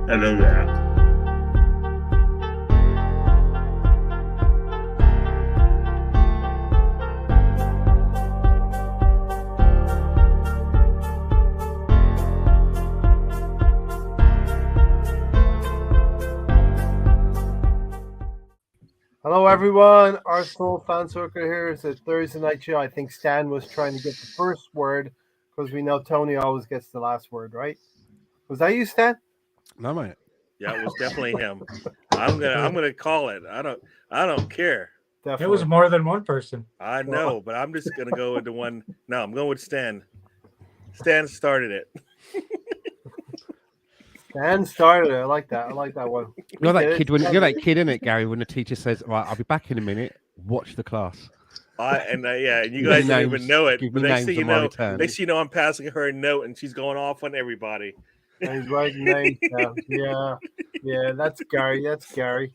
I know that. Hello, everyone. Arsenal fan circle here. It's a Thursday night show. I think Stan was trying to get the first word because we know Tony always gets the last word, right? Was that you, Stan? No, mate. Yeah, it was definitely him. I'm gonna call it. I don't care. Definitely. It was more than one person. I know, but I'm just gonna go with the one. No, I'm going with Stan. Stan started it. Stan started it. I like that. I like that one. You're that kid you're that kid, innit, Gary, when the teacher says, "Right, I'll be back in a minute. Watch the class." And you guys don't even know it. But next thing you know, I'm passing her a note, and she's going off on everybody. He's writing names down. Yeah, that's Gary. That's Gary.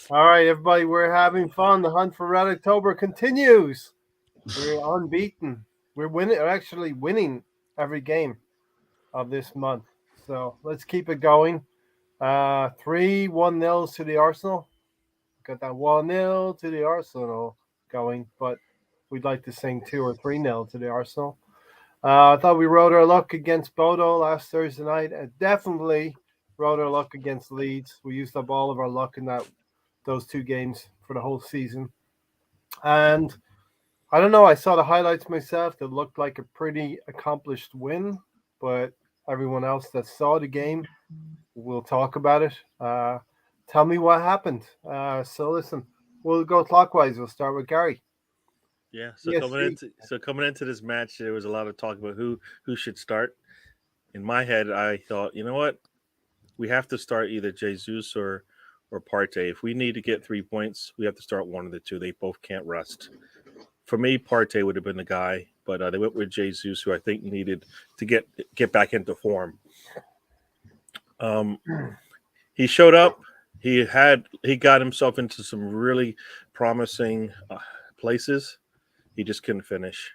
All right, everybody, we're having fun. The hunt for Red October continues. We're unbeaten. We're actually winning every game of this month. So let's keep it going. 3-1-0 to the Arsenal. Got that 1-0 to the Arsenal going, but we'd like to sing 2 or 3-0 to the Arsenal. I thought we rode our luck against Bodo last Thursday night, and definitely rode our luck against Leeds. We used up all of our luck in those 2 games for the whole season. And I don't know, I saw the highlights myself. That looked like a pretty accomplished win, but everyone else that saw the game will talk about it. Tell me what happened. So listen, we'll go clockwise. We'll start with Gary. Yeah. So coming into this match, there was a lot of talk about who should start. In my head, I thought, you know what, we have to start either Jesus or Partey. If we need to get 3 points, we have to start one of the two. They both can't rest. For me, Partey would have been the guy, but they went with Jesus, who I think needed to get back into form. He showed up. He got himself into some really promising places. He just couldn't finish.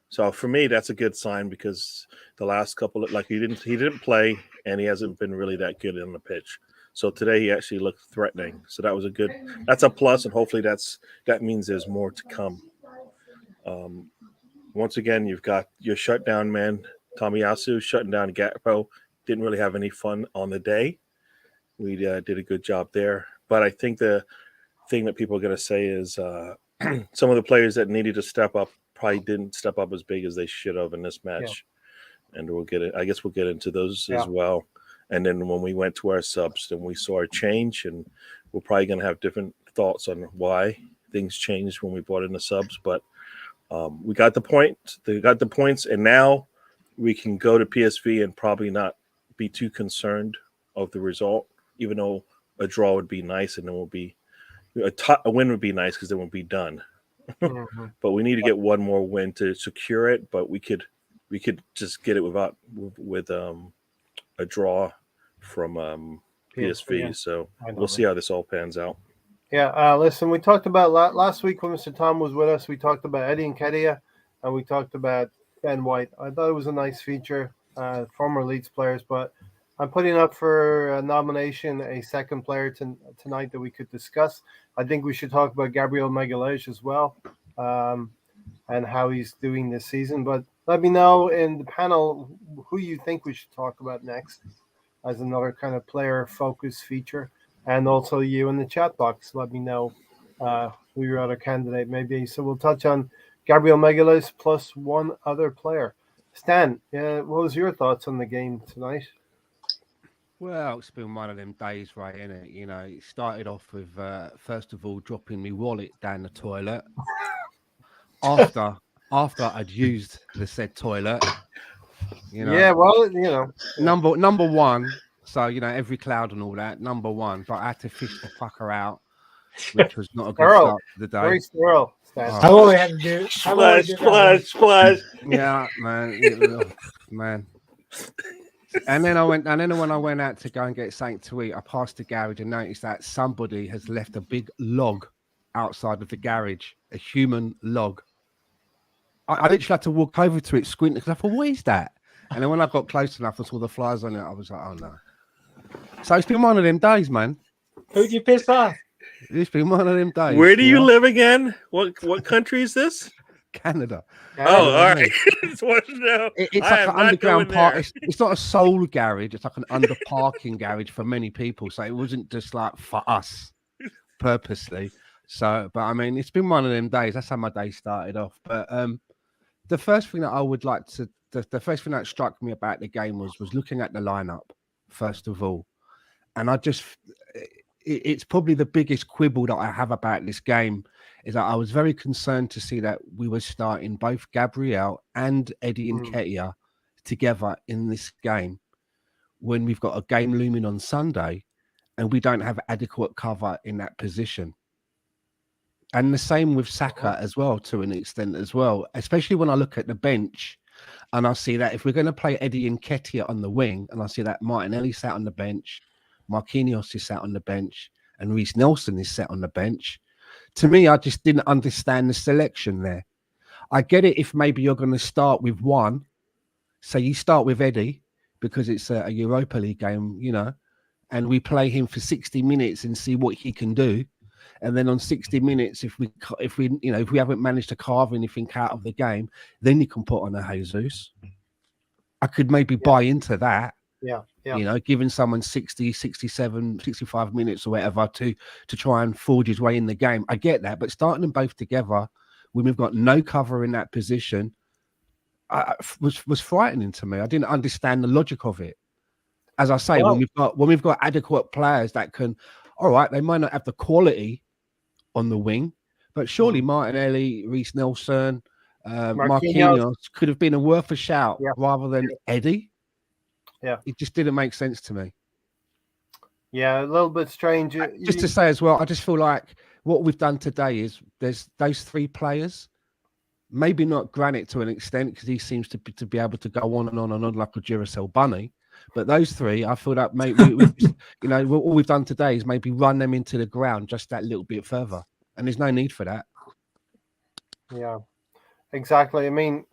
So for me, that's a good sign, because the last couple, he didn't play, and he hasn't been really that good on the pitch. So today he actually looked threatening. So that's a plus, and hopefully that means there's more to come. Once again, you've got your shutdown man, Tomiyasu, shutting down Gakpo. Didn't really have any fun on the day. We did a good job there. But I think the thing that people are going to say is some of the players that needed to step up probably didn't step up as big as they should have in this match. Yeah. And I guess we'll get into those as well. And then when we went to our subs, then we saw a change, and we're probably going to have different thoughts on why things changed when we brought in the subs. But we got the point. They got the points, and now we can go to PSV and probably not be too concerned of the result, even though a draw would be nice, and then we'll be a win would be nice because then we'll be done. Mm-hmm. But we need to get one more win to secure it. But we could just get it with a draw from PSV. Yeah. So we'll see how this all pans out. Yeah, listen, we talked about last week when Mr. Tom was with us. We talked about Eddie Nketiah, and we talked about Ben White. I thought it was a nice feature, former Leeds players, but I'm putting up for a nomination a second player tonight that we could discuss. I think we should talk about Gabriel Magalhaes as well, and how he's doing this season. But let me know in the panel who you think we should talk about next as another kind of player focus feature. And also you in the chat box, let me know who your other candidate may be. So we'll touch on Gabriel Magalhaes plus one other player. Stan, what was your thoughts on the game tonight? Well, it's been one of them days, right, innit? You know, it started off with, first of all, dropping my wallet down the toilet. After I'd used the said toilet. You know, yeah, well, you know. Number one. So, you know, every cloud and all that, number one. But I had to fish the fucker out, which was not a good start to the day. Very sterile. How all we had to do? Splash. Yeah, man. And then when I went out to go and get something to eat, I passed the garage and noticed that somebody has left a big log outside of the garage, a human log. I literally had to walk over to it, squinting, because I thought, what is that? And then when I got close enough and saw the flies on it, I was like, oh no. So it's been one of them days, man. Who'd you piss off? It's been one of them days. Where do you know? live again? What country is this? Canada. Oh, know what all I right. mean? Just wanted to know. It's I like am an not underground going park. there. It's not a soul garage. It's like an under parking garage for many people. So it wasn't just like for us purposely. So, but I mean, it's been one of them days. That's how my day started off. But the first thing that I would like to, the first thing that struck me about the game was looking at the lineup first of all, and it's probably the biggest quibble that I have about this game is that I was very concerned to see that we were starting both Gabriel and Eddie Nketiah together in this game when we've got a game looming on Sunday and we don't have adequate cover in that position. And the same with Saka as well, to an extent as well, especially when I look at the bench and I see that if we're going to play Eddie Nketiah on the wing and I see that Martinelli sat on the bench, Marquinhos is sat on the bench, and Reece Nelson is sat on the bench. To me, I just didn't understand the selection there. I get it if maybe you're going to start with one. So you start with Eddie because it's a Europa League game, you know, and we play him for 60 minutes and see what he can do. And then on 60 minutes, if we haven't managed to carve anything out of the game, then you can put on a Jesus. I could maybe buy into that. Yeah. You know, giving someone 60, 67, 65 minutes or whatever to try and forge his way in the game. I get that. But starting them both together when we've got no cover in that position was frightening to me. I didn't understand the logic of it. As I say, when we've got adequate players that can, all right, they might not have the quality on the wing, but surely Martinelli, Reece Nelson, Marquinhos could have been worth a shout rather than Eddie. Yeah, it just didn't make sense to me. Yeah, a little bit strange. Just to say as well, I just feel like what we've done today is there's those three players, maybe not Granit to an extent because he seems to be able to go on and on and on like a Duracell bunny. But those three, I feel that maybe you know, all we've done today is maybe run them into the ground just that little bit further, and there's no need for that. Yeah, exactly. I mean,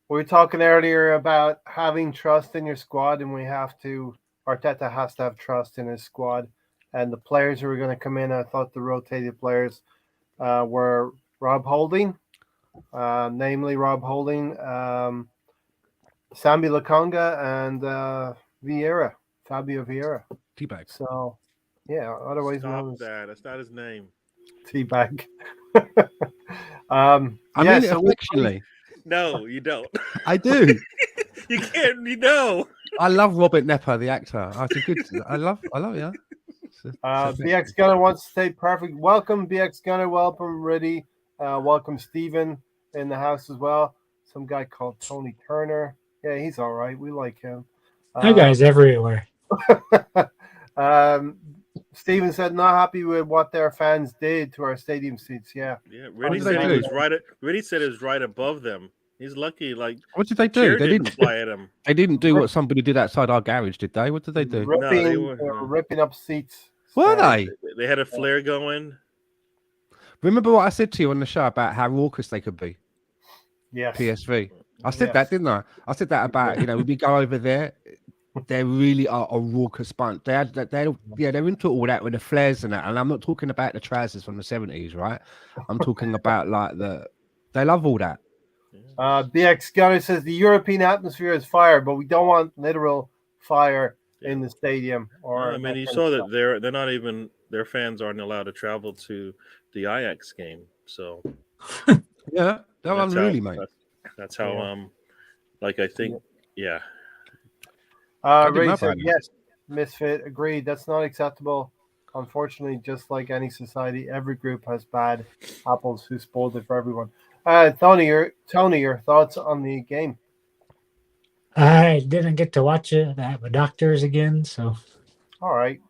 we were talking earlier about having trust in your squad, and Arteta has to have trust in his squad. And the players who were going to come in, I thought the rotated players were Rob Holding, namely Rob Holding, Sambi Lokonga, and Fabio Vieira. Teabag. So, yeah, otherwise Stop that. That's not his name. Teabag. I mean it affectionately. No, you don't. I do. You can't. You know. I love Robert Nepper, the actor. I love yeah. BX Gunner wants to stay perfect. Welcome, BX Gunner. Welcome, Riddy. Welcome, Steven in the house as well. Some guy called Tony Turner. Yeah, he's all right. We like him. That guy's everywhere. Steven said not happy with what their fans did to our stadium seats. Yeah. Riddy said he was right. Riddy said it was right above them. He's lucky. Like, what did they do? They didn't fly at him. They didn't do what somebody did outside our garage, did they? What did they do? Ripping up seats. Were they? They had a flare going. Remember what I said to you on the show about how raucous they could be? Yes. PSV. I said that, didn't I? I said that about, you know, when we go over there, they really are a raucous bunch. They're into all that with the flares and that. And I'm not talking about the trousers from the 70s, right? I'm talking about like they love all that. BX Gunner says the European atmosphere is fire, but we don't want literal fire in the stadium. I mean, you saw that they're not even, their fans aren't allowed to travel to the Ajax game. So yeah, that one really, mate. That's how like I think, yeah. Ray said yes, Misfit agreed. That's not acceptable. Unfortunately, just like any society, every group has bad apples who spoiled it for everyone. Tony, your thoughts on the game? I didn't get to watch it. I have a doctor's again, so. All right.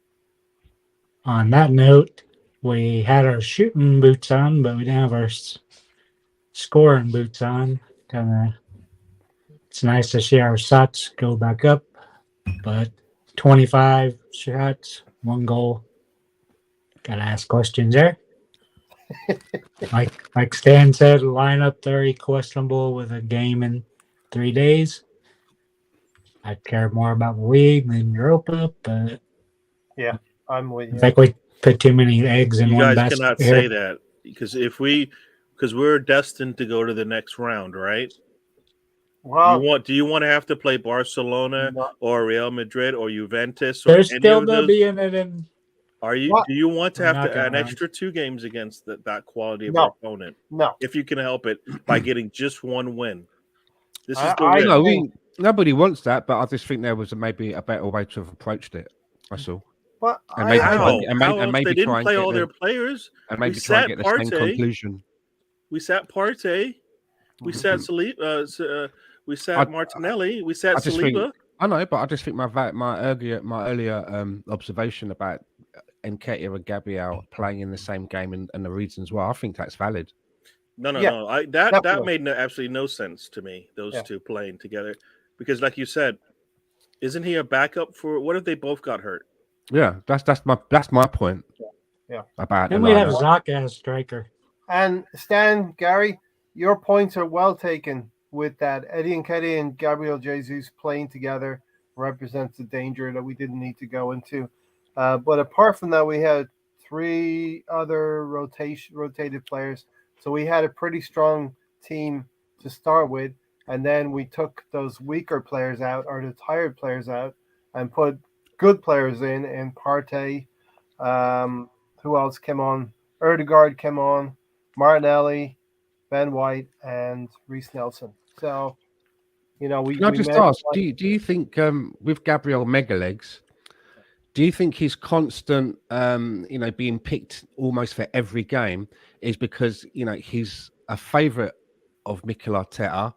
On that note, we had our shooting boots on, but we didn't have our scoring boots on. It's nice to see our shots go back up, but 25 shots, 1 goal. Got to ask questions there. Like Stan said, lineup very questionable with a game in 3 days. I care more about the league than Europa, but I'm with I you. think we put too many eggs in You one guys basket cannot here. say that because because we're destined to go to the next round, right? Well, Do you want to have to play Barcelona no, or Real Madrid or Juventus or They're any still of gonna those? be in it in what? Do you want to the have to knockout an rounds. extra 2 games against that quality of No. your opponent no. if you can help it by getting just one win? This is the I risk. No, think- nobody wants that, but I just think there was maybe a better way to have approached it. That's all. But And I, maybe I try How? and, and, How maybe, and else? They maybe didn't try and play get all their the players. and We maybe try and sat get the same Partey. conclusion. We sat Partey. We sat Saliba. We sat I- Martinelli. We sat I just think Saliba. I know, but I just think my earlier observation about Nketiah and Gabriel playing in the same game and the reasons why I think that's valid. No. That Definitely. made absolutely no sense to me. Those Yeah. two playing together, because like you said, isn't he a backup for? What if they both got hurt? Yeah, that's my point. Yeah. About Then the we have lineup. Zaka as striker. and Stan, Gary, your points are well taken with that. Eddie Nketiah and Gabriel Jesus playing together represents a danger that we didn't need to go into. But apart from that, we had 3 other rotated players. So we had a pretty strong team to start with. And then we took those weaker players out or the tired players out and put good players in Partey. Who else came on? Erdegaard came on, Martinelli, Ben White, and Reece Nelson. So, we Can I just made ask, do you think with Gabriel Megalegs, do you think his constant being picked almost for every game is because he's a favourite of Mikel Arteta,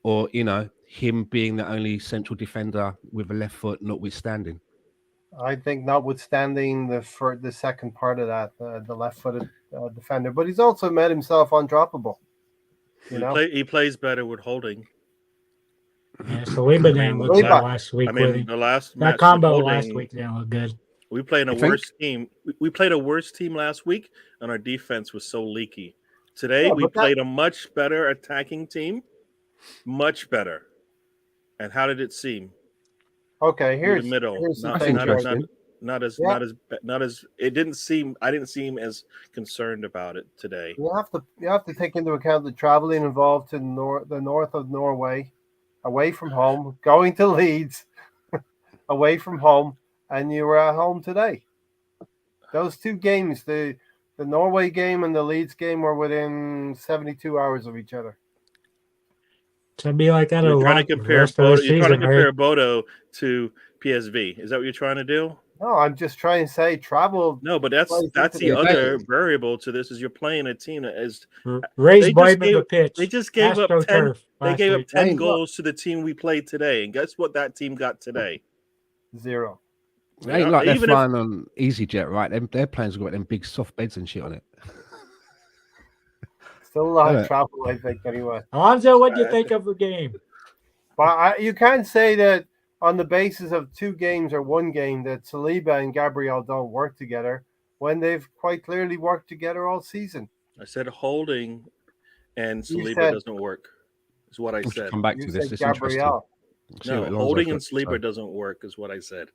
or him being the only central defender with a left foot notwithstanding? I think notwithstanding the second part of that, the left-footed defender, but he's also made himself undroppable. He plays better with holding. Yeah, Saliba didn't look good last week with him. The last That match combo Holding, last week didn't look good. We played a worse team. We played a worse team last week, and our defense was so leaky. Today, we played a much better attacking team, much better. And how did it seem? Okay, here's the middle. Here's not, the thing, not as it didn't seem. I didn't seem as concerned about it today. You have to take into account the traveling involved to the north of Norway, away from home, going to Leeds, away from home, and you were at home today. Those 2 games, the Norway game and the Leeds game, were within 72 hours of each other. To be like that, You're trying to compare Bodo to PSV. Is that what you're trying to do? No, I'm just trying to say travel. No, but that's the other variable to this. Is you're playing a team that is raised by the pitch. They just gave up 10. They gave up 10 week. goals to the team we played today, and guess what? That team got today 0. It ain't like they're flying on EasyJet, right? Their planes have got them big soft beds and shit on it. Still a lot of travel, I think, anyway. Alonso, what do you think of the game? But you can't say that on the basis of 2 games or 1 game that Saliba and Gabriel don't work together when they've quite clearly worked together all season. I said Holding and Saliba doesn't work. Is what I said. Come back to this. It's Gabriel. No, Holding and Saliba doesn't work. Is what I said.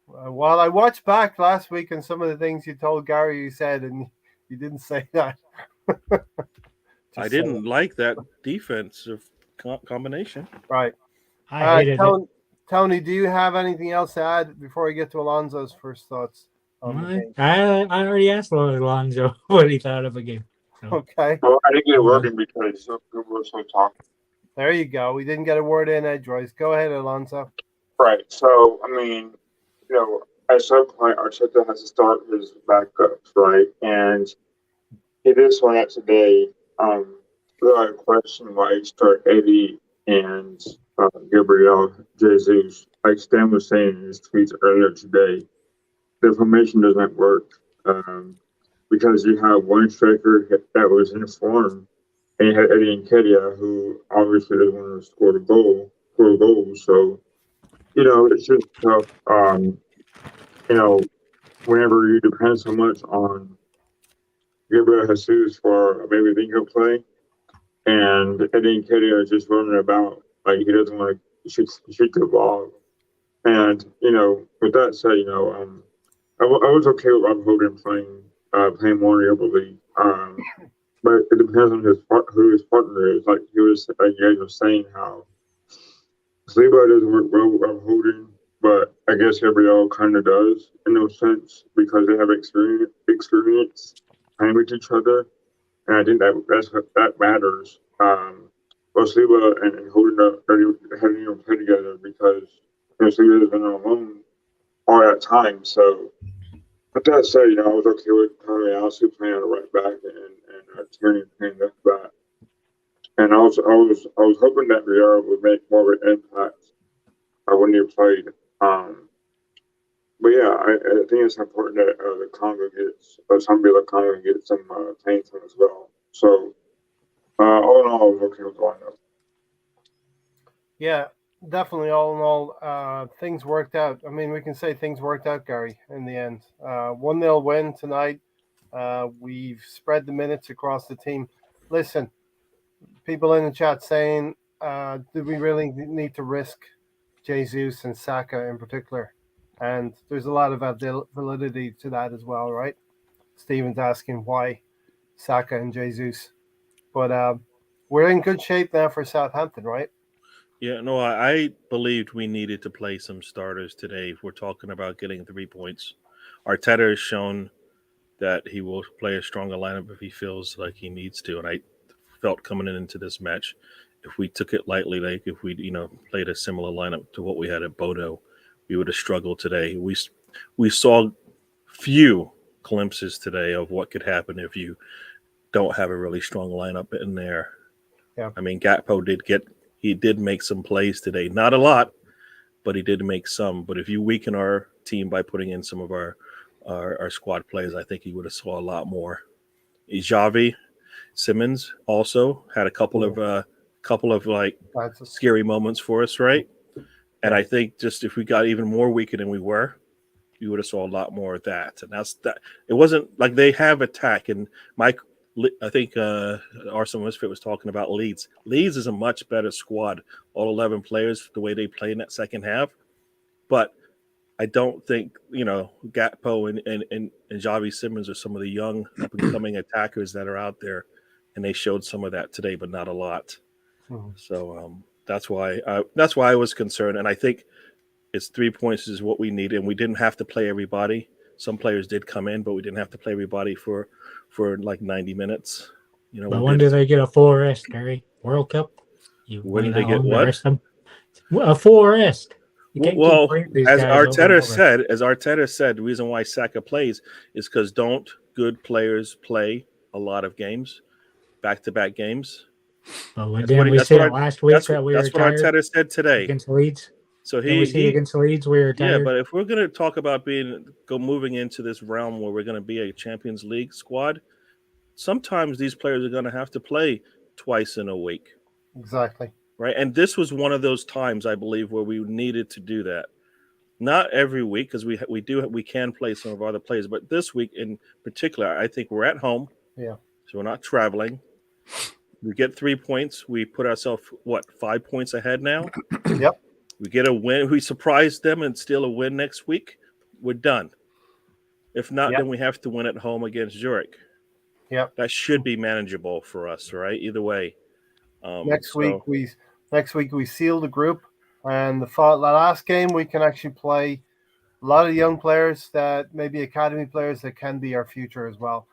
Well, I watched back last week and some of the things you told Gary you said, and you didn't say that. I didn't like that defensive combination. Right. I hated it. Tony, do you have anything else to add before we get to Alonso's first thoughts on the game? I already asked Alonso what he thought of the game. So. Okay. Well, I didn't get a word in because we were so talking. There you go. We didn't get a word in edgewise. Go ahead, Alonso. Right. So, I mean, at some point, Arteta has to start his backups, right? And he did one out today. Without question why he start Eddie and Gabriel Jesus. Like Stan was saying in his tweets earlier today, the formation doesn't work because you have one striker that was in form, and you had Eddie Nketiah, who obviously doesn't want to score goals. So, it's just tough. Whenever you depend so much on Gabriel Jesus for maybe think he'll play, and Eddie Nketiah is just running about like he doesn't want to shoot the ball. And with that said, I was okay with Rob Hogan playing more in the Europa League. But it depends on who his partner is. Like you guys were saying how Saliba doesn't work well with Rob Hogan, but I guess Gabriel kind of does in no sense because they have experience playing with each other, and I think that matters. Well, Saliba and Hogan hadn't even played together because Saliba has been on loan all that time. So, but that said, I was okay with Tommy Alsu playing on the right back and Tierney playing left back. And I was hoping that Vieira would make more of an impact when he played. But yeah, I think it's important that the Congo gets somebody like Congo gets some playing time as well. So all in all, I was okay with the lineup. Yeah, definitely. All in all, things worked out. I mean, we can say things worked out, Gary, in the end. 1-0 win tonight. We've spread the minutes across the team. Listen, people in the chat saying, do we really need to risk Jesus and Saka in particular? And there's a lot of validity to that as well, right? Steven's asking why Saka and Jesus. But we're in good shape now for Southampton, right? Yeah, no, I believed we needed to play some starters today. If we're talking about getting 3 points, Arteta has shown that he will play a stronger lineup if he feels like he needs to. And I felt coming into this match, if we took it lightly, like if we played a similar lineup to what we had at Bodo, we would have struggled today. We saw few glimpses today of what could happen if you don't have a really strong lineup in there. Yeah. I mean, Gakpo did make some plays today. Not a lot, but he did make some. But if you weaken our team by putting in some of our squad players, I think he would have saw a lot more. Xavi Simmons also had a couple of like scary moments for us, right? And I think just if we got even more weaker than we were, you would have saw a lot more of that. And that's that. It wasn't like they have attack. And Mike, I think Arsenal Misfit was talking about Leeds. Leeds is a much better squad, all 11 players, the way they play in that second half. But I don't think, Gakpo and Xavi Simmons are some of the young up-and-coming attackers that are out there. And they showed some of that today, but not a lot. Mm-hmm. So that's why I was concerned. And I think it's 3 points is what we need. And we didn't have to play everybody. Some players did come in, but we didn't have to play everybody for like 90 minutes. But when do they get a full rest, Gary? World Cup? When do they get what? Rest them? A full rest. Well, as Arteta said, the reason why Saka plays is because don't good players play a lot of games, back-to-back games? But didn't we say last week that we were tired? That's what Arteta said today against Leeds. So against Leeds we were tired. Yeah, but if we're going to talk about moving into this realm where we're going to be a Champions League squad, sometimes these players are going to have to play twice in a week. Exactly. Right, and this was one of those times, I believe, where we needed to do that. Not every week, because we can play some of our other players, but this week in particular, I think we're at home. Yeah. So we're not traveling. We get 3 points. We put ourselves 5 points ahead now. Yep. We get a win. We surprise them and steal a win next week. We're done. If not, then we have to win at home against Zurich. Yep. That should be manageable for us, right? Either way. Next week we seal the group, and the last game we can actually play a lot of young players that maybe academy players that can be our future as well.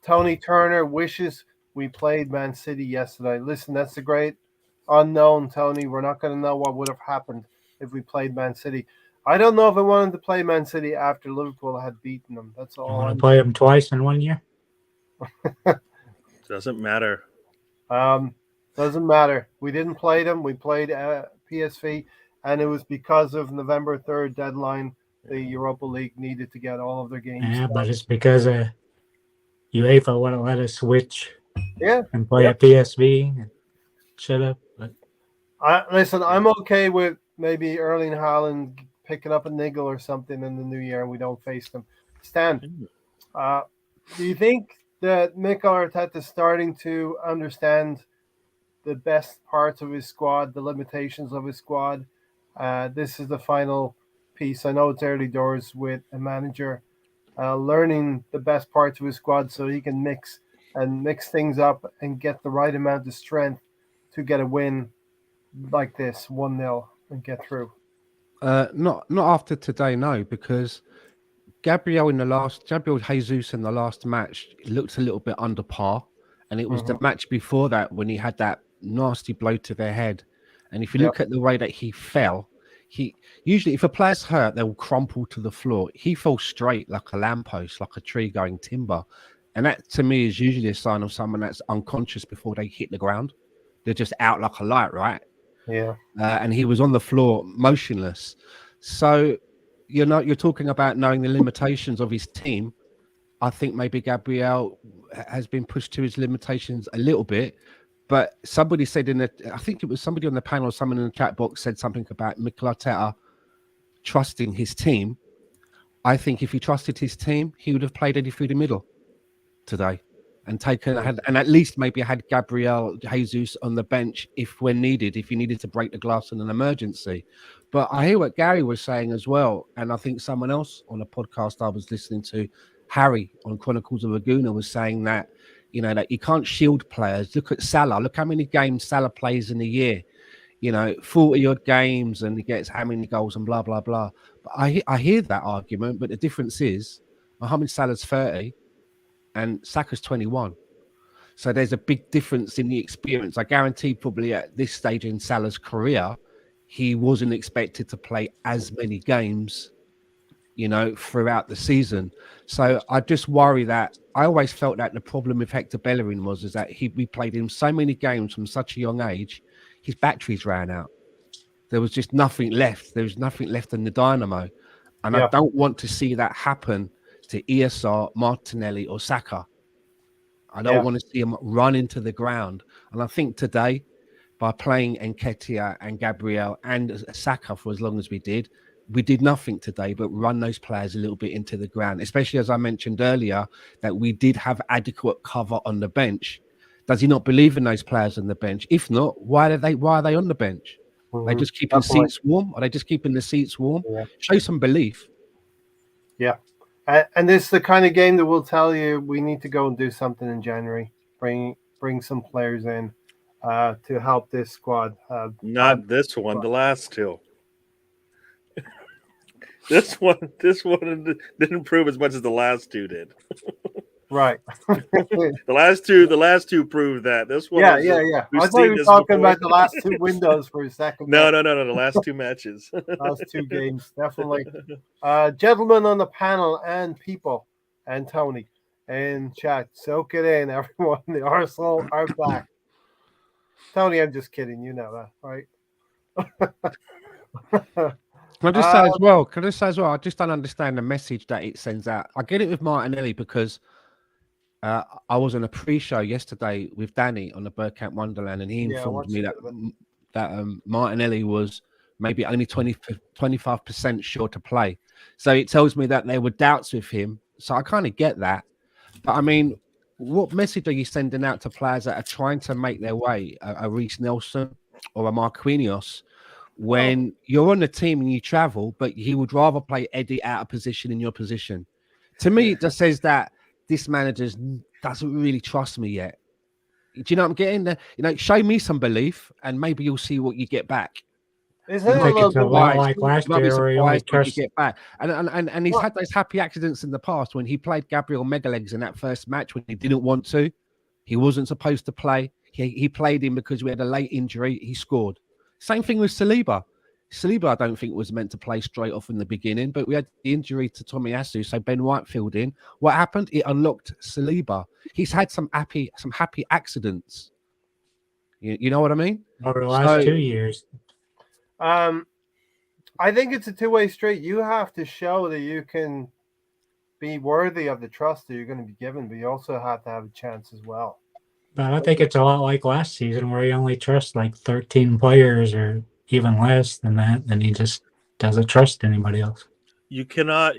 Tony Turner wishes we played Man City yesterday. Listen, that's a great unknown, Tony. We're not going to know what would have happened if we played Man City. I don't know if I wanted to play Man City after Liverpool had beaten them. That's all. You want to play them twice in 1 year? Doesn't matter. Doesn't matter. We didn't play them. We played PSV, and it was because of November 3rd deadline. The Europa League needed to get all of their games. Yeah, but it's because UEFA wouldn't let us switch. Yeah, and play at PSV. Shut up. But listen, I'm okay with maybe Erling Haaland picking up a niggle or something in the new year, and we don't face them. Stan, do you think that Mikel Arteta is starting to understand the best parts of his squad, the limitations of his squad? This is the final piece. I know it's early doors with a manager learning the best parts of his squad so he can mix things up and get the right amount of strength to get a win like this 1-0 and get through. Not after today, no, because Gabriel Jesus in the last match looked a little bit under par, and it was the match before that when he had that nasty blow to their head. And if you look at the way that he fell, he usually, if a player's hurt, they will crumple to the floor. He fell straight like a lamppost, like a tree going timber, and that to me is usually a sign of someone that's unconscious before they hit the ground. They're just out like a light, right? Yeah. And he was on the floor motionless. So you're talking about knowing the limitations of his team. I think maybe Gabriel has been pushed to his limitations a little bit. But somebody said I think it was somebody on the panel, someone in the chat box said something about Mikel Arteta trusting his team. I think if he trusted his team, he would have played Eddie through the middle today and and at least maybe had Gabriel Jesus on the bench if he needed to break the glass in an emergency. But I hear what Gary was saying as well, and I think someone else on a podcast I was listening to, Harry on Chronicles of Laguna, was saying that that you can't shield players. Look at Salah. Look how many games Salah plays in a year. 40 odd games, and he gets how many goals and blah blah blah. But I hear that argument, but the difference is Mohamed Salah's 30 and Saka's 21. So there's a big difference in the experience. I guarantee probably at this stage in Salah's career, he wasn't expected to play as many games, throughout the season. So I just worry that I always felt that the problem with Hector Bellerin is that we played him so many games from such a young age, his batteries ran out. There was just nothing left. There was nothing left in the dynamo. And I don't want to see that happen to ESR, Martinelli, or Saka. I don't want to see him run into the ground. And I think today, by playing Nketiah and Gabriel and Saka for as long as we did nothing today but run those players a little bit into the ground, especially as I mentioned earlier, that we did have adequate cover on the bench. Does he not believe in those players on the bench? If not, why are they on the bench? Are they just keeping seats warm? Are they just keeping the seats warm? Yeah. Show some belief. Yeah. And this is the kind of game that will tell you we need to go and do something in January. Bring some players in to help this squad. Not this one, the last two. This one didn't improve as much as the last two did. Right. The last two proved that. This one, yeah. I thought you were talking about the last two windows for a second. No. The last two matches. Last two games, definitely. Gentlemen on the panel and people and Tony in chat, soak it in, everyone. The Arsenal are back. Tony, I'm just kidding. You know that, right? Can I just say as well? I just don't understand the message that it sends out. I get it with Martinelli because I was on a pre-show yesterday with Danny on the Bergkamp Wonderland, and he informed me that Martinelli was maybe only 25% sure to play. So it tells me that there were doubts with him. So I kind of get that. But I mean, what message are you sending out to players that are trying to make their way, a Reece Nelson or a Marquinhos, when you're on the team and you travel, but he would rather play Eddie out of position in your position? To me, it just says that this manager doesn't really trust me yet. Do you know what I'm getting? Show me some belief, and maybe you'll see what you get back. Is I think it's a lot like last year where you only trust... get back. And he's had those happy accidents in the past when he played Gabriel Megalegs in that first match when he didn't want to. He wasn't supposed to play. He played him because we had a late injury. He scored. Same thing with Saliba. Saliba, I don't think was meant to play straight off in the beginning, but we had the injury to Tomiyasu, so Ben White filled in. What happened? It unlocked Saliba. He's had some happy accidents. You know what I mean? Over the last 2 years. I think it's a two-way street. You have to show that you can be worthy of the trust that you're going to be given, but you also have to have a chance as well. But I think it's a lot like last season where he only trusts like 13 players or even less than that, and he just doesn't trust anybody else. You cannot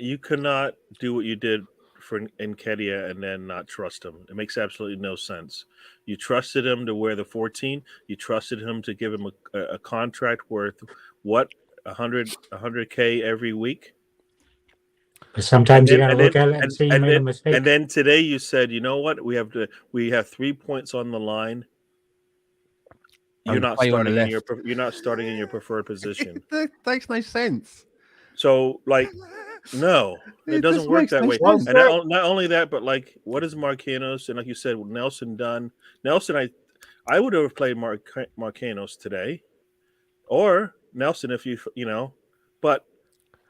do what you did for Nketiah and then not trust him. It makes absolutely no sense. You trusted him to wear the 14. You trusted him to give him a contract worth what 100K every week. But sometimes you And got to then- look at it and see you made a mistake. And then today you said, you know what? We have 3 points on the line. You're And not play on the starting in your preferred position. That makes no sense. So like, no, it doesn't just work makes that no way. sense. And not only that, but like, what is Marquinhos? And like you said, Nelson done. Nelson, I would have played Marquinhos today, or Nelson if but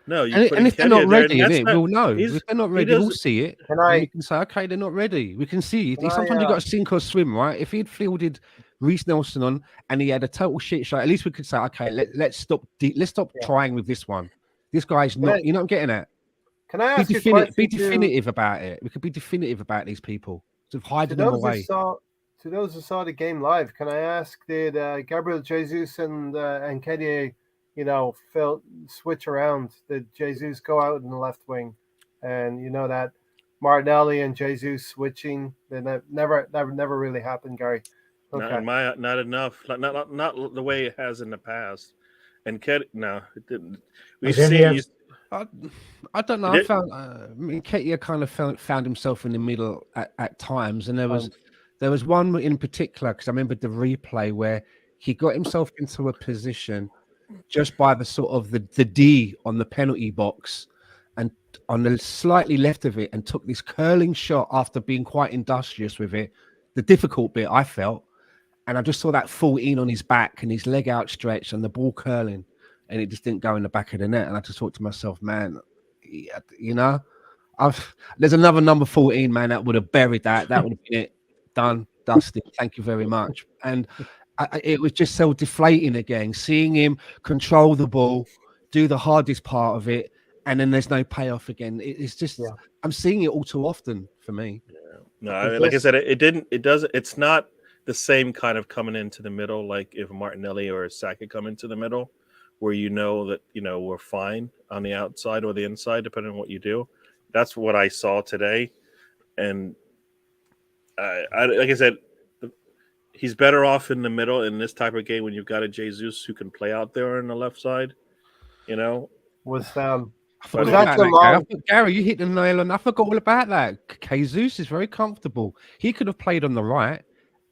no, you put And if they're not Nketiah there, ready, and that's not, we'll know. he's- If they're not he ready, we'll doesn't- see it. Can And I? we can say, okay, they're not ready. We can see it. Can I, Sometimes you got to sink or swim, right? If he'd fielded Reece Nelson on and he had a total shit show, at least we could say, okay, let's stop. Let's stop trying with this one. This guy's not. You know what I'm getting at? Can I ask you a question? Be definitive about it. We could be definitive about these people. Sort of hiding them away. To those who saw the game live, can I ask, did Gabriel Jesus and Nketiah, switch around? Did Jesus go out in the left wing? And you know that Martinelli and Jesus switching, that never really happened, Gary. Okay. Not enough. Not the way it has in the past. And no, it didn't. We've Was any seen. of- I don't know. I found Nketiah kind of found himself in the middle at times, and there was one in particular because I remember the replay where he got himself into a position just by the sort of the D on the penalty box, and on the slightly left of it, and took this curling shot after being quite industrious with it. The difficult bit I felt, and I just saw that 14 on his back and his leg outstretched and the ball curling, and it just didn't go in the back of the net. And I just thought to myself, man, there's another number 14, man, that would have buried that. That would have been it. Done, dusted. Thank you very much. And it was just so deflating again, seeing him control the ball, do the hardest part of it, and then there's no payoff again. It's just, I'm seeing it all too often for me. Yeah. No, I mean, like I said, it's not the same kind of coming into the middle, like if Martinelli or Saka come into the middle, where that we're fine on the outside or the inside, depending on what you do. That's what I saw today, and like I said, he's better off in the middle in this type of game when you've got a Jesus who can play out there on the left side. Was I forgot about that, Gary, you hit the nail on. I forgot all about that. Jesus is very comfortable. He could have played on the right.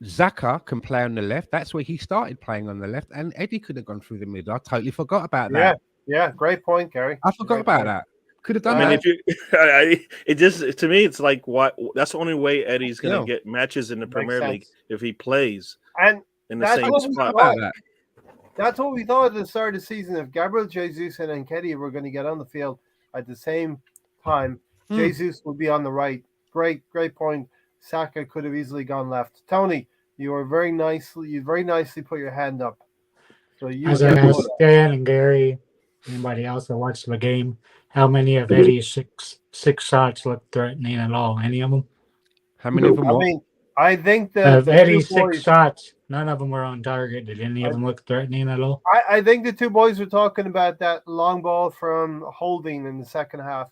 Xhaka can play on the left. That's where he started playing on the left. And Eddie could have gone through the middle. I totally forgot about that. Yeah, great point, Gary. I forgot about that. Could have done that. It just, to me, it's like, what? That's the only way Eddie's going to get matches in the Premier League if he plays in the same spot. That's what we thought at the start of the season. If Gabriel Jesus and Nketiah were going to get on the field at the same time, Jesus would be on the right. Great point. Saka could have easily gone left. Tony, you very nicely put your hand up. So as I asked Dan and Gary, anybody else that watched the game, how many of Eddie's six shots looked threatening at all? Any of them? How many of them? I mean, I think that of Eddie's 6 shots, none of them were on target. Did any of them look threatening at all? I think the two boys were talking about that long ball from Holding in the second half.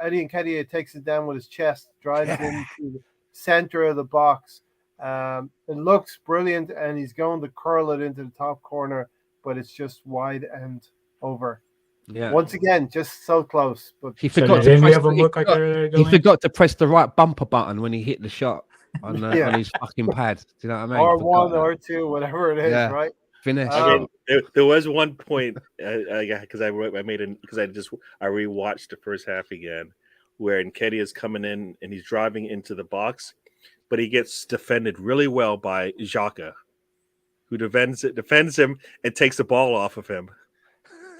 Eddie Nketiah takes it down with his chest, drives into the center of the box. It looks brilliant, and he's going to curl it into the top corner, but it's just wide and over. Yeah. Once again, just so close. But he forgot to press the right bumper button when he hit the shot on his fucking pad. Do you know what I mean? Or one or two, whatever it is, right? Finish. There was one point because I rewatched the first half again, where Nketiah is coming in and he's driving into the box, but he gets defended really well by Xhaka, who defends him and takes the ball off of him.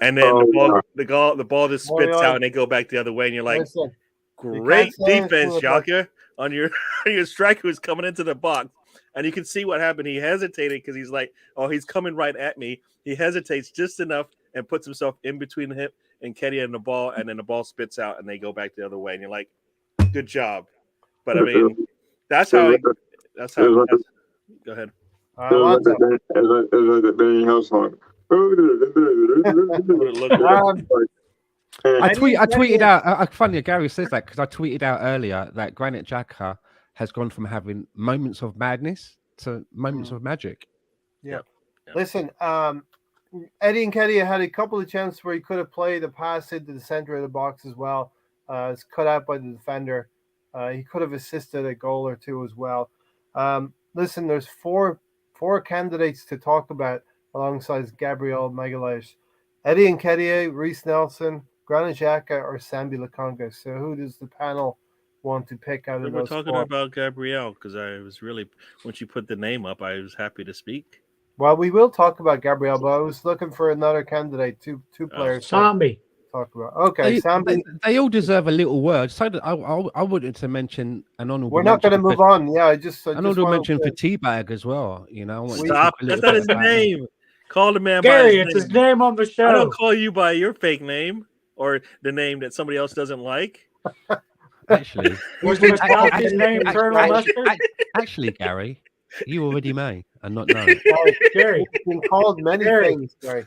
And then the ball just spits out and they go back the other way. And you're like, great defense, Xhaka, on your striker who's coming into the box. And you can see what happened. He hesitated because he's like, he's coming right at me. He hesitates just enough and puts himself in between him and Nketiah and the ball. And then the ball spits out and they go back the other way. And you're like, good job. But I mean, that's how. Go ahead. It was like the Benny Hill song. I tweeted out. Funny, Gary says that because I tweeted out earlier that Granit Xhaka has gone from having moments of madness to moments of magic. Yeah. Listen, Eddie Nketiah had a couple of chances where he could have played a pass into the center of the box as well. It's cut out by the defender. He could have assisted a goal or two as well. Listen, there's four candidates to talk about alongside Gabriel Magalhaes. Eddie Nketiah, Reece Nelson, Granit Xhaka, or Sambi Lokonga. So who does the panel want to pick out of We're those talking four? about Gabrielle because I was really, once you put the name up, I was happy to speak. Well, we will talk about Gabriel, but I was looking for another candidate, two players to Zombie. talk about. Okay, Sambi. They all deserve a little word. So that I wanted to mention an honourable. We're not going to move on. Yeah, I just An honourable wanted mention to- for Teabag as well. You know, I want to Stop. talk a little That's not bit his about him. name. Call the man Gary, by it's his his name. name on the show. I don't call you by your fake name or the name that somebody else doesn't like. Actually, Was Mustafi's name Colonel Mustard? actually, Gary, you already may and not know it. Oh, Gary, he's been called many Gary. things. Sorry.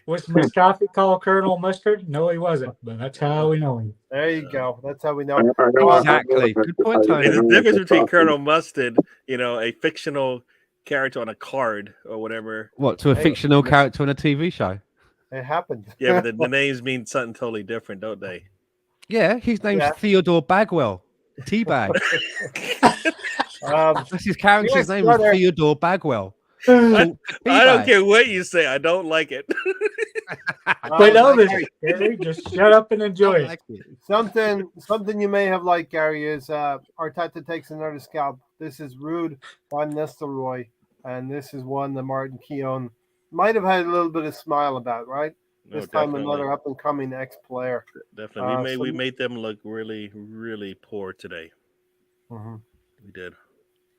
was Mustafi called Colonel Mustard? No, he wasn't, but that's how we know him. There you go. That's how we know. I know- Exactly. Good point, Tony. There's a know difference it's between Mustafi. Colonel Mustard, a fictional character on a card or whatever. What, to a Hey, fictional character on a TV show? It happened. Yeah, but the names mean something totally different, don't they? Yeah, his name's Yeah. Theodore Bagwell. Teabag. That's his character's yes, name brother. is Theodore Bagwell. I don't Teabag. care what you say. I don't like it. We know this, Gary, Gary. Just shut up and enjoy I it. like it. something you may have liked, Gary, is Arteta takes another scalp. This is Ruud van Nistelrooy, and this is one that Martin Keown might have had a little bit of smile about, right? No, This time definitely. another up and coming ex-player. Definitely. We so- made them look really, really poor today. Mhm. We did.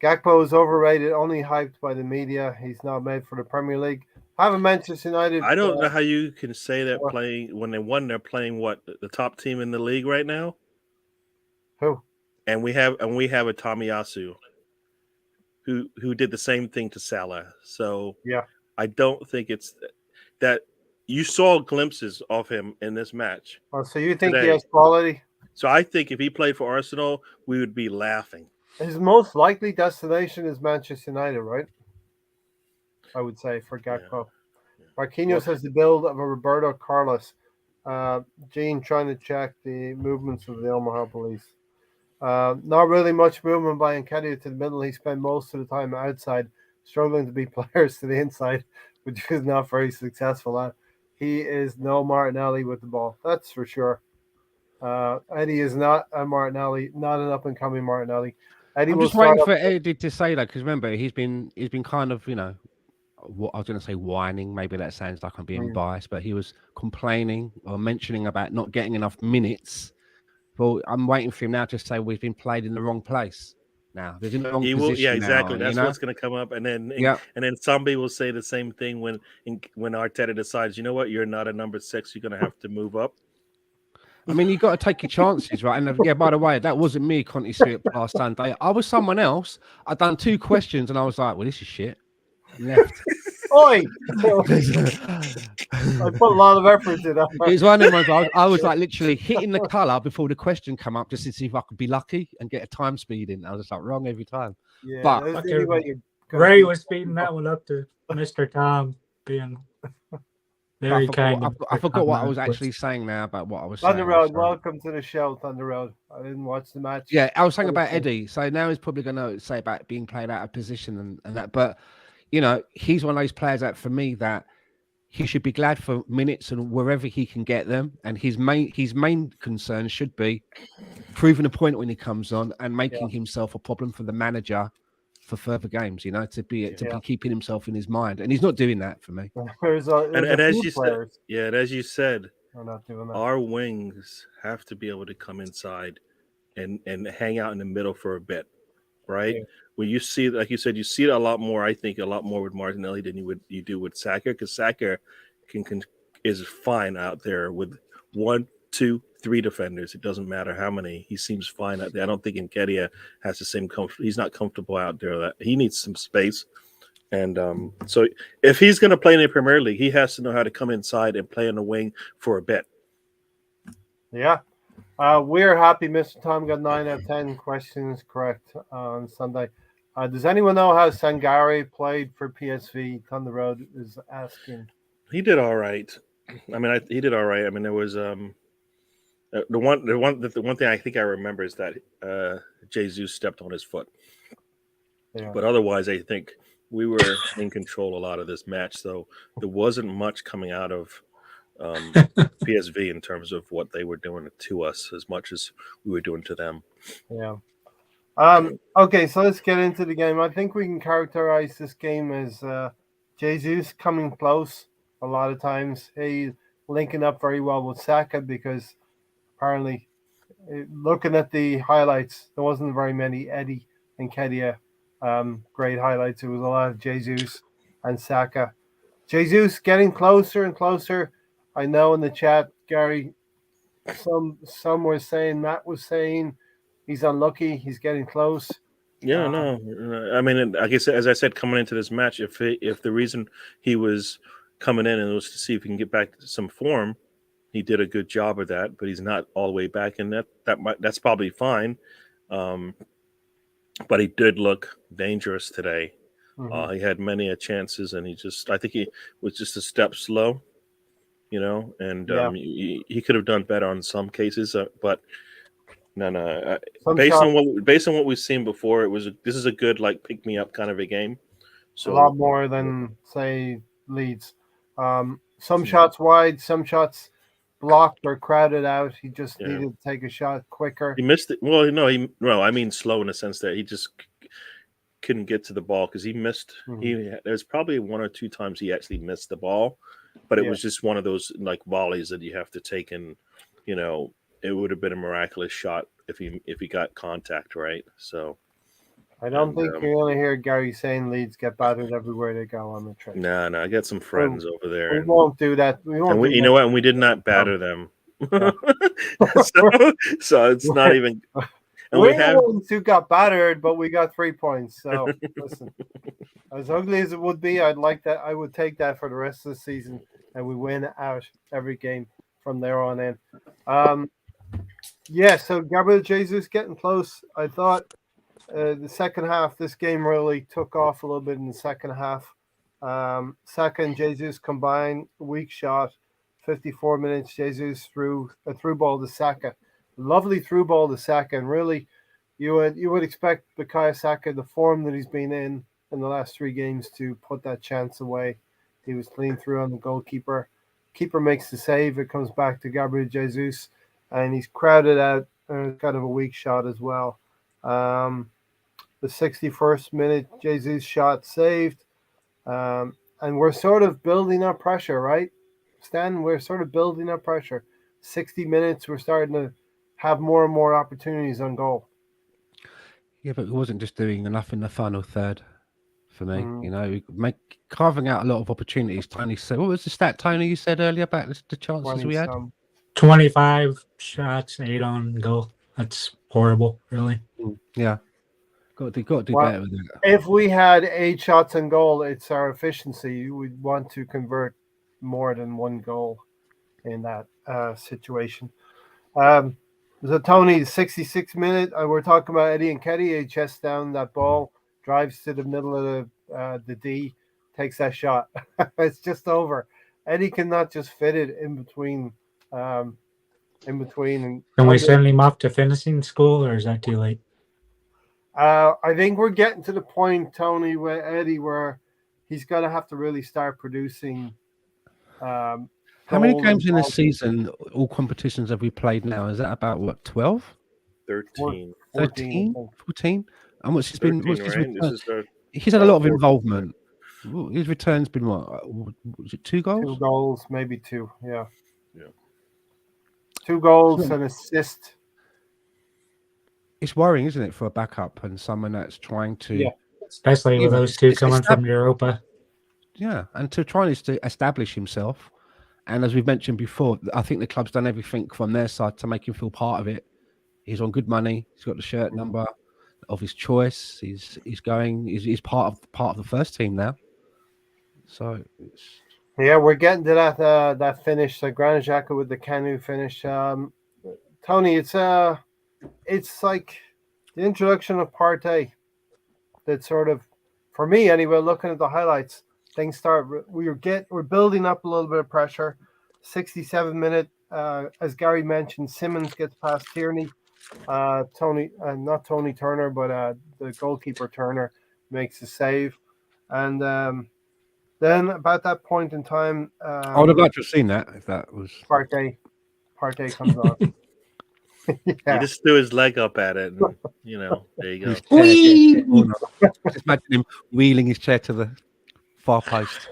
Gakpo is overrated, only hyped by the media. He's not made for the Premier League. Having Manchester United. I don't know how you can say that What? playing when they won. They're playing what, the top team in the league right now, Who? and we have a Tomiyasu who did the same thing to Salah. So Yeah. I don't think it's that you saw glimpses of him in this match. Oh, so you think he Today. has quality? So I think if he played for Arsenal, we would be laughing. His most likely destination is Manchester United, right? I would say for Gakpo. Yeah. Marquinhos has the build of a Roberto Carlos. Gene trying to check the movements of the Omaha police. Not really much movement by Nketiah to the middle. He spent most of the time outside, struggling to beat players to the inside, which is not very successful at. He is no Martinelli with the ball. That's for sure. Eddie is not a Martinelli, not an up and coming Martinelli. Eddie I'm will just waiting start for up- Eddie to say that because remember he's been kind of what I was going to say whining. Maybe that sounds like I'm being biased, but he was complaining or mentioning about not getting enough minutes. Well, I'm waiting for him now to say we've been played in the wrong place. Now there's in the wrong He position. will, yeah, exactly. Now, That's what's going to come up, and then Yeah. and then somebody will say the same thing when Arteta decides, you know what, you're not a number 6, you're going to have to move up. I mean, you got to take your chances, right? And yeah, by the way, that wasn't me, Conti Street last Sunday. I was someone else. I'd done 2 questions, and I was like, "Well, this is shit." Left. Oi! I put a lot of effort into that. It was one of my. I was like literally hitting the colour before the question come up just to see if I could be lucky and get a time speed in. I was just like wrong every time. Yeah, But- that's Okay. the only way you're gonna Ray beat was feeding that one up to Mr. Tom being very kind. I forgot what I was actually saying now about what I was Thunder saying. Road, so- welcome to the show, Thunder Road. I didn't watch the match. Yeah, I was saying about Eddie. So now he's probably going to say about being played out of position and that. But, he's one of those players that for me that he should be glad for minutes and wherever he can get them. And his main concern should be proving a point when he comes on and making himself a problem for the manager for further games, to be keeping himself in his mind. And he's not doing that for me. There's And a as few you said, players and as you said, are not doing that. our wings have to be able to come inside and hang out in the middle for a bit, right? Yeah. When you see, like you said, you see it a lot more. I think a lot more with Martinelli than you do with Saka, because Saka is fine out there with 1, 2, 3 defenders. It doesn't matter how many. He seems fine out there. I don't think Nketiah has the same comfort. He's not comfortable out there. That he needs some space. And so if he's going to play in the Premier League, he has to know how to come inside and play on the wing for a bit. Yeah. We're happy Mr. Tom got 9 out of 10 questions correct on Sunday. Does anyone know how Sangare played for PSV? On the road is asking. He did all right. I mean, he did all right. I mean, there was the one thing I think I remember is that Jesus stepped on his foot. Yeah. But otherwise, I think we were in control a lot of this match. So there wasn't much coming out of PSV in terms of what they were doing to us as much as we were doing to them. Yeah. Okay, so let's get into the game. I think we can characterize this game as Jesus coming close a lot of times. He linking up very well with Saka because apparently, looking at the highlights, there wasn't very many Eddie and Kedia great highlights. It was a lot of Jesus and Saka. Jesus getting closer and closer. I know in the chat, Gary, some were saying, Matt was saying he's unlucky. He's getting close. Yeah, no. I mean, I guess as I said, coming into this match, if the reason he was coming in and was to see if he can get back to some form, he did a good job of that. But he's not all the way back, and that's probably fine. But he did look dangerous today. Mm-hmm. He had many chances, and I think he was just a step slow, and he could have done better on some cases, but. No. Based on what we've seen before, this is a good pick me up kind of a game. So a lot more than say Leeds. Some shots wide, some shots blocked or crowded out. He just needed to take a shot quicker. He missed it. Well, no, I mean slow in the sense that he just couldn't get to the ball because he missed. Mm-hmm. There's probably one or two times he actually missed the ball, but it was just one of those volleys that you have to take, and it would have been a miraculous shot if he got contact right. So I don't think you're going to hear Gary saying Leeds get battered everywhere they go on the trip. No, I got some friends over there. We won't do that. You know what? And we did not batter them. Yeah. so it's not even. And we're the ones who got battered, but we got 3 points. So listen, as ugly as it would be, I would take that for the rest of the season, and we win out every game from there on in. So Gabriel Jesus getting close. I thought the second half, this game really took off a little bit in the second half. Saka and Jesus combined, weak shot, 54 minutes. Jesus threw a through ball to Saka. Lovely through ball to Saka, and really, you would expect Bukayo Saka, the form that he's been in the last 3 games, to put that chance away. He was clean through on the goalkeeper. Keeper makes the save. It comes back to Gabriel Jesus, and he's crowded out. Kind of a weak shot as well. The 61st minute, Jesus shot saved, and we're sort of building up pressure, right, Stan? We're sort of building up pressure. 60 minutes, we're starting to have more and more opportunities on goal. Yeah, but he wasn't just doing enough in the final third for me. Carving out a lot of opportunities. Tony said, what was the stat, Tony, you said earlier about the chances we had? 25 shots, 8 on goal. That's horrible, really. Yeah. Got to do better with it. If we had 8 shots on goal, it's our efficiency. We'd want to convert more than 1 goal in that situation. So Tony, 66th minute, we're talking about Eddie Nketiah. He chests down that ball, drives to the middle of the D, takes that shot. It's just over. Eddie cannot just fit it in between. And can we send him off to finishing school, or is that too late? I think we're getting to the point, Tony, with Eddie, where he's going to have to really start producing. How many games in the season, all competitions, have we played now? Is that about, what, 12? 13. 14? And what's his been? What's his return? He's had a lot of involvement. His return's been what? Was it 2 goals? 2 goals, maybe 2. Yeah. 2 goals, an assist. It's worrying, isn't it, for a backup and someone that's trying to... Yeah, especially with those 2 coming from Europa. Yeah, and to try to establish himself. And as we've mentioned before, I think the club's done everything from their side to make him feel part of it. He's on good money. He's got the shirt number of his choice. He's part of the first team now. So we're getting to that finish, the Granit Xhaka with the Canu finish. Tony, it's like the introduction of Partey. that sort of, for me anyway, looking at the highlights, things start. We're building up a little bit of pressure. 67-minute, as Gary mentioned, Simmons gets past Tierney. Not Tony Turner, but the goalkeeper Turner makes a save, and then about that point in time, I would have liked to have seen that if that was Partey comes on. He Yeah, just threw his leg up at it, and there you go. Whee! Oh, no. Just imagine him wheeling his chair to the far post.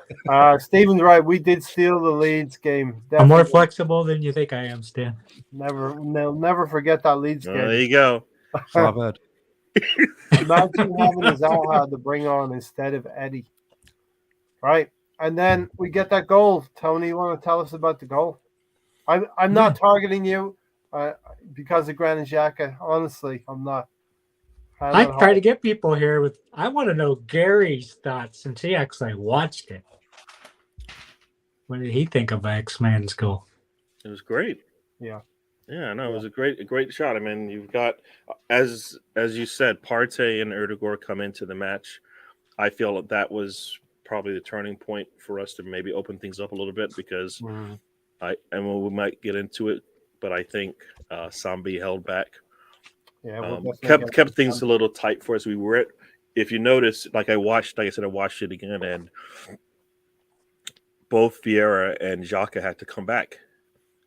Stephen's right. We did steal the Leeds game. I'm more Definitely. flexible than you think I am, Stan. Never forget that Leeds There game. you go. So I've heard. Imagine having a Zaha to bring on instead of Eddie. Right, and then we get that goal. Tony, you want to tell us about the goal? I'm not targeting you because of Granit Xhaka. Honestly, I'm not. I try to get people here with. I want to know Gary's thoughts since he actually watched it. What did he think of X-Man's goal? It was great. Yeah. Yeah, no, it was a great shot. I mean, you've got, as you said, Partey and Erdegaard come into the match. I feel that was probably the turning point for us to maybe open things up a little bit because we might get into it, but I think Sambi held back. Yeah, kept things a little tight for us. We were if you notice, like I said, I watched it again, and both Vieira and Xhaka had to come back.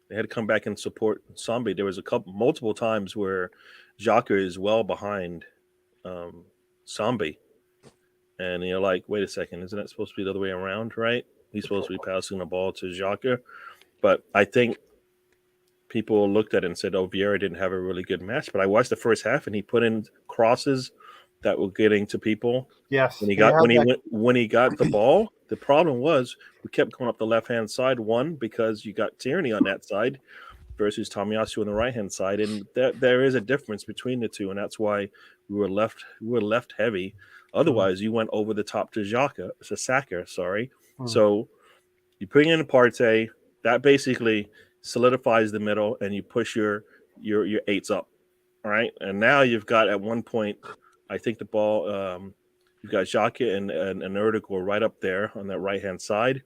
They had to come back and support Sambi. There was multiple times where Xhaka is well behind Sambi. And you're like, wait a second, isn't that supposed to be the other way around, right? He's supposed to be passing the ball to Xhaka. But I think people looked at it and said, oh, Vieira didn't have a really good match. But I watched the first half, and he put in crosses that were getting to people. Yes. When he got the ball, the problem was we kept going up the left-hand side, because you got Tierney on that side versus Tomiyasu on the right-hand side. And there is a difference between the two, and that's why we were left heavy. Otherwise, you went over the top to Saka, sorry. So you bring in Partey, that basically solidifies the middle, and you push your eights up, all right? And now you've got, at one point, I think the ball, you've got Xhaka and Erdegaard right up there on that right-hand side.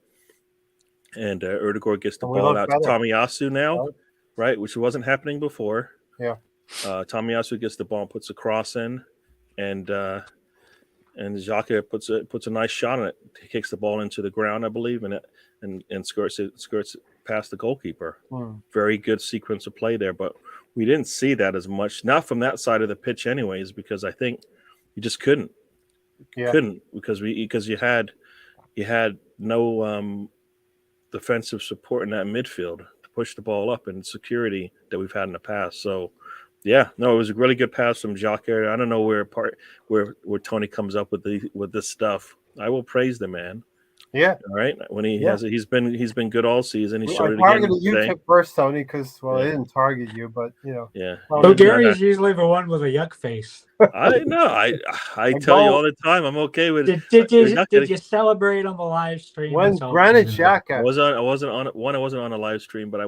And Erdegaard gets the ball out to Tomiyasu now, right, which wasn't happening before. Yeah. Tomiyasu gets the ball and puts a cross in, and Xhaka puts a nice shot on it. He kicks the ball into the ground, I believe, and skirts it past the goalkeeper. Very good sequence of play there, but we didn't see that as much, not from that side of the pitch, anyways, because I think you just couldn't, because you had no defensive support in that midfield to push the ball up, and security that we've had in the past. So. Yeah, no, it was a really good pass from Xhaka. I don't know where Tony comes up with this stuff. I will praise the man. Yeah. All right. When he's been good all season. He showed it again targeted you today. first, Tony, because I didn't target you, but Yeah. So Gary's usually the one with a yuck face. I know. I tell you all the time, I'm okay with it. Did you celebrate on the live stream? When Granit Xhaka, I wasn't on a live stream, but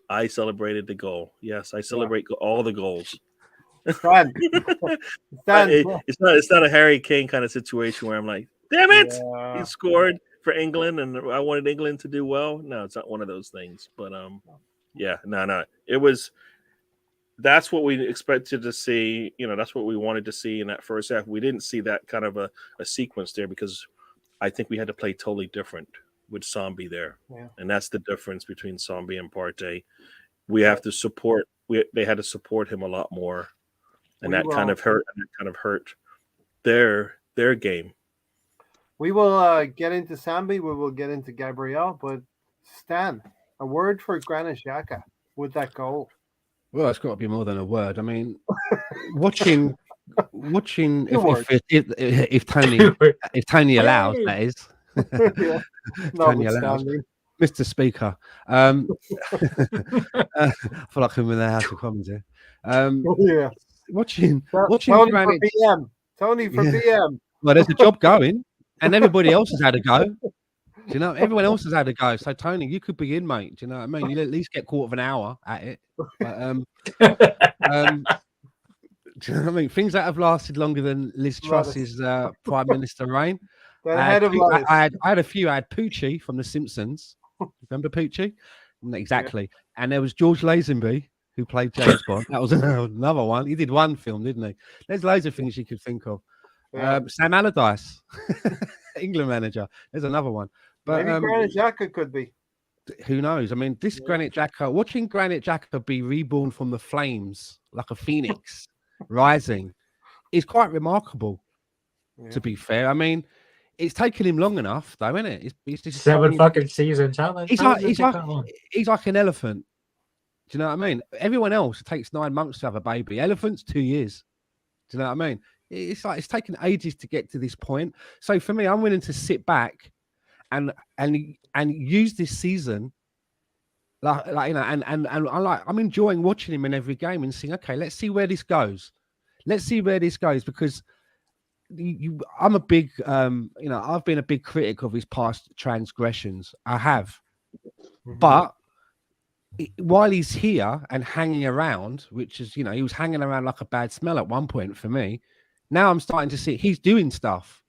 I celebrated the goal. Yes, I celebrate all the goals. It's not a Harry Kane kind of situation where I'm like, damn it, he scored for England and I wanted England to do well. No, it's not one of those things. But no. That's what we expected to see. That's what we wanted to see in that first half. We didn't see that kind of a sequence there because I think we had to play totally different with Sambi there. Yeah. And that's the difference between Sambi and Partey. We have to support. They had to support him a lot more, and that kind of hurt their game. We will get into Sambi. We will get into Gabriel, but Stan, a word for Granit Xhaka with that goal. Well, it's got to be more than a word. I mean, watching if Tony allows, that is. Tony allows. Mr. Speaker, I feel like I'm in the House of Commons here. Watching Tony Granit, for BM. Tony for BM. Well, there's a job going, and everybody else has had a go. Do you know? Everyone else has had a go. So Tony, you could be in, mate. Do you know what I mean? You'll at least get quarter of an hour at it. But, Do you know what I mean? Things that have lasted longer than Liz Truss's prime minister reign. The head of lettuce. I had a few. I had Poochie from The Simpsons. Remember Poochie? Exactly. Yeah. And there was George Lazenby, who played James Bond. That was another one. He did one film, didn't he? There's loads of things you could think of. Yeah. Sam Allardyce, England manager. There's another one. But maybe Granit Xhaka could be. Who knows? I mean, this Granit Xhaka, watching Granit Xhaka be reborn from the flames like a phoenix rising is quite remarkable, to be fair. I mean, it's taken him long enough, though, isn't it? It's just 7 fucking seasons. He's like an elephant. Do you know what I mean? Everyone else takes 9 months to have a baby. Elephants, 2 years. Do you know what I mean? It's like it's taken ages to get to this point. So for me, I'm willing to sit back and use this season, like you know, and I'm enjoying watching him in every game and saying, okay, let's see where this goes. Let's see where this goes, because I'm a big, I've been a big critic of his past transgressions. I have, but while he's here and hanging around, which is, he was hanging around like a bad smell at one point for me. Now I'm starting to see he's doing stuff,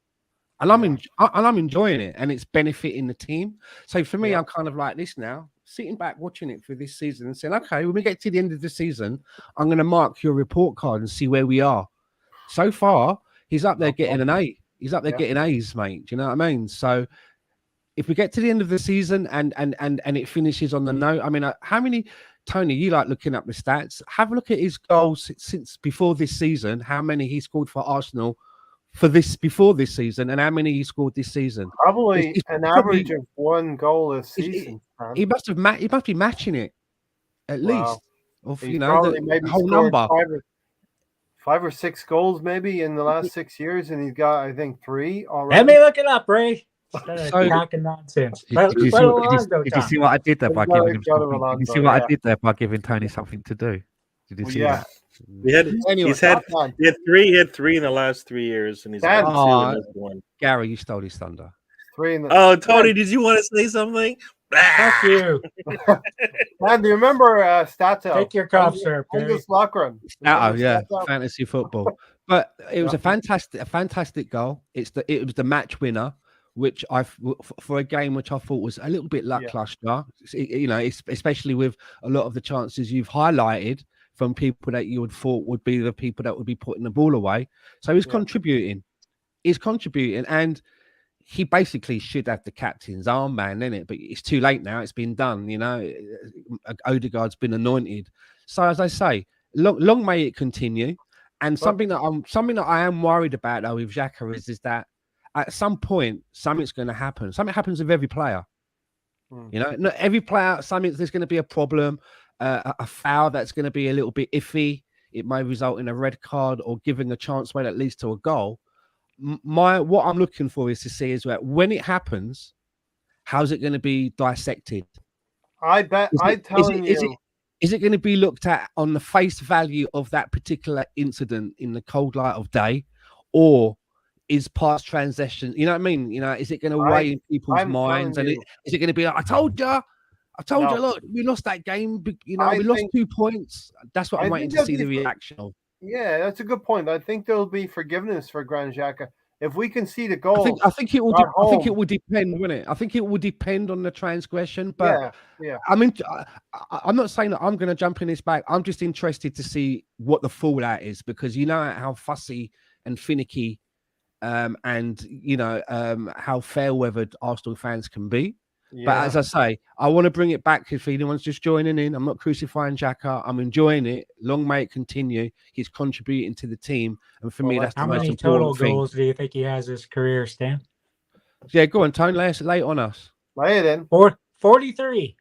and I'm enjoying it, and it's benefiting the team. So for me, I'm kind of like this now, sitting back watching it for this season and saying, okay, when we get to the end of the season, I'm going to mark your report card and see where we are. So far, he's up there getting an A. He's up there getting A's, mate. Do you know what I mean? So if we get to the end of the season and it finishes on the note, I mean, how many, Tony, you like looking up the stats? Have a look at his goals since before this season, how many he scored for Arsenal before this season, and how many he scored this season. Probably an average of 1 goal a season. He must be matching it at least. Of, the whole number. 5 or 6 goals maybe in the last 6 years, and he's got, I think, 3 already. Let me look it up, Ray. Talking nonsense. Did you see what I did there by giving him something? Did you see what I did there by giving Tony something to do? Did you see that? He had 3 in the last 3 years, and he's got 2 in this one. Gary, you stole his thunder. 3 in the. Oh, Tony, did you want to say something? Fuck you. Man, do you remember Stato? Take your cough, sir. Lockron. Oh yeah, fantasy football. But it was a fantastic goal. It was the match winner, which for a game which I thought was a little bit lackluster. Especially with a lot of the chances you've highlighted from people that you would thought would be the people that would be putting the ball away. So he's contributing. He's contributing, and he basically should have the captain's armband in it, but it's too late now. It's been done, Odegaard's been anointed. So as I say, long may it continue. And something that I am worried about though with Xhaka is that at some point something's going to happen. Something happens with every player. Not every player. There's going to be a problem, a foul that's going to be a little bit iffy. It may result in a red card or giving a chance where that leads to a goal. What I'm looking for is to see is that when it happens, how's it going to be dissected? I bet is it going to be looked at on the face value of that particular incident in the cold light of day, or is past transition? You know what I mean? Is it going to weigh in people's minds, and is it going to be like, I told you, look, we lost that game. We lost 2 points. That's what I'm waiting to see the reaction of. Yeah, that's a good point. I think there'll be forgiveness for Granit Xhaka if we can see the goal. I think it will. I think it will depend, won't it? I think it will depend on the transgression. But I mean, I'm not saying that I'm going to jump in his back. I'm just interested to see what the fallout is, because how fussy and finicky, and how fair-weathered Arsenal fans can be. Yeah. But as I say, I want to bring it back if anyone's just joining in. I'm not crucifying Xhaka. I'm enjoying it. Long may it continue. He's contributing to the team. And for me, that's the most important thing. How many total goals do you think he has this career, Stan? Yeah, go on, Tone. Lay it on us. Lay it in. 43.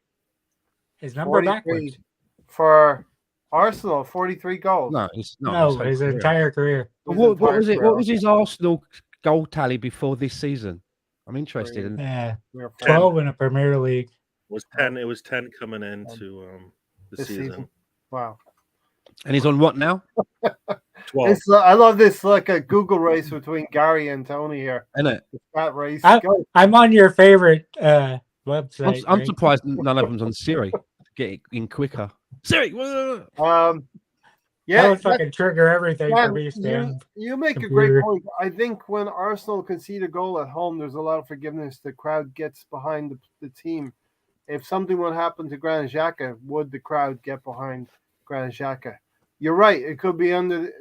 His number backwards. For Arsenal, 43 goals. No, it's not. No, his entire career. What was it? What was his Arsenal goal tally before this season? I'm interested in 12 in a Premier League. It was 10 coming into the season. Wow. And he's on what now? 12. I love this, like a Google race between Gary and Tony here. Isn't it? That race. I'm on your favorite website. I'm surprised none of them's on Siri. Get it in quicker. Siri. Yeah, that would fucking trigger everything for Dan, me, Stan. you make a Computer. great point. I think when Arsenal concede a goal at home, there's a lot of forgiveness. The crowd gets behind the team. If something would happen to Granit Xhaka, would the crowd get behind Granit Xhaka? You're right. It could be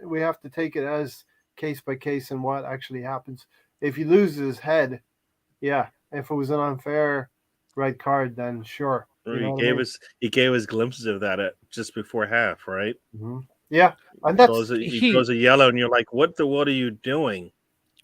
we have to take it as case by case and what actually happens. If he loses his head, yeah. If it was an unfair red card, then sure. Or You know he what I gave mean? us glimpses of that at just before half, right? Mhm. Yeah, and He that's throws a yellow, and you're like, what are you doing?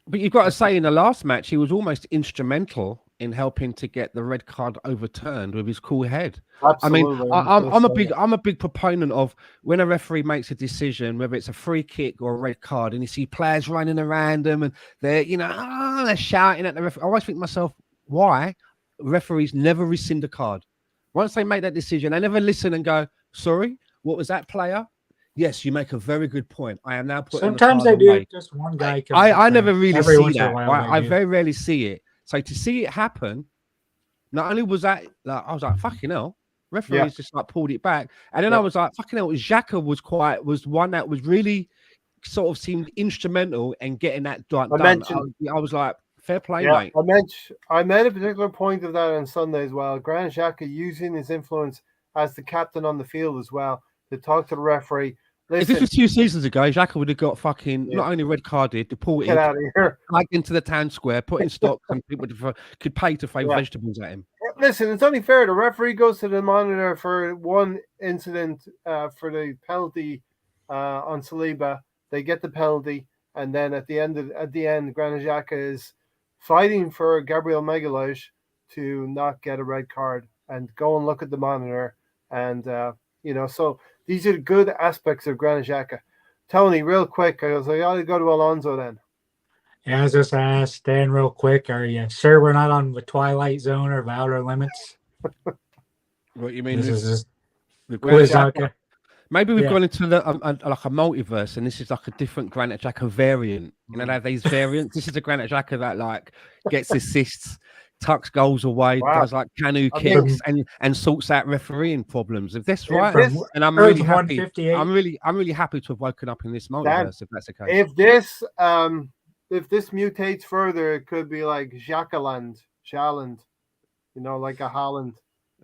But you've got to say, in the last match, he was almost instrumental in helping to get the red card overturned with his cool head. absolutely. I mean, I'm a big proponent of when a referee makes a decision, whether it's a free kick or a red card, and you see players running around them and they're they're shouting at the referee. I always think to myself, why referees never rescind a card? Once they make that decision, they never listen and go, sorry, what was that, player? Yes, you make a very good point. I am now putting Sometimes the they card do. away. Just one guy. I never really every see once in a that. while I they do. very rarely see it. So to see it happen, not only was that, like, I was like, fucking hell, referees just like pulled it back. And then I was like, fucking hell, Xhaka was one that was really sort of seemed instrumental in getting that done. I was like, fair play, mate. I made a particular point of that on Sunday as well. Granit Xhaka using his influence as the captain on the field as well to talk to the referee. Listen, if this was 2 seasons ago, Xhaka would have got fucking not only red carded, deported, get out of here, dragged into the town square, put in stocks, and people could pay to throw vegetables at him. Listen, it's only fair. The referee goes to the monitor for one incident for the penalty on Saliba. They get the penalty, and then at the end, Granit Xhaka is fighting for Gabriel Magalhaes to not get a red card and go and look at the monitor. And so these are good aspects of Granit Xhaka. Tony, real quick, I got to go to Alonso then. Yeah, I was just asked Stan real quick. Are you sure we're not on the Twilight Zone or Outer Limits? What you mean? This is just Granit Xhaka? Xhaka. Maybe we've gone into like a multiverse, and this is like a different Granit Xhaka variant. You know, they have these variants. This is a Granit Xhaka that like gets assists, tucks goals away, does like canoe kicks, and sorts out refereeing problems. If that's right, and I'm really happy. I'm really happy to have woken up in this multiverse. If that's the case. If this mutates further, it could be like Xhakaland, like a Holland.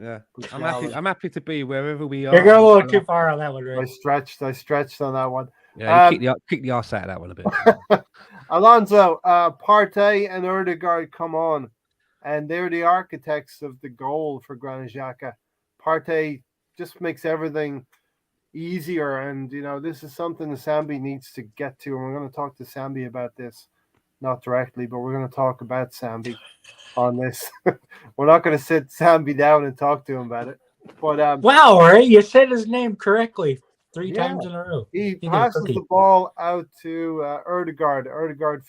Yeah, I'm happy to be wherever we are. You're going a little too far on that one, right? I stretched on that one. Yeah, you kick the arse out of that one a bit. Alonso, Partey and Ødegaard come on, and they're the architects of the goal for Granit Xhaka. Partey just makes everything easier, and this is something the Sambi needs to get to, and we're going to talk to Sambi about this, not directly, but we're going to talk about Sambi on this. We're not going to sit Sambi down and talk to him about it. But wow, Ray, you said his name correctly 3 times in a row. He passes the ball out to Ødegaard. Ødegaard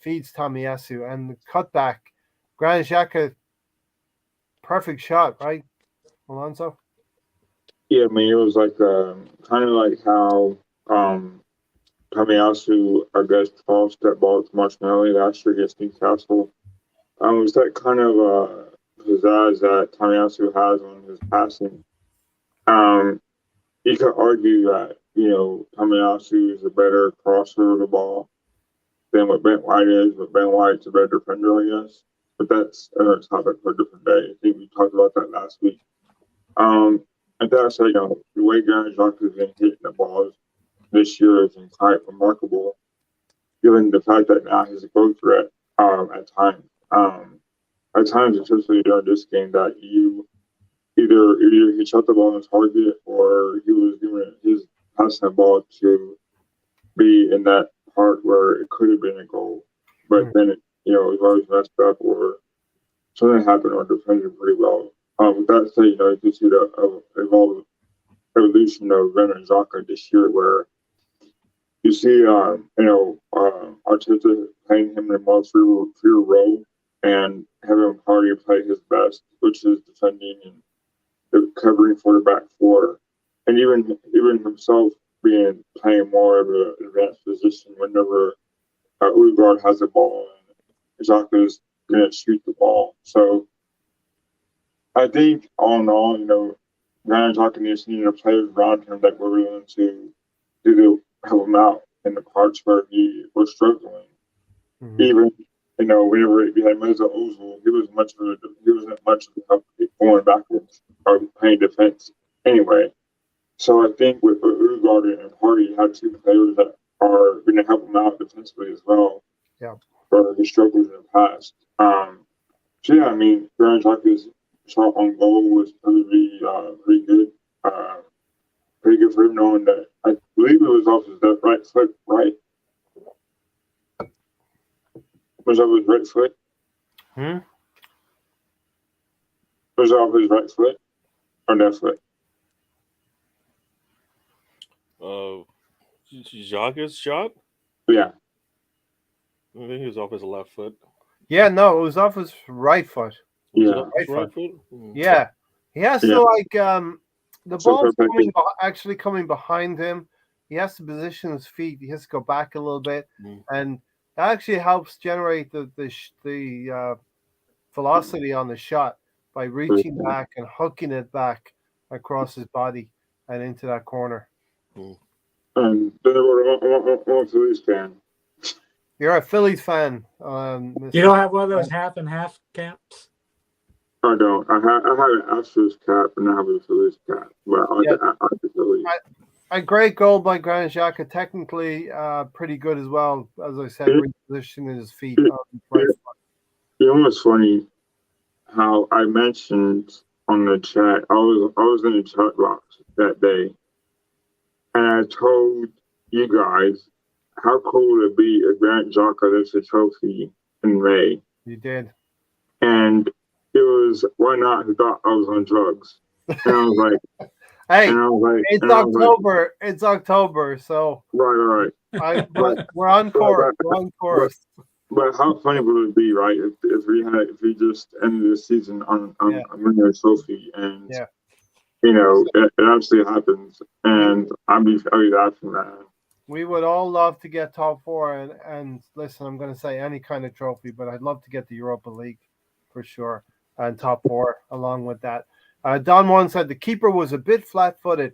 feeds Tomiyasu, and the cutback. Granit Xhaka, perfect shot, right, Alonso? Yeah, I mean, it was like kind of like how Tomiyasu, I guess, tossed that ball to Martinelli last year against Newcastle. It's that kind of pizzazz that Tomiyasu has on his passing. You could argue that, Tomiyasu is a better crosser of the ball than what Ben White is, but Ben White's a better defender, I guess. But that's another topic for a different day. I think we talked about that last week. And that's the way Granit Xhaka has been hitting the balls this year has been quite remarkable, given the fact that now he's a goal threat at times. At times, especially during this game, that either he shot the ball on target or he was giving his passing the ball to be in that part where it could have been a goal, but then it was always messed up or something happened or defended pretty well. With that said, you can see the evolution of Granit Xhaka this year, where you see, Arteta playing him in a more free role and having Party play his best, which is defending and covering for the back four, and even himself playing more of an advanced position whenever Ødegaard has the ball and Xhaka's going to shoot the ball. So I think all in all, Ryan talking to senior players around him that were willing to help him out in the parts where he was struggling. Mhm. Even whenever we had Meza Ozil, he wasn't much of a help going backwards or playing defense anyway. So I think with Ugarden and Party, you have two players that are going to help him out defensively as well. Yeah. For his struggles in the past. So yeah, I mean, Granit Xhaka's shot on goal was pretty good. Pretty good for him, knowing that I believe it was off his right foot, right? Was that his right foot? Hmm? Was it off his right foot or left foot? Xhaka's shot? Yeah. I think he was off his left foot. Yeah, no, it was off his right foot. Was it Yeah. off his Right right foot? Hmm. Yeah, he has Yeah. to the So ball's perfect. actually coming behind him. He has to position his feet. He has to go back a little bit, Mm. and that actually helps generate the velocity on the shot by reaching back and hooking it back across his body and into that corner. And then I'm a Phillies fan. You're a Phillies fan. You don't have one of those half and half caps? I don't. I had an Astros cap and I have a Phillies cap. But I Yeah. like the Phillies. A great goal by Granit Xhaka. Technically, pretty good as well. As I said, repositioning his feet on his right foot. You know what's funny? How I mentioned on the chat, I was in the chat box that day, and I told you guys how cool it would be if Granit Xhaka lifts a trophy in May. You did. And it was, why not? He thought I was on drugs. And I was like, Hey, and I was like, it's and I was like, October. It's October, so right. we're on course. We're on course. But how funny would it be, right? If we just ended the season on winning a trophy, and Yeah. it actually happens, and I'd be laughing, man. We would all love to get top four, and listen, I'm going to say any kind of trophy, but I'd love to get the Europa League for sure, and top four along with that. Don Juan said the keeper was a bit flat-footed.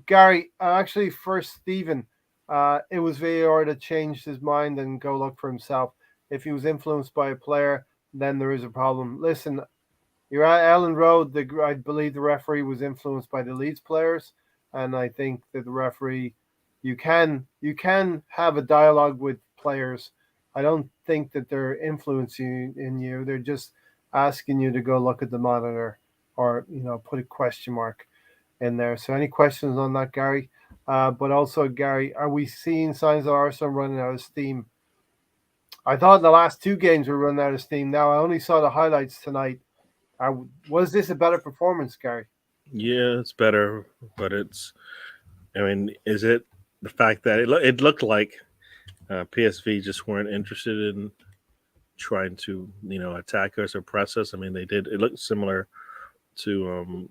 Gary, actually, first Stephen, it was VAR that changed his mind and go look for himself. If he was influenced by a player, then there is a problem. Listen, you're at Ellen Road. I believe the referee was influenced by the Leeds players, and I think that the referee, you can have a dialogue with players. I don't think that they're influencing in you. They're just asking you to go look at the monitor or put a question mark in there. So any questions on that, Gary? But also, Gary, are we seeing signs of Arsenal running out of steam? I thought the last two games were running out of steam. Now I only saw the highlights tonight. Was this a better performance, Gary? Yeah, it's better, but is it the fact that it looked like PSV just weren't interested in trying to, attack us or press us? I mean, they did. It looked similar to,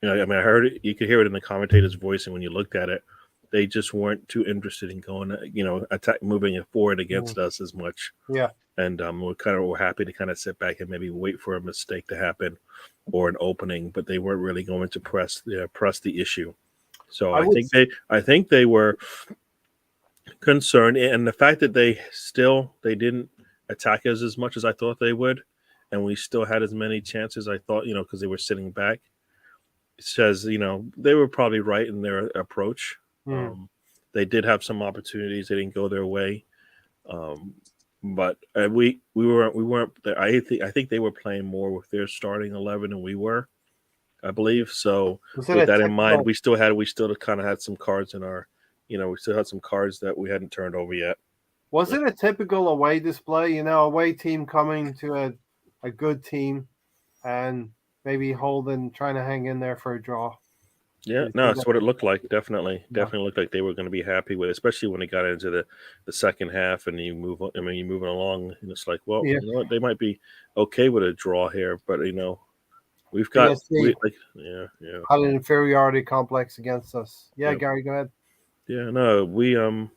I heard it, you could hear it in the commentator's voice, and when you looked at it, they just weren't too interested in going, moving it forward against us as much. Yeah. And we're happy to kind of sit back and maybe wait for a mistake to happen or an opening, but they weren't really going to press the issue. So I think they were concerned, and the fact that they didn't attack us as much as I thought they would, and we still had as many chances I thought, because they were sitting back. It says, they were probably right in their approach. They did have some opportunities; they didn't go their way. But we weren't there. I think they were playing more with their starting 11 than we were, I believe. So with that in mind, we still kind of had some cards in our, we still had some cards that we hadn't turned over yet. Was it a typical away display? Away team coming to a good team and maybe trying to hang in there for a draw. Yeah, no, that's what it looked like. Definitely looked like they were going to be happy with it, especially when they got into the second half and you're moving along, and it's like, well, you know what, they might be okay with a draw here, but we've got had an inferiority complex against us. Yeah, yep. Gary, go ahead. Yeah, no, we're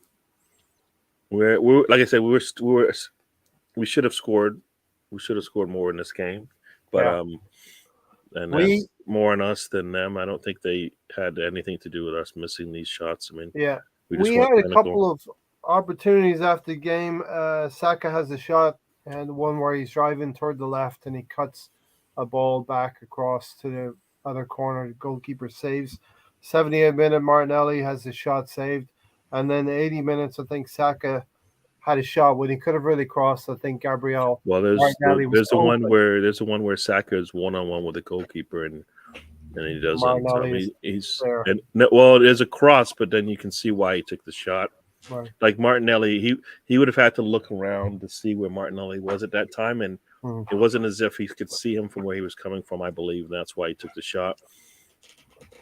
like I said, we should have scored. We should have scored more in this game, but more on us than them. I don't think they had anything to do with us missing these shots. I mean, Yeah, we just we weren't had a clinical. couple of opportunities after the game. Saka has a shot, and one where he's driving toward the left, and he cuts a ball back across to the other corner. The goalkeeper saves. 78th minute, Martinelli has the shot saved, and then 80 minutes, I think Saka had a shot when he could have really crossed. I think Gabriel Well, Martinelli was there's the one open. where Saka is 1-on-1 with the goalkeeper and he doesn't. Martinelli is he's there. and well, there's a cross, but then you can see why he took the shot. Right. Like Martinelli, he would have had to look around to see where Martinelli was at that time, and it wasn't as if he could see him from where he was coming from. I believe that's why he took the shot.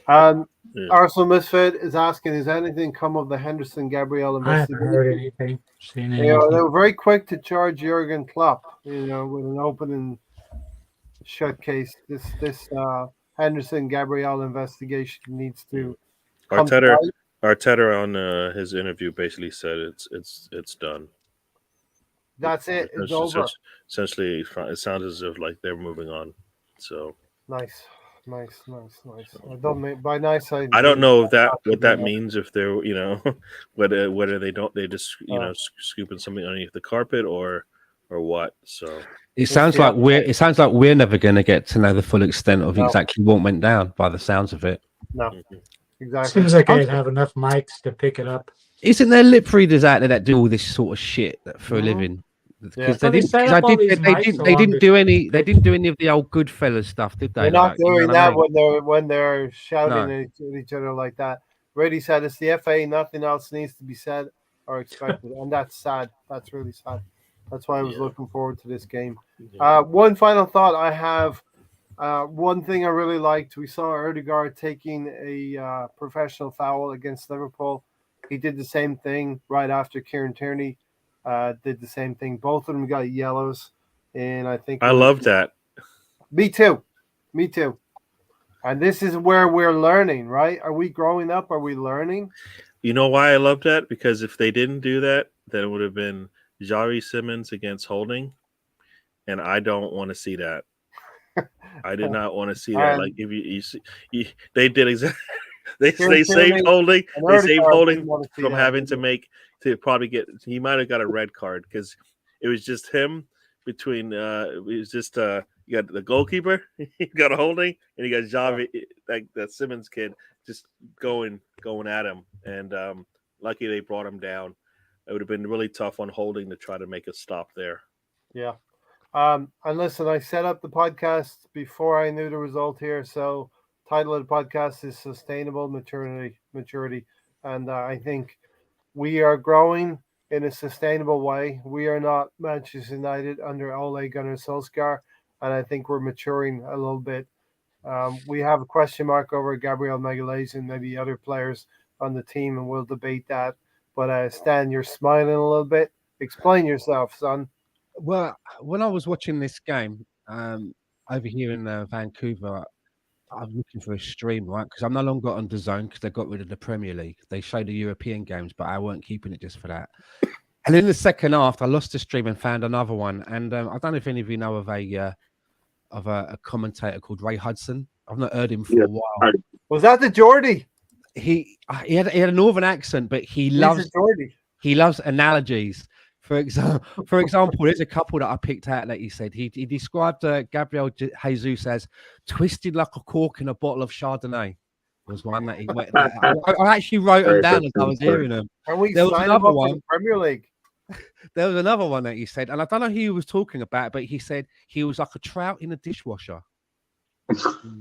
Yeah. Arsenal Misfit is asking, has anything come of the Henderson Gabriel I haven't investigation? heard anything, seen anything. You know, they were very quick to charge Jurgen Klopp, you know, with an open and shut case. This Henderson Gabriel investigation needs to come to light. Arteta on his interview basically said it's done. That's it. It's over. Essentially, it sounds as if like they're moving on. So Nice. I don't mean by nice. I don't know if what that means. If they're whether they just scooping something underneath the carpet or what. So it sounds like we're never going to get to know the full extent of exactly what went down by the sounds of it. No, exactly. Seems like they'd have enough mics to pick it up. Isn't there lip readers out there that do all this sort of shit for a living? Because they didn't do any of the old Goodfellas stuff, did they? They're not doing that when they're shouting at each other like that. Brady said it's the FA. Nothing else needs to be said or expected, and that's sad. That's really sad. That's why I was looking forward to this game. One final thought I have. One thing I really liked. We saw Ødegaard taking a professional foul against Liverpool. He did the same thing right after Kieran Tierney. Did the same thing. Both of them got yellows, and I think I love that. Me too. And this is where we're learning, right? Are we growing up? Are we learning? You know why I love that? Because if they didn't do that, then it would have been Jari Simmons against Holding, and I don't want to see that. I did not want to see that. Like if you see, they did exactly. They saved Holding. They saved Holding from having to probably get. He might have got a red card because it was just him between. It was just you got the goalkeeper, you got a Holding, and you got Javi, like that Simmons kid, just going at him. And lucky they brought him down. It would have been really tough on Holding to try to make a stop there. Yeah. And listen, I set up the podcast before I knew the result here, so. Title of the podcast is Sustainable Maturity. And I think we are growing in a sustainable way. We are not Manchester United under Ole Gunnar Solskjaer, and I think we're maturing a little bit. We have a question mark over Gabriel Magalhaes and maybe other players on the team, and we'll debate that. But Stan, you're smiling a little bit. Explain yourself, son. Well, when I was watching this game over here in Vancouver, I'm looking for a stream, right? Because I'm no longer on DAZN because they got rid of the Premier League. They show the European games, but I weren't keeping it just for that. And in the second half, I lost the stream and found another one. And I don't know if any of you know of a commentator called Ray Hudson. I've not heard him for a while. Was that the Geordie? He had a northern accent, but he loves analogies. For example, there's a couple that I picked out that he said. He described Gabriel Jesus as twisted like a cork in a bottle of Chardonnay. Was one that he went. I actually wrote them down as I was hearing them. There was another one. The Premier League. There was another one that he said, and I don't know who he was talking about, but he said he was like a trout in a dishwasher.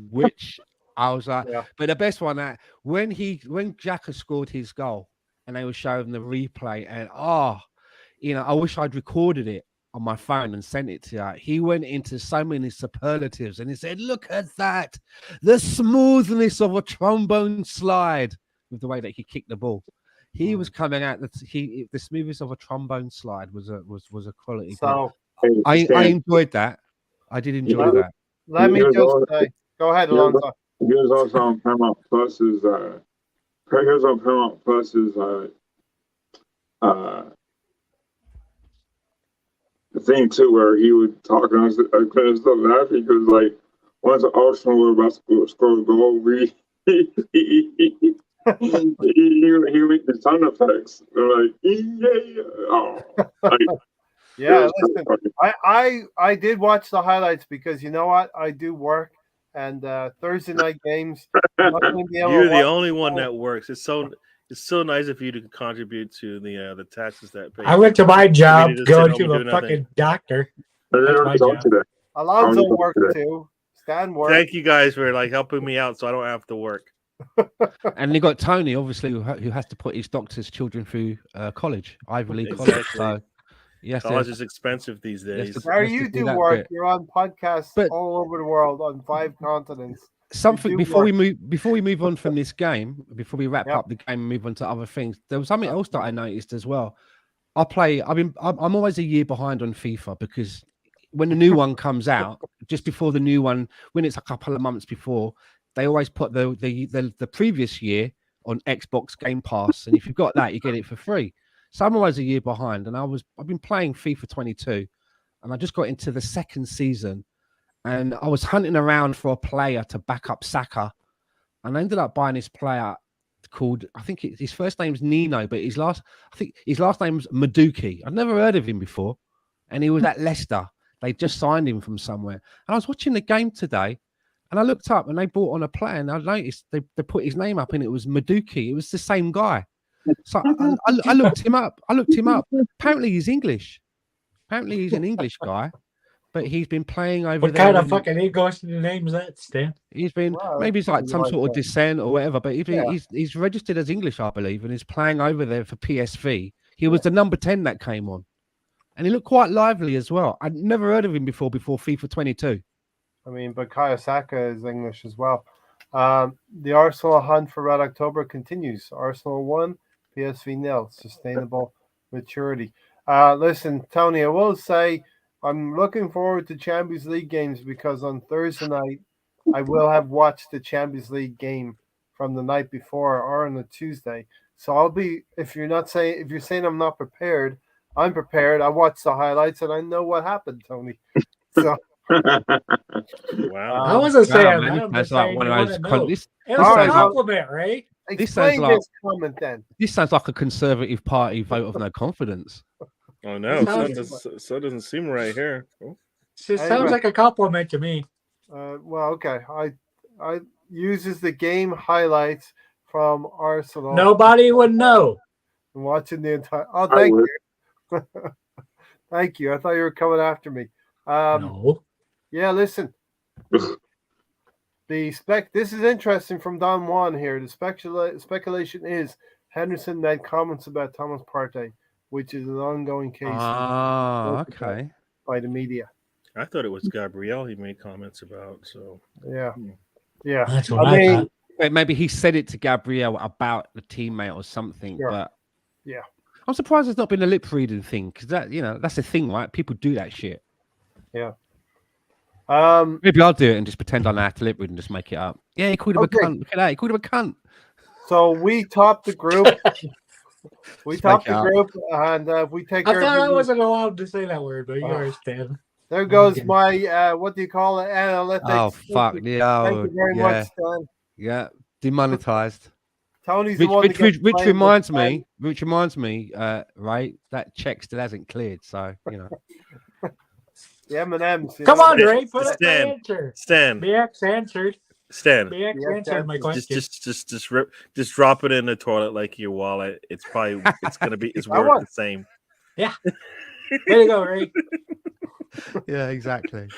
Which I was like, but the best one that when Xhaka scored his goal and they were showing the replay, and I wish I'd recorded it on my phone and sent it to you. He went into so many superlatives and he said, look at that. The smoothness of a trombone slide with the way that he kicked the ball. He was coming out the smoothness of a trombone slide was a quality. So I enjoyed that. I did enjoy that. Let me just say, go ahead, Alonso. Here's also on Paramount Plus's the thing too, where he would talk and I couldn't stop laughing because like once Arsenal were about to score a goal, he make the sound effects. They're like, yeah, oh, like, Yeah, it was listen, funny. I did watch the highlights because you know what? I do work, and Thursday night games, I'm not going to be able to You're the watch only one football. that works. It's so nice of you to contribute to the taxes that pay. I went to my For me job to just sit going home and to do a nothing. fucking doctor. I That's didn't my talk job. today. Alonzo Only worked today. too. Stan worked. Thank you guys for like helping me out, so I don't have to work. And you got Tony, obviously, who has to put his doctor's children through college, Ivy League college. Exactly. So yes, College is expensive these yes, days. Gary, yes, to you do do that work. bit. You're on podcasts But- all over the world on 5 continents. something do before work. we move on from this game, before we wrap Yep. up the game and move on to other things, there was something else that I noticed as well. I'm always a year behind on FIFA because when the new one comes out, just before the new one, when it's a couple of months before, they always put the previous year on Xbox Game Pass, and if you've got that, you get it for free. So I'm always a year behind, and I've been playing FIFA 22, and I just got into the second season, and I was hunting around for a player to back up Saka, and I ended up buying this player called, I think his first name's Nino, but his last name's Maduki. I'd never heard of him before, and he was at Leicester. They just signed him from somewhere, and I was watching the game today, and I looked up, and they brought on a player, and I noticed they put his name up, and it was Maduki. It was the same guy. So I looked him up. Apparently he's English. Apparently he's an English guy, but he's been playing over What there. kind of in- fucking English name is that, Stan? He's been Wow, maybe it's like that's some something sort like of that. descent or whatever, but Yeah. he's registered as English, I believe, and is playing over there for PSV. He was the number 10 that came on, and he looked quite lively as well. I'd never heard of him before FIFA 22. I mean, but Bukayo Saka is English as well. The Arsenal hunt for Red October continues. Arsenal 1, PSV 0. Sustainable maturity. Listen, Tony, I will say I'm looking forward to Champions League games because on Thursday night I will have watched the Champions League game from the night before or on the Tuesday. So I'll be if you're saying I'm not prepared, I'm prepared. I watched the highlights and I know what happened, Tony. So Wow. I wasn't saying man, that. I'm this just sounds like saying one you of want those to know. this It was All a right, compliment, right? This sounds explain like- this comment then. sounds like a Conservative Party vote of no confidence. Oh no, Sounds- so doesn't seem right here. Oh. It sounds like a compliment to me. Well, okay. I uses the game highlights from Arsenal. Nobody would know. And watching the entire. Oh, I thank would. you, thank you. I thought you were coming after me. No. Yeah, listen. This is interesting from Don Juan here. The speculation is Henderson made comments about Thomas Partey, which is an ongoing case Okay. by the media. I thought it was Gabrielle he made comments about. So Yeah, Hmm. yeah. That's what I thought. Maybe he said it to Gabrielle about the teammate or something, Sure. but Yeah. I'm surprised there's not been a lip reading thing because that's a thing, right? People do that shit. Maybe I'll do it and just pretend I know how to lip read and just make it up. Yeah, he called him Okay. a cunt. Look at that. He called him a cunt. So we topped the group. We Just topped make it the up. group, and we take I care thought of I the- wasn't allowed to say that word, but you understand. There goes my what do you call it? Analytics. Oh fuck! Thank Yeah, you very much, Stan. yeah, demonetized. Tony's the one that gets Which blamed, reminds but me, right? That check still hasn't cleared, so you know. the M&Ms. Come on, Stan, Ray, put up the Stan. answer. Stan, BX answered. Stan, BX Yeah, answered my question. just drop it in the toilet like your wallet. It's probably it's I worth want- the same. Way to go, Ray. Yeah, exactly.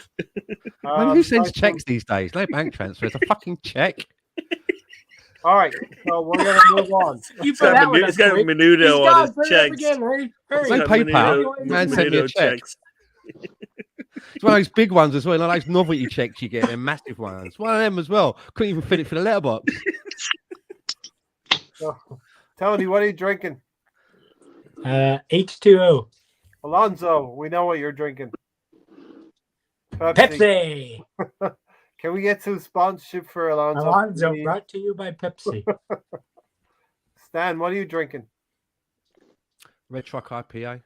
I mean, who sends checks these days? No bank transfers. A fucking check. All right, so we're gonna move on. You It's put that got, one Menu- up it's got quick. Menudo He's on gone. his Put it up checks. again, Ray. Hurry. No It's got PayPal. Man sent me a check. checks. It's one of those big ones as well. Not those novelty checks you get. They're massive ones. One of them as well. Couldn't even fit it for the letterbox. Tony, what are you drinking? H2O. Alonzo, we know what you're drinking. Pepsi. Pepsi. Can we get some sponsorship for Alonzo? Alonzo, please? brought to you by Pepsi. Stan, what are you drinking? Red Truck IPA.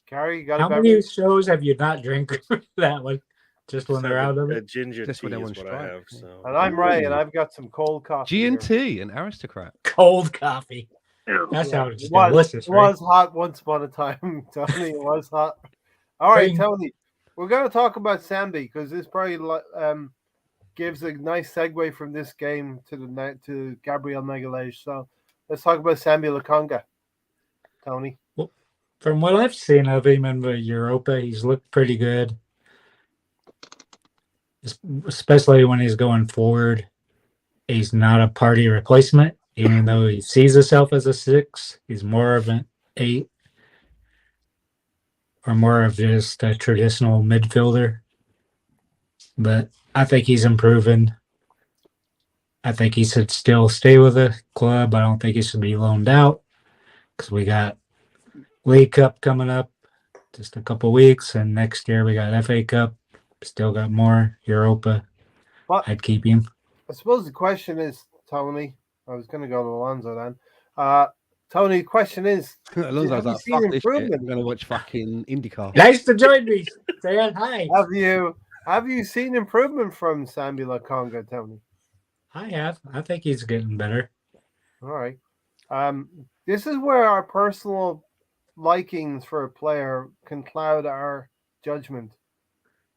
Gary, you got How a many beverage? shows have you not drank that one? just when they're out of A it. ginger Just when tea they're is on what I strike, have. yeah. So And I'm Ray, and Ooh. I've got some cold coffee. here. G&T, an aristocrat. Cold coffee. Yeah. That sounds It delicious, right? was hot once upon a time, Tony. It was hot. All right, Bing. Tony. We're going to talk about Sambi because this probably gives a nice segue from this game to Gabriel Magalhaes. So let's talk about Sambi Lokonga, Tony. From what I've seen of him in the Europa, he's looked pretty good, especially when he's going forward. He's not a party replacement, even though he sees himself as a 6. He's more of an 8 or more of just a traditional midfielder. But I think he's improving. I think he should still stay with the club. I don't think he should be loaned out because we got League Cup coming up just a couple weeks, and next year we got FA Cup. Still got more Europa. But I'd keep him. I suppose the question is, Tony. I was going to go to Alonso then. Tony, the question is, Alonso's have you like, seen fuck this shit. improvement? I'm going to watch fucking IndyCar. Nice to join me, Stan. Hi. Have you seen improvement from Sambi Lokonga, Tony? I have. I think he's getting better. All right. This is where our personal likings for a player can cloud our judgment.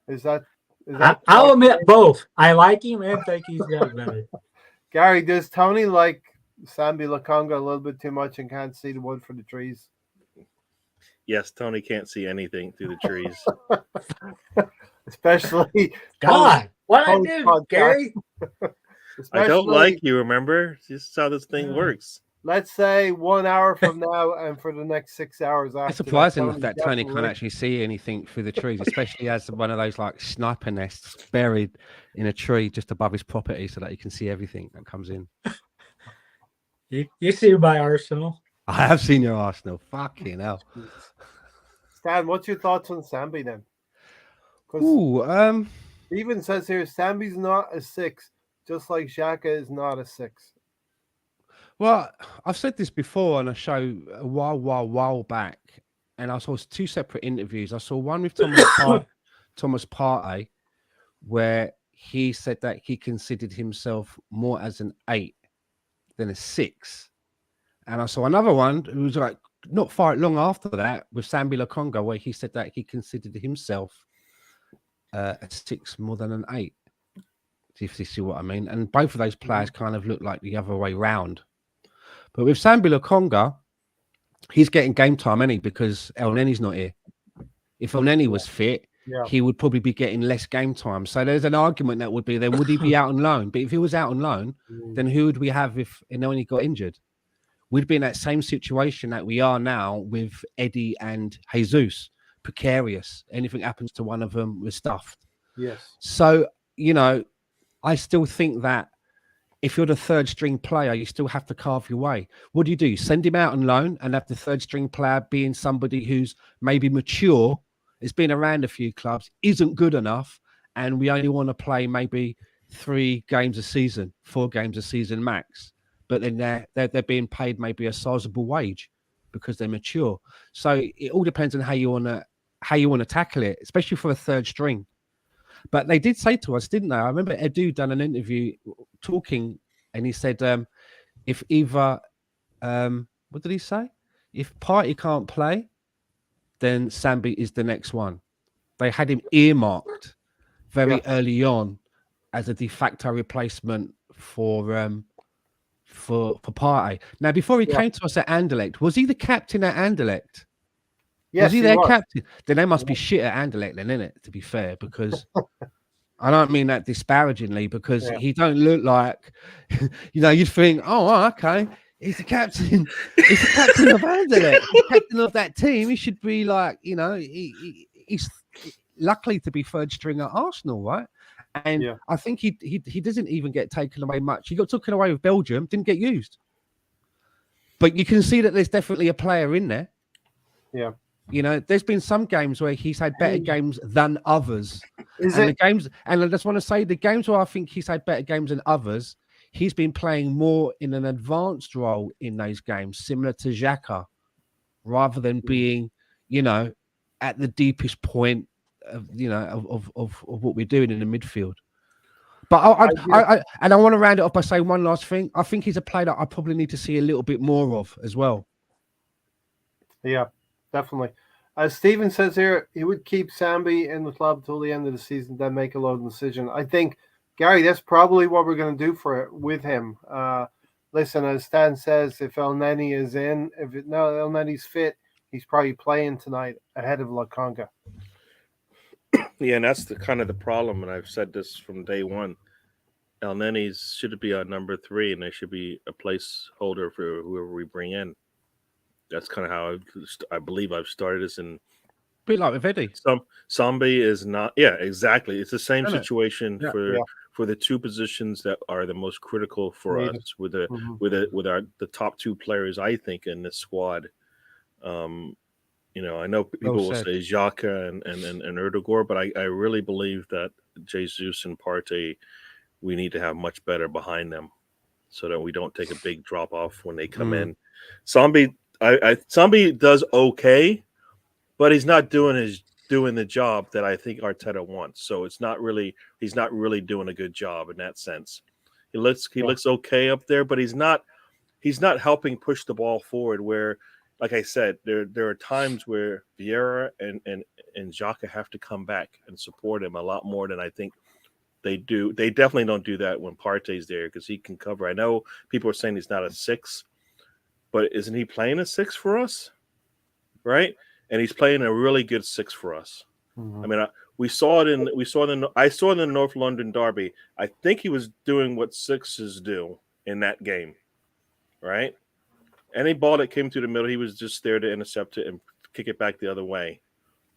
Is that I'll admit both. I like him and think he's got better. Gary, does Tony like Sambi Lokonga a little bit too much and can't see the wood for the trees? yes, Tony can't see anything through the trees. Especially God, what I post do, podcast. Gary? I don't Especially, like you, remember? This is how this thing works. let's say 1 hour from now and for the next 6 hours after. It's surprising that that Tony definitely- can't actually see anything through the trees, especially as one of those like sniper nests buried in a tree just above his property so that he can see everything that comes in. You see my Arsenal. I have seen your Arsenal. Fucking hell. Stan, what's your thoughts on Sambi then? Because Ooh, even says here, Sambi's not a 6, just like Xhaka is not a 6. well, I've said this before on a show a while back, and I saw 2 separate interviews. I saw one with Thomas Partey, where he said that he considered himself more as an 8 than a 6. And I saw another one who was like not far long after that with Sambi Lokonga, where he said that he considered himself a 6 more than an 8. If you see what I mean. And both of those players kind of look like the other way round. But with Sambi Lokonga, he's getting game time, ain't he? Because El Neni's not here. If El Neni was fit, he would probably be getting less game time. So there's an argument that would be then would he be out on loan? But if he was out on loan, then who would we have if El Neni got injured? We'd be in that same situation that we are now with Eddie and Jesus. Precarious. Anything happens to one of them, we're stuffed. Yes. So, you know, I still think that if you're the 3rd string player, you still have to carve your way. What do? You send him out on loan and have the 3rd string player being somebody who's maybe mature, has been around a few clubs, isn't good enough, and we only want to play maybe 3 games a season, 4 games a season max. But then they're being paid maybe a sizable wage because they're mature. So it all depends on how you want to tackle it, especially for a 3rd string. But they did say to us, didn't they? I remember Edu done an interview talking, and he said, if either, what did he say? If Partey can't play, then Sambi is the next one. They had him earmarked very early on as a de facto replacement for Partey. Now, before he came to us at Anderlecht, was he the captain at Anderlecht? Yes, was he their captain? Then they must be shit at Anderlecht then, innit? To be fair, because I don't mean that disparagingly, because he don't look like, you know, you'd think, oh, okay, he's the captain. He's the captain of Anderlecht. He's the captain of that team. He should be like, you know, he's luckily to be 3rd string at Arsenal, right? And I think he doesn't even get taken away much. He got taken away with Belgium, didn't get used. But you can see that there's definitely a player in there. Yeah. You know, there's been some games where he's had better games than others. And I just want to say the games where I think he's had better games than others, he's been playing more in an advanced role in those games, similar to Xhaka, rather than being, you know, at the deepest point of what we're doing in the midfield. But I want to round it off by saying one last thing. I think he's a player that I probably need to see a little bit more of as well. Yeah, definitely. As Steven says here, he would keep Sambi in the club till the end of the season, then make a loan decision. I think, Gary, that's probably what we're going to do with him. Listen, as Stan says, if El Neni is in, if El Neni's fit, he's probably playing tonight ahead of Lakanga. Yeah, and that's the kind of the problem, and I've said this from day one. El Neni's should be on number 3, and there should be a placeholder for whoever we bring in. That's kind of how I believe I've started this. And a bit like with Eddie. Sambi is not. Yeah, exactly. It's the same Isn't it? situation Yeah. for the 2 positions that are the most critical for Needed. us with the top 2 players, I think, in this squad. I know people will say Xhaka and Erdogan, but I really believe that Jesus and Partey, we need to have much better behind them so that we don't take a big drop off when they come in. Sambi does okay, but he's not doing the job that I think Arteta wants. So he's not really doing a good job in that sense. He looks okay up there, but he's not helping push the ball forward. Where, like I said, there are times where Vieira and Xhaka have to come back and support him a lot more than I think they do. They definitely don't do that when Partey's there because he can cover. I know people are saying he's not a 6, but isn't he playing a 6 for us? Right? And he's playing a really good 6 for us. Mm-hmm. I mean, I saw it in the North London derby. I think he was doing what 6s do in that game, right? Any ball that came through the middle, he was just there to intercept it and kick it back the other way.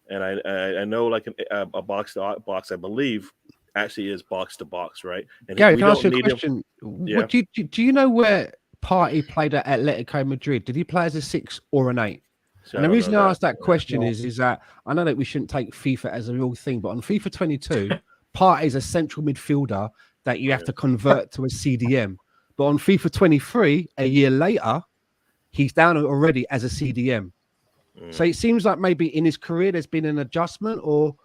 And I know like a box to box, I believe, actually is box to box, right? And Gary, can I ask you a question? Yeah. Do you know where Partey played at Atletico Madrid? Did he play as a 6 or an 8? So and the reason I asked that question is that I know that we shouldn't take FIFA as a real thing, but on FIFA 22, Partey is a central midfielder that you have to convert to a CDM. But on FIFA 23, a year later, he's down already as a CDM. So it seems like maybe in his career there's been an adjustment or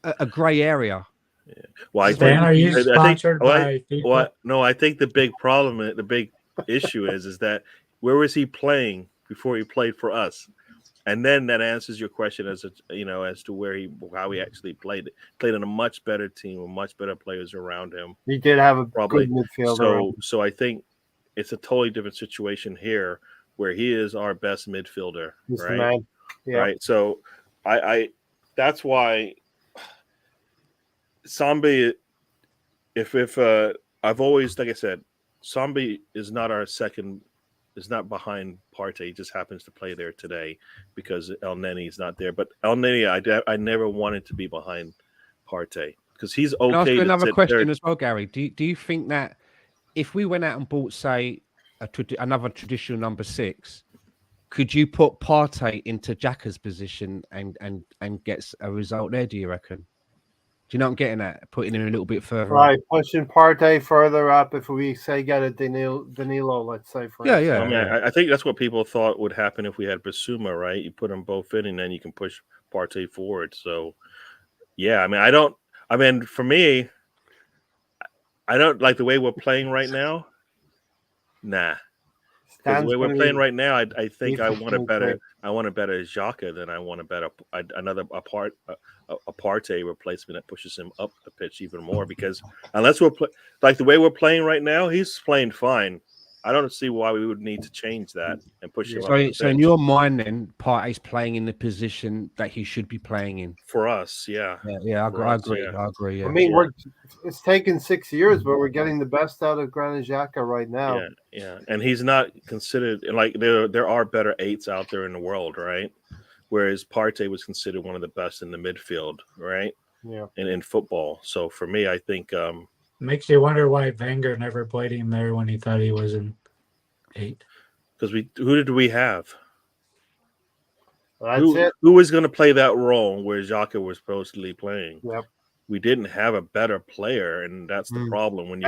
a grey area. Yeah. Well, Stan, are you sponsored by FIFA? No, I think the big problem, the big issue is that where was he playing before he played for us? And then that answers your question as to how he actually played. Played in a much better team with much better players around him. He did have a good midfielder. So I think it's a totally different situation here where he is our best midfielder, right? Yeah. Right. So I that's why Sambi, if I've always, like I said, Sambi is not our second. Is not behind Partey. He just happens to play there today because El Neni is not there. But El Neni, I never wanted to be behind Partey because he's okay. Can I ask you another question as well, Gary? Do you think that if we went out and bought, say, another traditional number 6, could you put Partey into Xhaka's position and get a result there? Do you reckon? Do you know what I'm getting at? Putting him a little bit further right, up. Pushing Partey further up. If we say get a Danilo, let's say for instance. I mean, I think that's what people thought would happen if we had Basuma, right? You put them both in, and then you can push Partey forward. So, yeah, I mean, for me, I don't like the way we're playing right now. Nah. Because the way we're playing right now, I think I want a better Xhaka than I want a better Partey replacement that pushes him up the pitch even more. Because unless we're like the way we're playing right now, he's playing fine. I don't see why we would need to change that and push him up the pitch. So in your mind, then Partey's playing in the position that he should be playing in for us. Yeah, I agree. Yeah. I agree. Yeah. I mean, it's taken 6 years, but we're getting the best out of Granit Xhaka right now. Yeah, and he's not considered like there are better 8s out there in the world, right? Whereas Partey was considered one of the best in the midfield, right? Yeah, in football. So for me, I think makes you wonder why Wenger never played him there when he thought he was in 8. Because who did we have? Well, who was going to play that role where Xhaka was supposedly playing? Yep. We didn't have a better player, and that's the problem when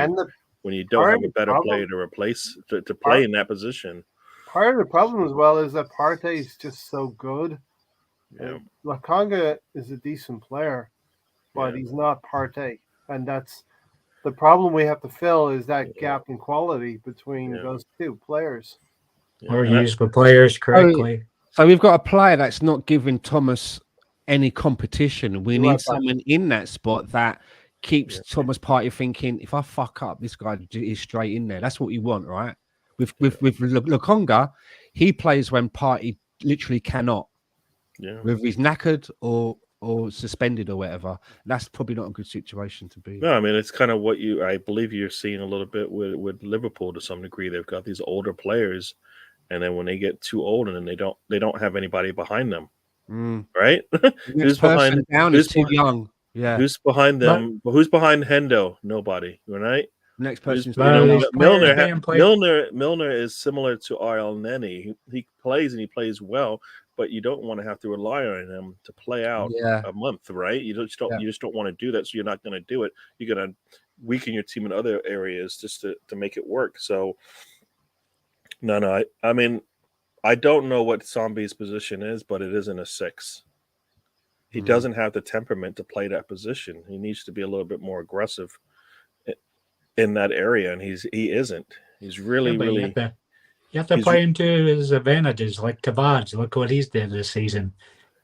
you don't have a better player to replace to play in that position. Part of the problem as well is that Partey is just so good. Yeah. Lakanga is a decent player, but Yeah. he's not Partey, and that's the problem we have to fill is that gap in quality between Yeah. those two players. Yeah. Or And used the players correctly. So we've got a player that's not giving Thomas any competition. We You're need right, someone in that spot that keeps Yeah. Thomas Partey thinking, if I fuck up, this guy is straight in there. That's what you want, right? With Lukonga, he plays when Partey literally cannot, yeah. whether he's knackered or suspended or whatever. That's probably not a good situation to be. No, I mean it's kind of what I believe you're seeing a little bit with Liverpool to some degree. They've got these older players, and then when they get too old, and then they don't have anybody behind them, right? The next Who's person behind? down Who's is too young. Yeah. Who's behind But- them? Who's behind Hendo? Nobody, right? Next Who's- person's But too are young. these players being played? Milner is similar to RL Nenny. He plays and he plays well, but you don't want to have to rely on him to play out Yeah. a month, right? You just don't Yeah. you just don't want to do that, so you're not going to do it. You're going to weaken your team in other areas just to make it work. So no, I mean I don't know what Sambi's position is, but it isn't a 6. He doesn't have the temperament to play that position. He needs to be a little bit more aggressive in that area, and he isn't. He's really, Yeah, but really. you have to he's- play into his advantages, like Tavares. Look what he's did this season.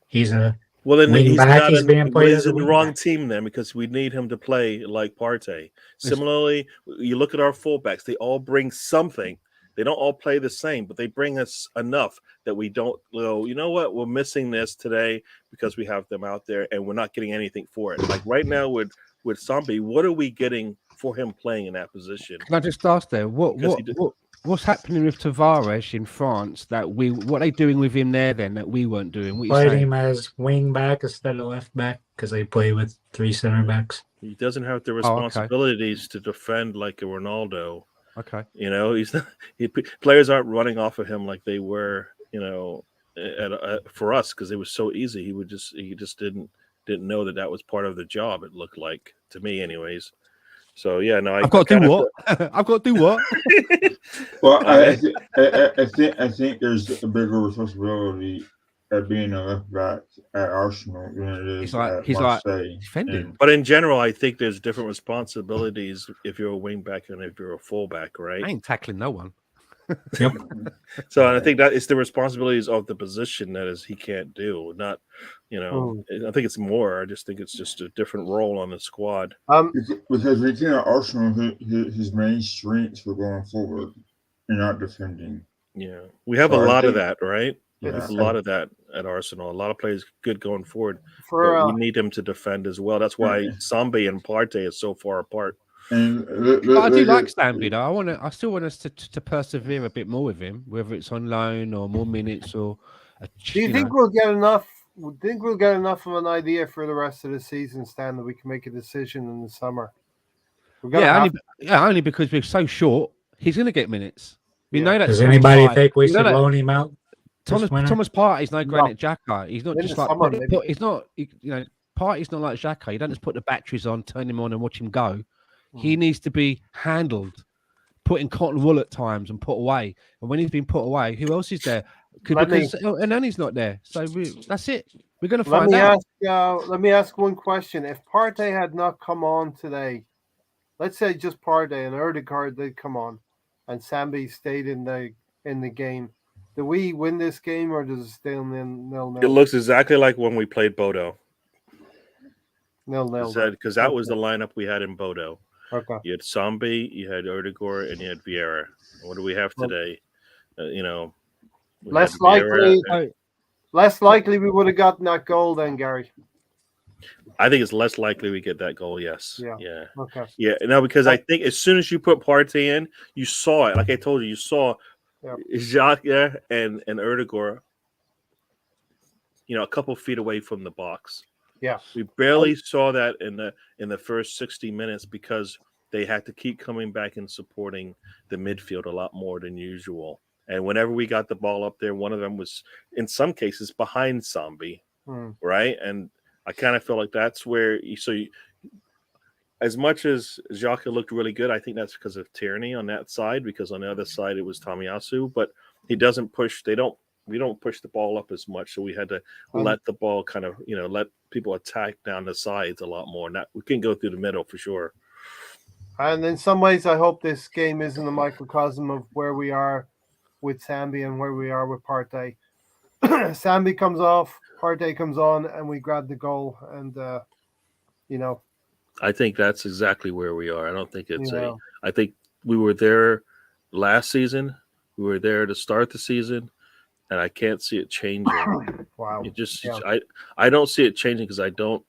He's a Well, then wing he's back, not he's being in, played he's as a in the wing wrong back. team then because we need him to play like Partey. Similarly, you look at our fullbacks; they all bring something. They don't all play the same, but they bring us enough that we don't go, you know what, we're missing this today because we have them out there and we're not getting anything for it. Like right now with Sambi, what are we getting for him playing in that position? Can I just ask there, Because he did- what's happening with Tavares in France that what are they doing with him there then that we weren't doing? What you Played saying? him as wing back instead of left back because they play with 3 center backs. He doesn't have the Oh, okay. responsibilities to defend like a Ronaldo. Okay. You know, he's not, players aren't running off of him like they were, for us because it was so easy. He just didn't know that was part of the job. It looked like to me, anyways. So yeah, no, I've got to do what? I've got to do what? Well, I think there's a bigger responsibility at being a left back at Arsenal than it is at Marseille. defending. But in general, I think there's different responsibilities if you're a wing back and if you're a fullback, right? I ain't tackling no one. Yep. So and I think that it's the responsibilities of the position that is he can't do, not, I think it's more. I just think it's just a different role on the squad. Because we think at Arsenal, his main strengths were going forward and not defending. Yeah, we have So a I lot of think- that, right? We Yeah. have a lot of that at Arsenal. A lot of players good going forward, For but we need him to defend as well. That's why Sambi and Partey is so far apart. And But I do like Stanby though. I still want us to persevere a bit more with him, whether it's on loan or more minutes or. Do you think we'll get enough? Think we'll get enough of an idea for the rest of the season, Stan, that we can make a decision in the summer? Only because we're so short. He's going to get minutes. We know that. Does anybody think we know should that loan him out? Thomas Partey's no Granit Xhaka. He's not In just the like summer, he's not. Partey's not like Xhaka. You don't just put the batteries on, turn him on, and watch him go. He needs to be handled, put in cotton wool at times, and put away. And when he's been put away, who else is there? And then he's not there. So that's it. We're going to find out. Let me ask one question. If Partey had not come on today, let's say just Partey and Erdegaard did come on, and Sambi stayed in the game, do we win this game or does it stay 0-0? It looks exactly like when we played Bodo. 0-0. Because that was the lineup we had in Bodo. Okay. You had Sambi, you had Erdegaard, and you had Vieira. What do we have today? We Less had Vieira. likely we would have gotten that goal then, Gary. I think it's less likely we get that goal. Yes. Yeah. Okay. Yeah. No, because I think as soon as you put Partey in, you saw it. Like I told you saw Jacques and Erdegaard, a couple feet away from the box. Yeah. We barely saw that in the first 60 minutes because they had to keep coming back and supporting the midfield a lot more than usual. And whenever we got the ball up there, one of them was, in some cases, behind Sambi, right? And I kind of feel like that's where as much as Xhaka looked really good, I think that's because of Tierney on that side, because on the other side it was Tomiyasu, but he doesn't push. They don't we don't push the ball up as much, so we had to let the ball kind of let people attack down the sides a lot more. Not we can go through the middle for sure. And in some ways, I hope this game isn't a microcosm of where we are with Sambi and where we are with Partey. Sambi comes off, Partey comes on, and we grab the goal. And, I think that's exactly where we are. I don't think it's Yeah. I think we were there last season. We were there to start the season, and I can't see it changing. wow. It just Yeah. I don't see it changing because I don't.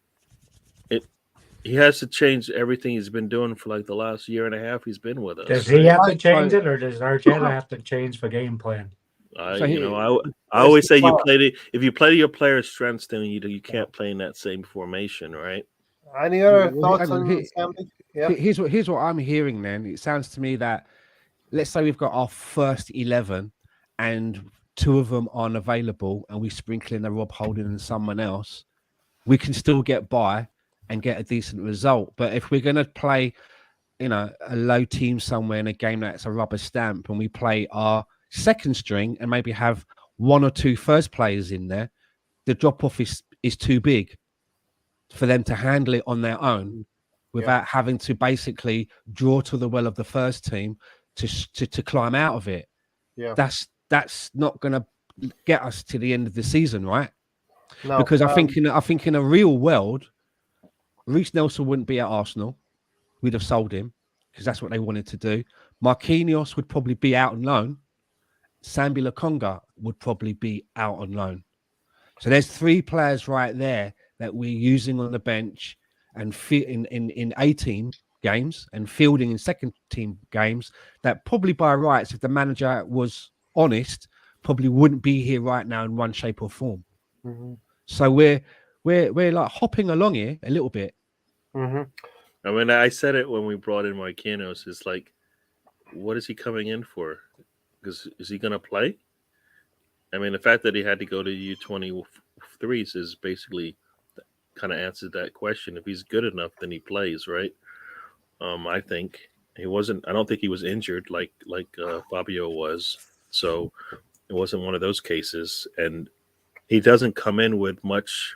He has to change everything he's been doing for like the last year and a half he's been with us. Does he have to change it, or does Arteta have to change the game plan? I always say if you play to your players' strengths, then you can't play in that same formation, right? Any other thoughts on Sambi? Yeah. Here's what I'm hearing. Then it sounds to me that let's say we've got our first 11, and 2 of them aren't available, and we sprinkle in a Rob Holding and someone else, we can still get by and get a decent result. But if we're going to play, a low team somewhere in a game that's a rubber stamp, and we play our second string and maybe have 1 or 2 first players in there, the drop off is too big for them to handle it on their own without having to basically draw to the well of the first team to climb out of it. Yeah, that's not going to get us to the end of the season, right? No, Because I think in a real world, Reece Nelson wouldn't be at Arsenal. We'd have sold him because that's what they wanted to do. Marquinhos would probably be out on loan. Sambi Lokonga would probably be out on loan. So there's 3 players right there that we're using on the bench and in A-team games and fielding in second team games that probably by rights, if the manager was honest, probably wouldn't be here right now in one shape or form. Mm-hmm. So we're like hopping along here a little bit. Mm-hmm. I mean, I said it when we brought in Marquinhos. It's like, what is he coming in for? Because is he going to play? I mean, the fact that he had to go to U23s is basically kind of answered that question. If he's good enough, then he plays, right? I think he wasn't. I don't think he was injured like Fabio was. So it wasn't one of those cases. And he doesn't come in with much.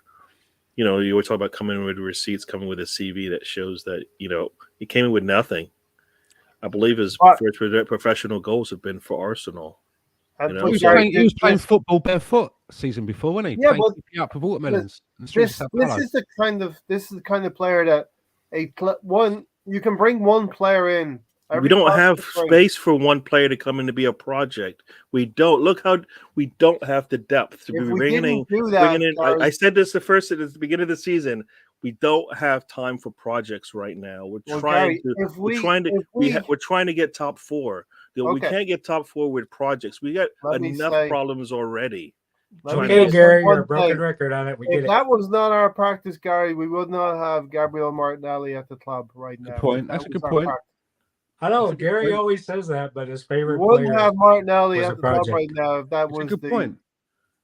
You were talking about coming in with receipts, coming with a CV that shows that he came in with nothing. I believe his first professional goals have been for Arsenal. And he was playing football barefoot season before, wasn't he? Yeah, playing up with watermelons. This is the kind of player that you can bring one player in. We don't have space for one player to come in to be a project. We don't we don't have the depth to be bringing in. I said this at the beginning of the season. We don't have time for projects right now. We're trying to get top 4. We can't get top 4 with projects. We got enough problems already. Okay, Gary, you're a broken record on it. If that was not our practice, Gary, we would not have Gabriel Martinelli at the club right now. Good point. That's a good point. I know Gary always says that, but his favorite player wouldn't have Martinelli at the club right now if that was the point.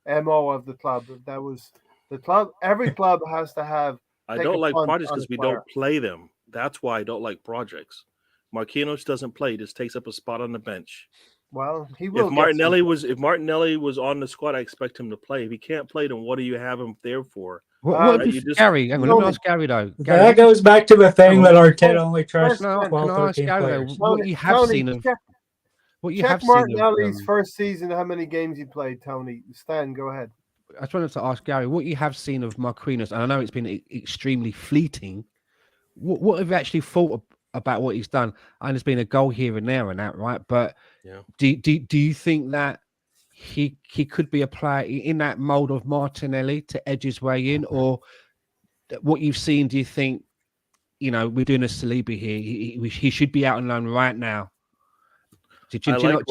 MO of the club. If that was the club, every club has to have. I don't like projects because we don't play them. That's why I don't like projects. Marquinhos doesn't play; he just takes up a spot on the bench. Well, he will. If Martinelli was on the squad, I expect him to play. If he can't play, then what do you have him there for? Gary, let me ask Gary though. Gary, that goes back to the thing that Arteta only trusts 12, 13 players. What you have seen of Martinelli's first season, how many games he played, Tony? Stan, go ahead. I just wanted to ask Gary, what you have seen of Marquinhos, and I know it's been extremely fleeting. What have you actually thought about what he's done? And there's been a goal here and there and that, right? But do you think that he could be a player in that mold of Martinelli to edge his way in, or what you've seen? Do you think we're doing a Saliba here? He should be out on loan right now. Do you know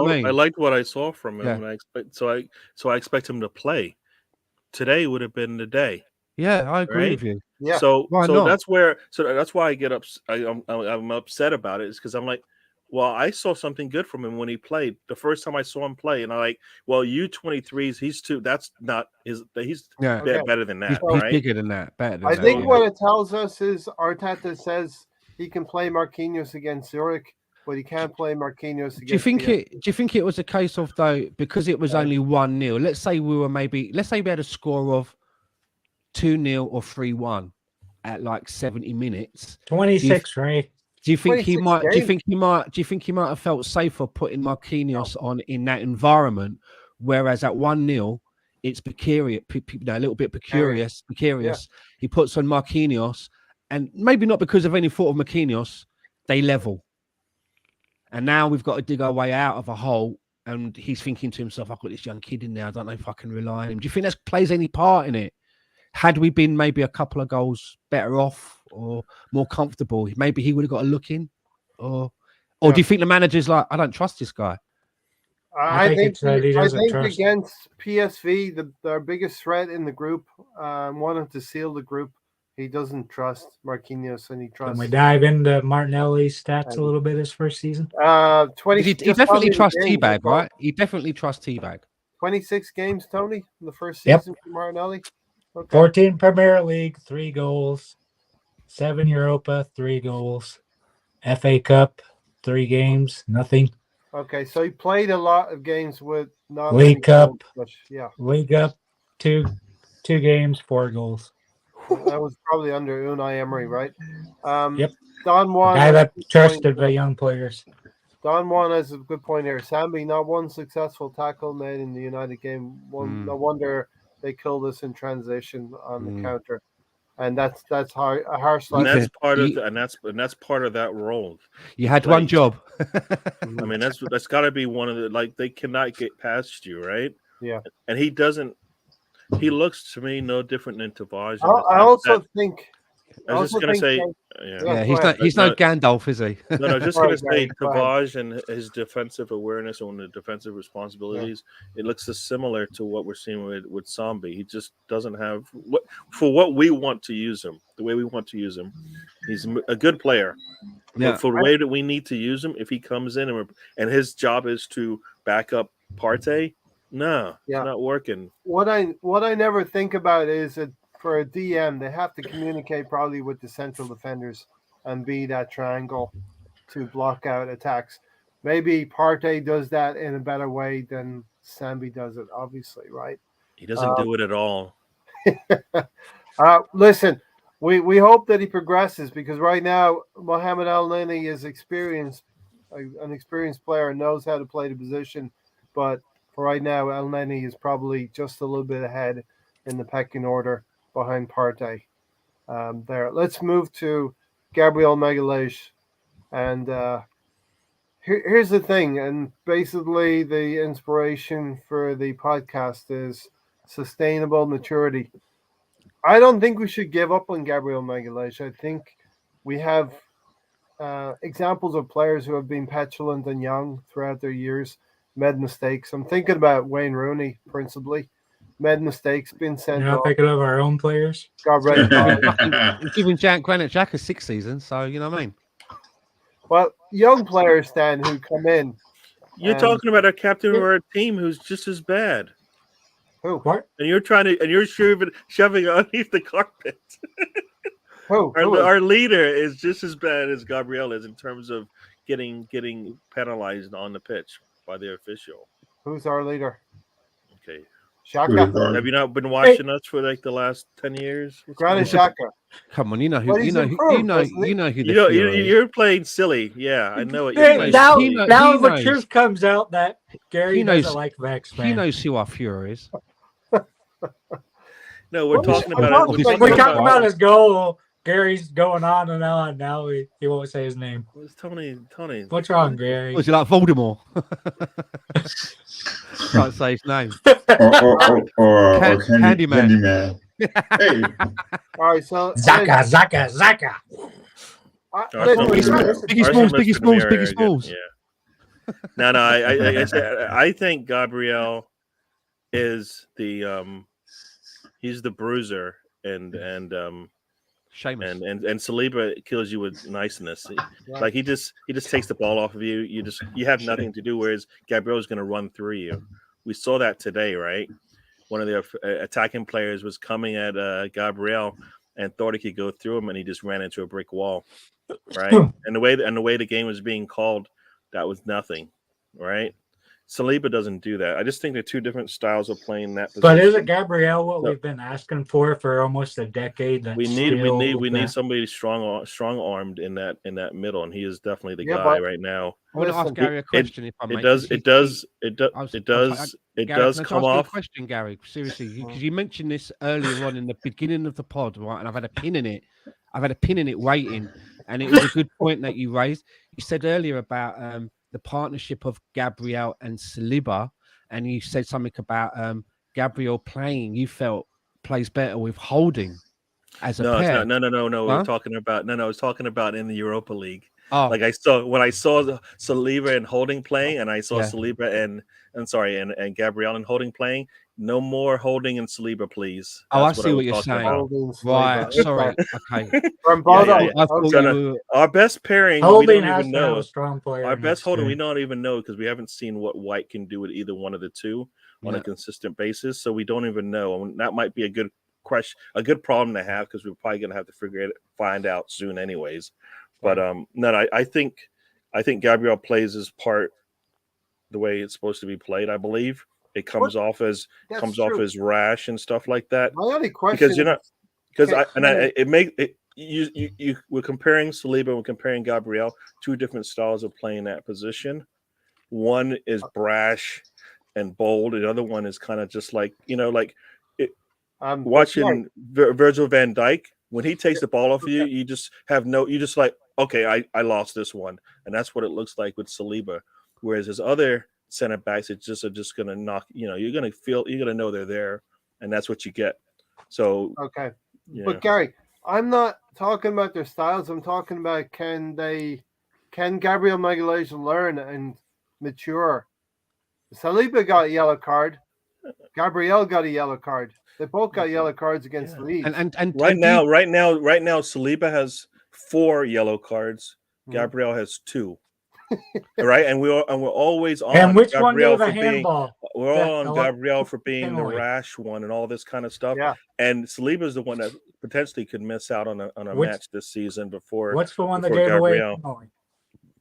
what I mean? I liked what I saw from him, Yeah. and I expect him to play. Today would have been the day. Yeah, I agree with you. Yeah. So that's why I get I'm upset about it. Is because I'm like, well, I saw something good from him when he played the first time I saw him play, and I'm like, well, U23s, he's too. That's not his. He's better than that. He's bigger than that. Better than I that. think what it tells us is Arteta says he can play Marquinhos against Zurich. but he can't play Marquinhos. Do you think it was a case of, though, because it was only 1-0? Let's say we had a score of 2-0 or 3-1 at like 70 minutes. 26, right? Do you think he 26 might? Do you games. think he might have felt safer putting Marquinhos on in that environment, whereas at 1-0 it's precarious, a little bit precarious. He puts on Marquinhos, and maybe not because of any fault of Marquinhos, they level. And now we've got to dig our way out of a hole. And he's thinking to himself, I've got this young kid in there. I don't know if I can rely on him. Do you think that plays any part in it? Had we been maybe a couple of goals better off or more comfortable, maybe he would have got a look in? Or do you think the manager's like, I don't trust this guy? I think he doesn't trust. Against PSV, their biggest threat in the group, wanting to seal the group, he doesn't trust Marquinhos, and he trusts. Can we dive into Martinelli's stats a little bit his first season? 20. He definitely trusts Teabag, right? He definitely trusts Teabag. 26 games, Tony, in the first season for Martinelli. Okay. 14 Premier League, 3 goals. 7 Europa, 3 goals. FA Cup, 3 games, nothing. Okay, so he played a lot of games with not League Cup. Goals, yeah. League Cup, 2 games, 4 goals. That was probably under Unai Emery, right? Yep. Don Juan. Guy that trusted the young players. Don Juan has a good point here. Sambi, not one successful tackle made in the United game. No wonder they killed us in transition on the counter, and that's a harsh. And that's part of that's part of that role. You had one job. I mean, that's got to be one of the they cannot get past you, right? Yeah. And he doesn't. He looks to me no different than Tavares. I also think. I was just going to say, he's no Gandalf, is he? No, just going to say Tavares and his defensive awareness and the defensive responsibilities. Yeah. It looks similar to what we're seeing with Sambi. He just doesn't have what we want to use him. The way we want to use him, he's a good player. Yeah. But for the way that we need to use him, if he comes in and his job is to back up Partey, it's not working. What I never think about is that for a DM, they have to communicate probably with the central defenders and be that triangle to block out attacks. Maybe Partey does that in a better way than Sambi does it, obviously, right? He doesn't do it at all. Listen, we hope that he progresses, because right now Mohamed El-Neni is experienced, an experienced player, and knows how to play the position. But for right now, El-Neni is probably just a little bit ahead in the pecking order behind Partey. There. Let's move to Gabriel Magalhaes. And here's the thing, and basically the inspiration for the podcast is sustainable maturity. I don't think we should give up on Gabriel Magalhaes. I think we have examples of players who have been petulant and young throughout their years, made mistakes. I'm thinking about Wayne Rooney, principally. Made mistakes, been sent off. You're not thinking of our own players? Got red card. Even Granit Xhaka 6 seasons, so you know what I mean? Well, young players, Stan, who come in. You're talking about a captain of our team who's just as bad. Who? What? And you're shoving underneath the carpet. Who? Our leader is just as bad as Gabriel is in terms of getting penalized on the pitch by the official. Who's our leader? Okay. Xhaka. Have you not been watching us for like the last 10 years? Granit Xhaka. Come on, you know who You're playing silly. Yeah, I know it. Now the truth comes out that Gary doesn't like Vex, man. He knows who our Fuhrer is. No, we're talking about his goal. Gary's going on and on. Now he won't say his name. It's Tony. What's wrong, Gary? Was he like Voldemort? Can't say his name. or Candyman. Hey. All right, so Zaka. Biggie Smalls. Yeah. No. I think Gabriel is the he's the bruiser and Seamus. And Saliba kills you with niceness. Like he just takes the ball off of you. You have nothing to do. Whereas Gabriel is going to run through you. We saw that today, right? One of the attacking players was coming at Gabriel and thought he could go through him, and he just ran into a brick wall, right? and the way the game was being called, that was nothing, right? Saliba doesn't do that. I just think they're two different styles of playing that position. But isn't Gabriel what So- we've been asking for almost a decade? That's We need still somebody strong armed in that middle, and he is definitely the Yeah, guy but- right now. I want to ask Listen, Gary a question, if I may. It does 'cause it does it does I was- it Gary, does can it does I just come ask you a off. question, Gary? Seriously, because you mentioned this earlier on in the beginning of the pod, right? And I've had a pin in it. I've had a pin in it waiting, and it was a good point that you raised. You said earlier about the partnership of Gabriel and Saliba, and you said something about Gabriel playing. You felt plays better with Holding as a No, it's pair. not. No. Huh? We're talking about I was talking about in the Europa League. Oh, Like when I saw Saliba and Holding playing, and I saw Yeah. Saliba and Gabriel and Holding playing. No more Holding and Saliba, please. Oh, I That's see was what you're talking saying. about. Holding, right. Saliba. Sorry. Okay. From both Yeah, of yeah, them. I thought So you no, were. our best pairing, we Holding don't has even to have know. a strong player. Our best next to Holding, we him. don't even know because we haven't seen what White can do with either one of the two on Yeah. a consistent basis. So we don't even know. And that might be a good question, a good problem to have because we're probably going to have to find out soon, anyways. But no, I think Gabriel plays his part the way it's supposed to be played. I believe it comes off as That's true. rash and stuff like that. My only question Because you're not because can- it make it you we're comparing Saliba, we're comparing Gabriel, two different styles of playing that position. One is brash and bold, the other one is kind of just like but watching Virgil van Dijk. When he takes the ball off you, you just like, okay, I lost this one, and that's what it looks like with Saliba. Whereas his other center backs, are just gonna knock. You're gonna know they're there, and that's what you get. So okay. yeah. But Gary, I'm not talking about their styles. I'm talking about can Gabriel Magalhaes learn and mature? Saliba got a yellow card. Gabriel got a yellow card. They both got yellow cards against Leeds. And right now, Saliba has 4 yellow cards. Gabriel has 2. Right, and we're always on. And which one Gabriel gave a for being- handball? We're all That on Gabriel for being the penalty. rash one and all this kind of stuff. Yeah. And Saliba is the one that potentially could miss out on a Which- match this season before. What's the one that before gave away a Gabriel. penalty?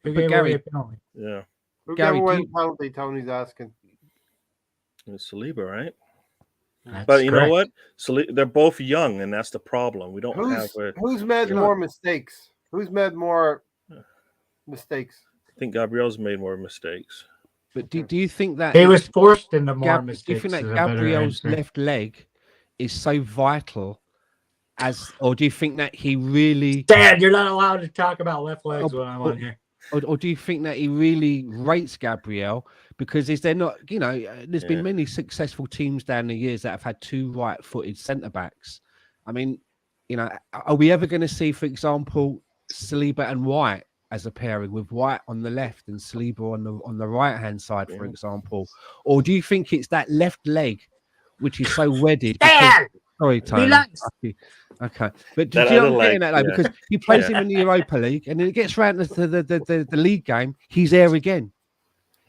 Who But gave Gary- away a penalty? Yeah, Who Gary, gave away do the penalty? Tony's asking. it's Saliba, right? That's But you know correct. what? They're both young, and that's the problem. We don't have. Who's made you know- more mistakes? Who's made more mistakes? I think Gabriel's made more mistakes. But do you think that He was forced into more do mistakes. you think that is a better Gabriel's answer. left leg is so vital or do you think that he really Dad, you're not allowed to talk about left legs when I'm on here. or do you think that he really rates Gabriel? Because is there not, there's been Yeah. many successful teams down the years that have had 2 right-footed centre backs. I mean, are we ever going to see, for example, Saliba and White as a pairing with White on the left and Saliba on the right hand side, for Yeah. example? Or do you think it's that left leg which is so wedded? Dad, Sorry, Tony. relax. Okay, but do That you know other what I'm getting leg, at, though? yeah. Because he plays Yeah. him in the Europa League, and then it gets round to the league game, he's there again.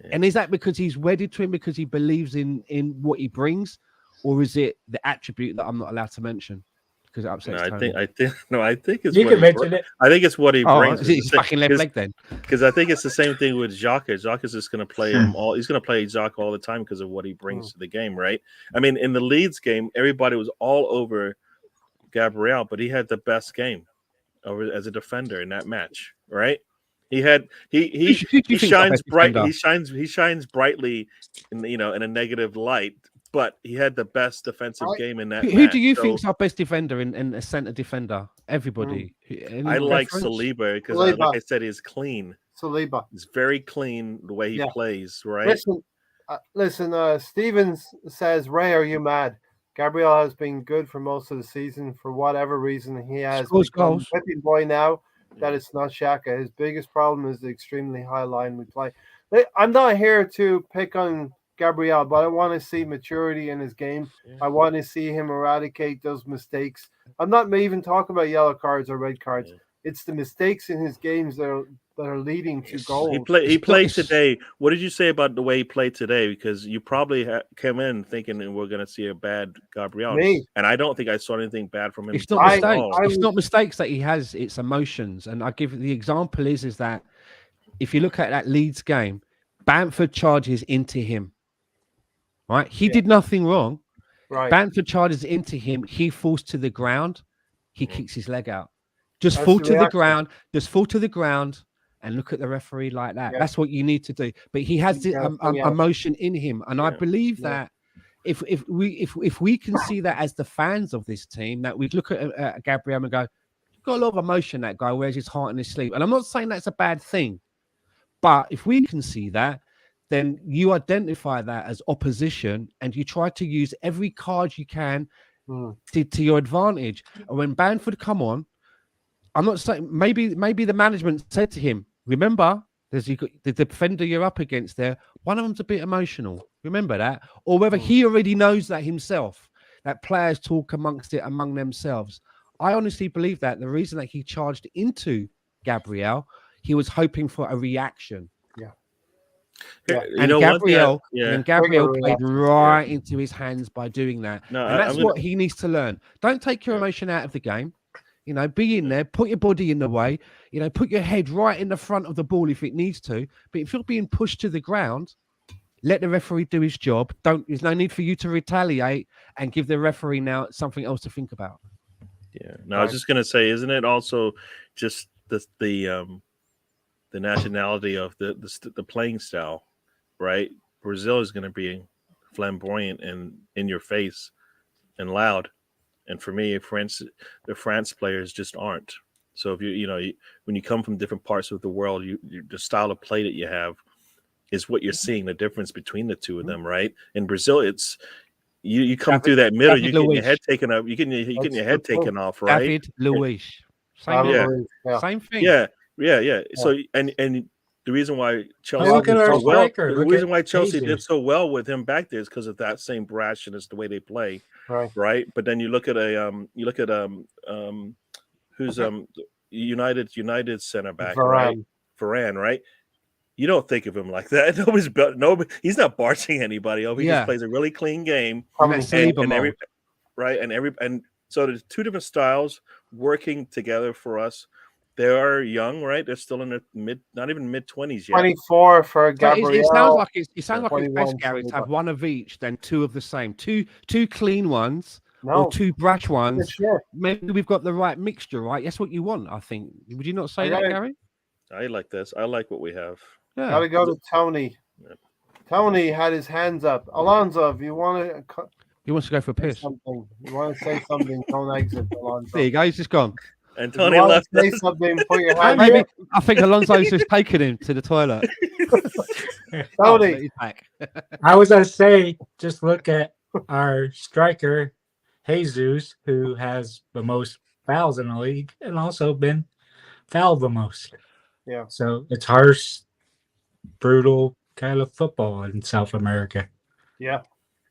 Yeah. And is that because he's wedded to him because he believes in what he brings, or is it the attribute that I'm not allowed to mention because it upsets No, Tony? I think it's You what can he mention it. I think it's what he Oh, brings. is it his fucking left leg then? Because I think it's the same thing with Xhaka. Xhaka is just going to play him all. He's going to play Xhaka all the time because of what he brings to the game, right? I mean, in the Leeds game, everybody was all over Gabriel, but he had the best game over as a defender in that match, right? He had he Who do you think's our shines best bright. defender? He shines brightly in in a negative light, but he had the best defensive game in that. Who match. do you So think's our best defender in a centre defender? Everybody. Any I like preference? Saliba because, Saliba. like I said, he's clean. Saliba. He's very clean the way he Yeah. plays, right? Listen. Stevens says, "Ray, are you mad? Gabriel has been good for most of the season. For whatever reason, he has Scores become goals. whipping boy now. That it's not Xhaka. His biggest problem is the extremely high line we play. I'm not here to pick on Gabriel, but I want to see maturity in his game. I want to see him eradicate those mistakes. I'm not even talking about yellow cards or red cards. Yeah. It's the mistakes in his games that are leading to goals. He played It's- today. What did you say about the way he played today? Because you probably came in thinking that we're going to see a bad Gabriel, Me. and I don't think I saw anything bad from him. It's not today at mistakes. all. I It's was- not mistakes that he has. It's emotions. And I give the example is that if you look at that Leeds game, Bamford charges into him. Right, he did nothing wrong. Right. Bamford charges into him. He falls to the ground. He kicks his leg out. Just That's fall the to the reaction. ground. Just fall to the ground and look at the referee like that. Yeah. That's what you need to do. But he has the Yeah, yeah. emotion in him, and I believe that if we can see that as the fans of this team, that we look at Gabriel and go, "You've got a lot of emotion. That guy wears his heart in his sleeve." And I'm not saying that's a bad thing, but if we can see that, then you identify that as opposition and you try to use every card you can to your advantage. And when Bamford come on, I'm not saying maybe the management said to him, remember, there's the defender you're up against there. One of them's a bit emotional. Remember that. Or whether he already knows that himself, that players talk among themselves. I honestly believe that the reason that he charged into Gabriel, he was hoping for a reaction. And Gabriel played right into his hands by doing that. No, and that's what he needs to learn. Don't take your emotion out of the game. You know, be in there, put your body in the way, you know, put your head right in the front of the ball if it needs to. But if you're being pushed to the ground, let the referee do his job. There's no need for you to retaliate and give the referee now something else to think about. Yeah. No, I was just gonna say, isn't it also just the nationality of the playing style, right? Brazil is going to be flamboyant and in your face and loud, and for me, the France players just aren't. So if when you come from different parts of the world, the style of play that you have is what you're seeing the difference between the two of them, right? In Brazil, it's you come through that middle, you get your head taken up, you getting your head taken off, right? David Luiz, same thing. Yeah. So and the reason why Chelsea look at our striker. the reason why Chelsea did so well with him back there is because of that same brashness, the way they play, right? But then you look at who's United center back, right? Varane, right? You don't think of him like that. He's not barging anybody over. He just plays a really clean game, and so there's two different styles working together for us. They are young, right? They're still in their not even mid-20s yet. 24 for Gabriel. It sounds like it's best, Gary, to have one of each, then two of the same. Two clean ones or two brash ones. Sure. Maybe we've got the right mixture, right? That's what you want, I think. Would you not say that, Gary? I like this. I like what we have. Yeah. Got to go to Tony. Yeah. Tony had his hands up. Alonso, if you want to... He wants to go for a piss. You want to say something, don't exit, Alonso. There you go. He's just gone. And Tony left. Say something, put your hand Maybe I think Alonso's just taken him to the toilet. Tony. I was going to say, just look at our striker, Jesus, who has the most fouls in the league and also been fouled the most. Yeah. So it's harsh, brutal kind of football in South America. Yeah,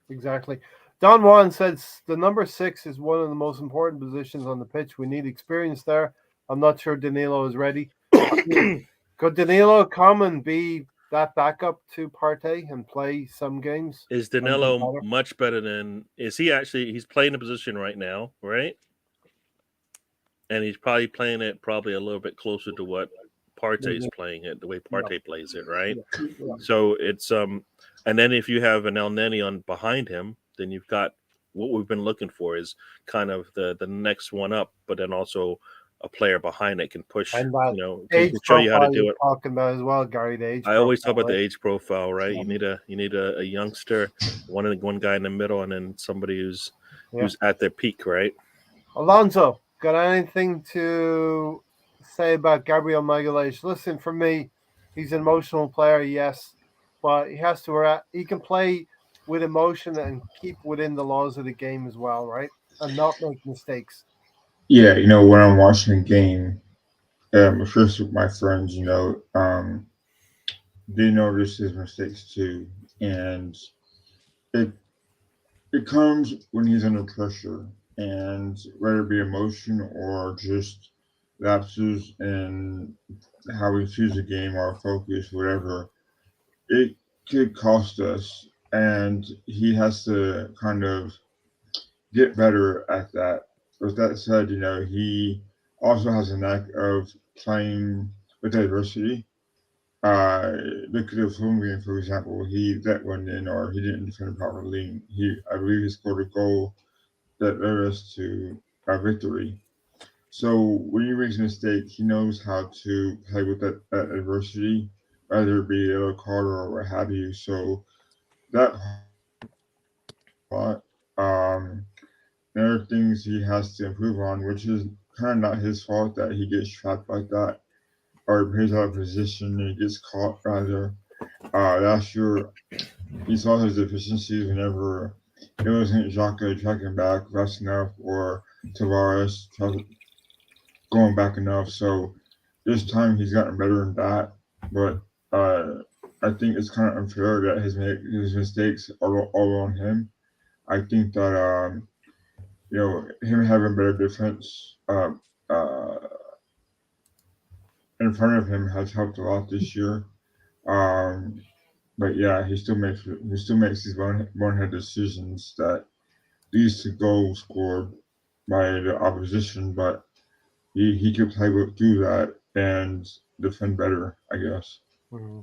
exactly. Don Juan says the number 6 is one of the most important positions on the pitch. We need experience there. I'm not sure Danilo is ready. Could Danilo come and be that backup to Partey and play some games? Is Danilo much better than? Is he actually? He's playing a position right now, right? And he's probably playing it a little bit closer to what Partey's playing it, the way Partey plays it, right? Yeah. So it's and then if you have an El Neni on behind him, then you've got what we've been looking for is kind of the next one up, but then also a player behind it can push, and can show you how to do it. Talking about as well, Gary, the age. I always talk about the age profile, right? Yeah. You need a youngster, one guy in the middle, and then somebody who's at their peak, right? Alonso, got anything to say about Gabriel Magalhaes? Listen, for me, he's an emotional player, yes, but he has to. He can play with emotion and keep within the laws of the game as well, right? And not make mistakes. Yeah, when I'm watching a game, especially with my friends, they notice his mistakes too, and it comes when he's under pressure, and whether it be emotion or just lapses in how we choose a game or focus, whatever, it could cost us, and he has to kind of get better at that. With that said, he also has a knack of playing with diversity. look at the home game, for example. He let one in, or he didn't defend properly. I believe he scored a goal that led us to a victory. So when he makes a mistake, he knows how to play with that adversity, whether it be a yellow card or what have you. So that lot. There are things he has to improve on, which is kind of not his fault that he gets trapped like that, or he's out of position and he gets caught. Rather, last year he saw his deficiencies whenever it wasn't Xhaka tracking back fast enough or Tavares going back enough. So this time he's gotten better in that, but I think it's kind of unfair that his mistakes are all on him. I think that him having better defense in front of him has helped a lot this year. But yeah, he still makes these bonehead decisions that leads to goals scored by the opposition. But he could play through that and defend better, I guess. Mm-hmm.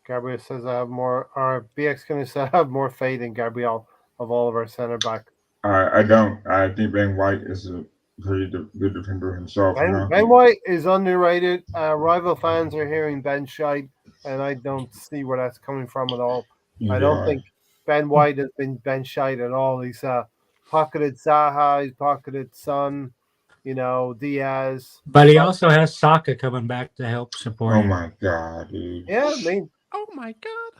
Gabriel says I have more. Or BX going to say I have more faith in Gabriel of all of our center back. I don't. I think Ben White is a pretty good defender himself. Ben White is underrated. Rival fans are hearing Ben shite, and I don't see where that's coming from at all. I don't think Ben White has been Ben shite at all. He's pocketed Zaha, he's pocketed Son, Diaz. But he also has Saka coming back to help support him. Oh my god, dude. Yeah, I mean, oh my god.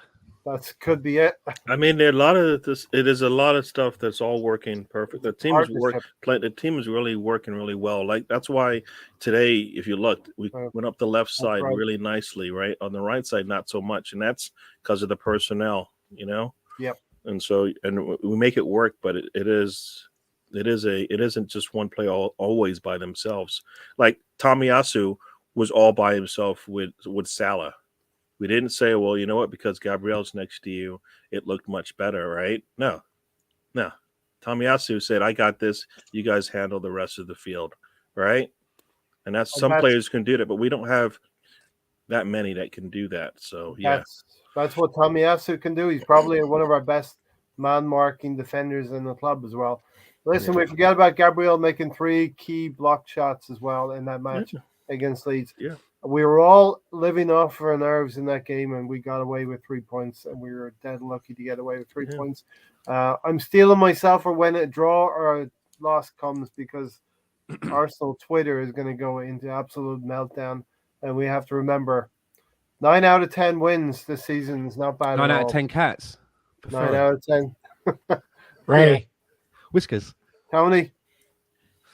That could be it. I mean, there are a lot of this. It is a lot of stuff that's all working perfect. The team is The team is really working really well. Like that's why today, if you looked, we went up the left side really nicely, right? On the right side, not so much, and that's because of the personnel, Yep. And so, and we make it work, but it isn't just one player always by themselves. Like Tomiyasu was all by himself with Salah. We didn't say, well, you know what, because Gabriel's next to you, it looked much better, right? No. Tomiyasu said, I got this. You guys handle the rest of the field, right? And some players can do that, but we don't have that many that can do that. So, yeah. That's what Tomiyasu can do. He's probably one of our best man-marking defenders in the club as well. Listen, we forget about Gabriel making 3 key block shots as well in that match against Leeds. Yeah. We were all living off our nerves in that game, and we got away with 3 points, and we were dead lucky to get away with 3 points. I'm stealing myself for when a draw or a loss comes because Arsenal Twitter is going to go into absolute meltdown, and we have to remember 9 out of 10 wins this season is not bad. 9 out of 10 cats. 9 out of 10. Ray. Whiskers. Tony.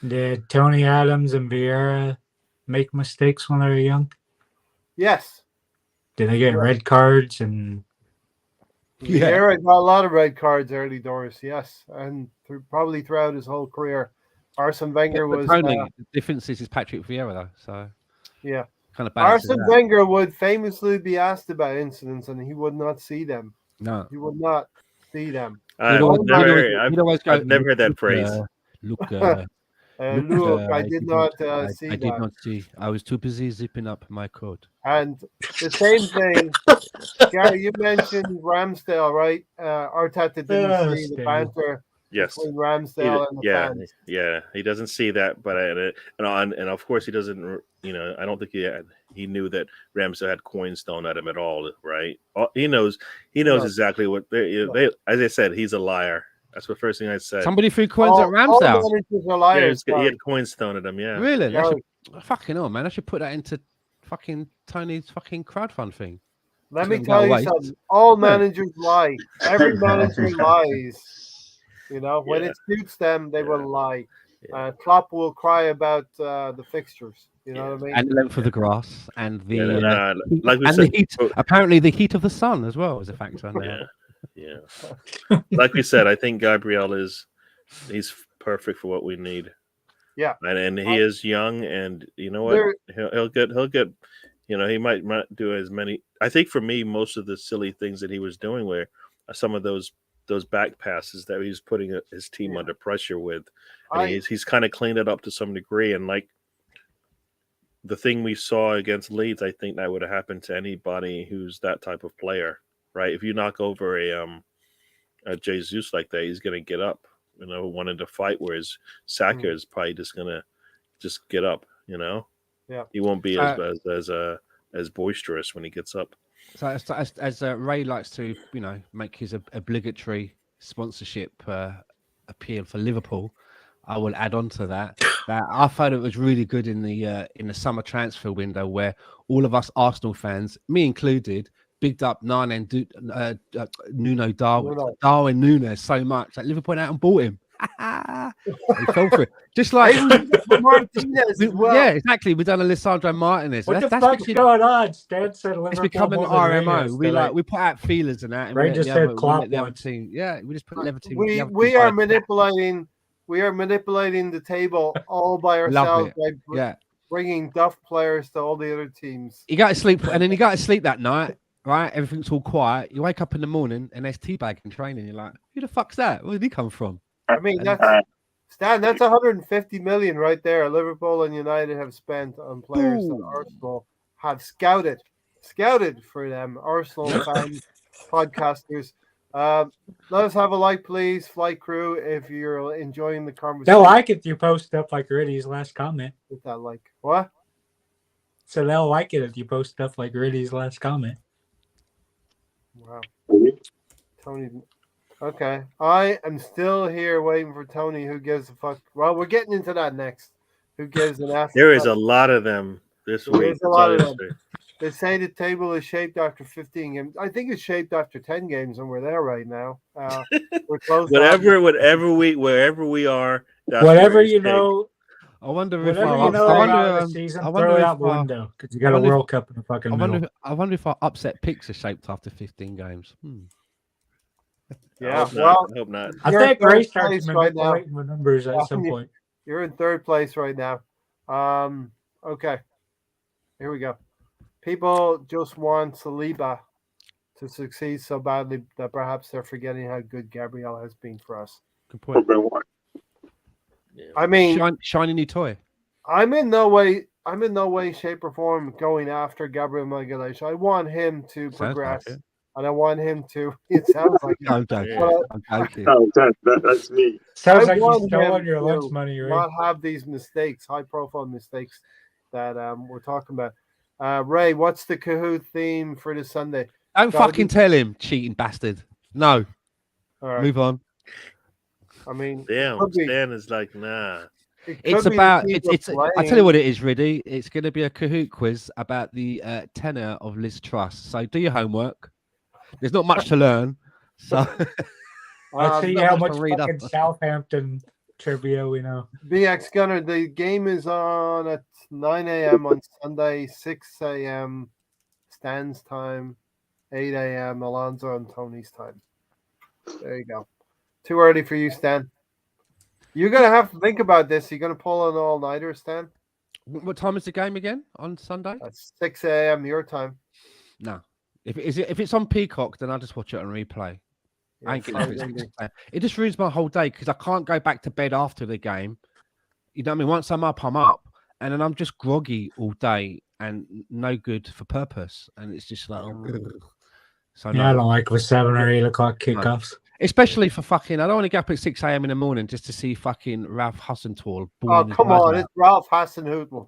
Did Tony Adams and Vieira make mistakes when they were young? Yes. Did they get red cards? And Vieira got a lot of red cards early doors, yes, and probably throughout his whole career. Arsene Wenger was. The difference is Patrick Vieira, though. So yeah, kind of. Arsene Wenger would famously be asked about incidents, and he would not see them. No, he would not see them. I've never heard that phrase. Look, I did not see that. I did not see. I was too busy zipping up my coat. And the same thing, Gary, you mentioned Ramsdale, right? Arteta didn't see the banter between Ramsdale and the fans. Yeah, he doesn't see that, but and of course he doesn't. I don't think he knew that Ramsdale had coins thrown at him at all, right? He knows exactly what they. As I said, he's a liar. That's the first thing I said. Somebody threw coins at Ramsdale. He had coins thrown at him. Yeah, really? Fucking hell, man! I should put that into fucking Tony's fucking crowdfund thing. Let me tell you something. All managers lie. Every manager lies. When it suits them, they will lie. Klopp will cry about the fixtures. You know what I mean? And the length of the grass and the the heat. Apparently, the heat of the sun as well is a factor. Yeah. Like we said, I think Gabriel he's perfect for what we need. Yeah. And he is young, and you know what? He'll get. He might not do as many. I think for me, most of the silly things that he was doing were some of those back passes that he was putting his team under pressure with. And he's kind of cleaned it up to some degree, and like the thing we saw against Leeds, I think that would have happened to anybody who's that type of player, right? If you knock over a Jesus like that, he's going to get up, wanting to fight. Whereas Saka is probably just going to just get up, Yeah. He won't be as boisterous when he gets up. So as Ray likes to, make his obligatory sponsorship appeal for Liverpool, I will add on to that I thought it was really good in the summer transfer window where all of us Arsenal fans, me included, bigged up Darwin Núñez so much that Liverpool went out and bought him. He fell for it. Just like Martinez as well. Yeah, exactly. We've done a Lisandro Martinez. What the fuck's going on? Stan said Liverpool it's become an RMO. We put out feelers and that. And Ray just said Klopp the other team. Yeah, we just put the other team. We are manipulating. We are manipulating the table all by ourselves by bringing duff players to all the other teams. You got to sleep, and then you got to sleep that night, right? Everything's all quiet. You wake up in the morning, and there's teabagging training. You're like, who the fuck's that? Where did he come from? I mean, that's 150 million right there. Liverpool and United have spent on players that Arsenal have scouted for them. Arsenal fans, podcasters. Let us have a like, please, flight crew, if you're enjoying the conversation. They'll like it if you post up like Riddy's last comment. Hit that like. What? So they'll like it if you post stuff like Riddy's last comment. Wow. Tony. Okay. I am still here waiting for Tony. Who gives a fuck? Well, we're getting into that next. Who gives an F? There is a lot of them this week. There's a lot of them. They say the table is shaped after 15 games. I think it's shaped after 10 games, and we're there right now. We're close. Wherever we are. Whatever you know. I wonder if the season, throw it out the window because you got a World Cup in the fucking middle. I wonder if our upset picks are shaped after 15 games. Yeah, I hope not. I think Ray starts manipulating the numbers at some point. You're in third place right now. Okay, here we go. People just want Saliba to succeed so badly that perhaps they're forgetting how good Gabriel has been for us. Good point. I mean, shiny new toy. I'm in no way, shape, or form going after Gabriel Magalhaes. I want him to progress, and I want him to. It sounds like I'm joking. That's me. Sounds like you're stealing your lunch money, right? Not have these mistakes, high-profile mistakes that we're talking about. Ray, what's the Kahoot theme for this Sunday? Don't fucking tell him, cheating bastard. No. All right. Move on. I mean, damn, Stan is like, nah. It's about it's. I tell you what it is, Riddy. It's going to be a Kahoot quiz about the tenure of Liz Truss. So do your homework. There's not much to learn. So let's see how much fucking Southampton trivia we know. BX Gunner, the game is on at 9 a.m. on Sunday, 6 a.m. Stan's time, 8 a.m. Alonso and Tony's time. There you go. Too early for you, Stan. You're going to have to think about this. You're going to pull an all-nighter, Stan? What time is the game again on Sunday? That's 6 a.m. your time. No. If it's on Peacock, then I'll just watch it on replay. Yeah, it just ruins my whole day because I can't go back to bed after the game. You know what I mean? Once I'm up, and then I'm just groggy all day and no good for purpose. And it's just like, so I don't like with 7 or 8 o'clock kickoffs. No. Especially for fucking, I don't want to get up at 6 a.m. in the morning just to see fucking Ralph Hasenthal. Oh, come on. It's Ralph Hasenhüttl.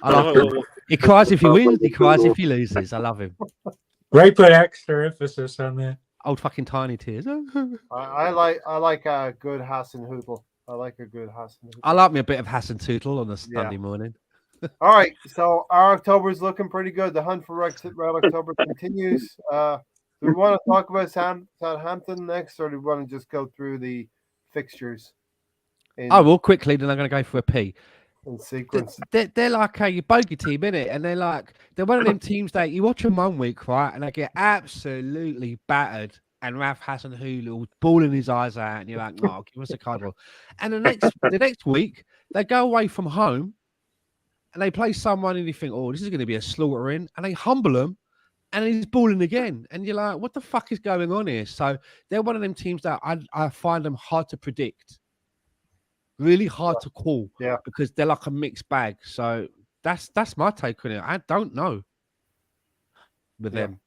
I love him. He cries if he wins, he cries if he loses. I love him. Ray put extra emphasis on that. Old fucking tiny tears. I like a good Hasenhüttl. I like a good Hasenhüttl. I like me a bit of Hasenhüttl on a Sunday morning. All right, so our October is looking pretty good. The hunt for Red October continues. Do we want to talk about Southampton next, or do we want to just go through the fixtures? Well, quickly, then I'm going to go for a pee. In sequence. They're like a bogey team, innit? And they're one of them teams that you watch them 1 week, right, and they get absolutely battered. And Ralph Hasenhüttl bawling his eyes out, and you're like, "No, give us a card roll." And the next week, they go away from home, and they play someone, and you think, "Oh, this is going to be a slaughtering," and they humble them. And he's balling again. And you're like, what the fuck is going on here? So they're one of them teams that I find them hard to predict. Really hard to call. Yeah. Because they're like a mixed bag. So that's my take on it. I don't know with Yeah. them.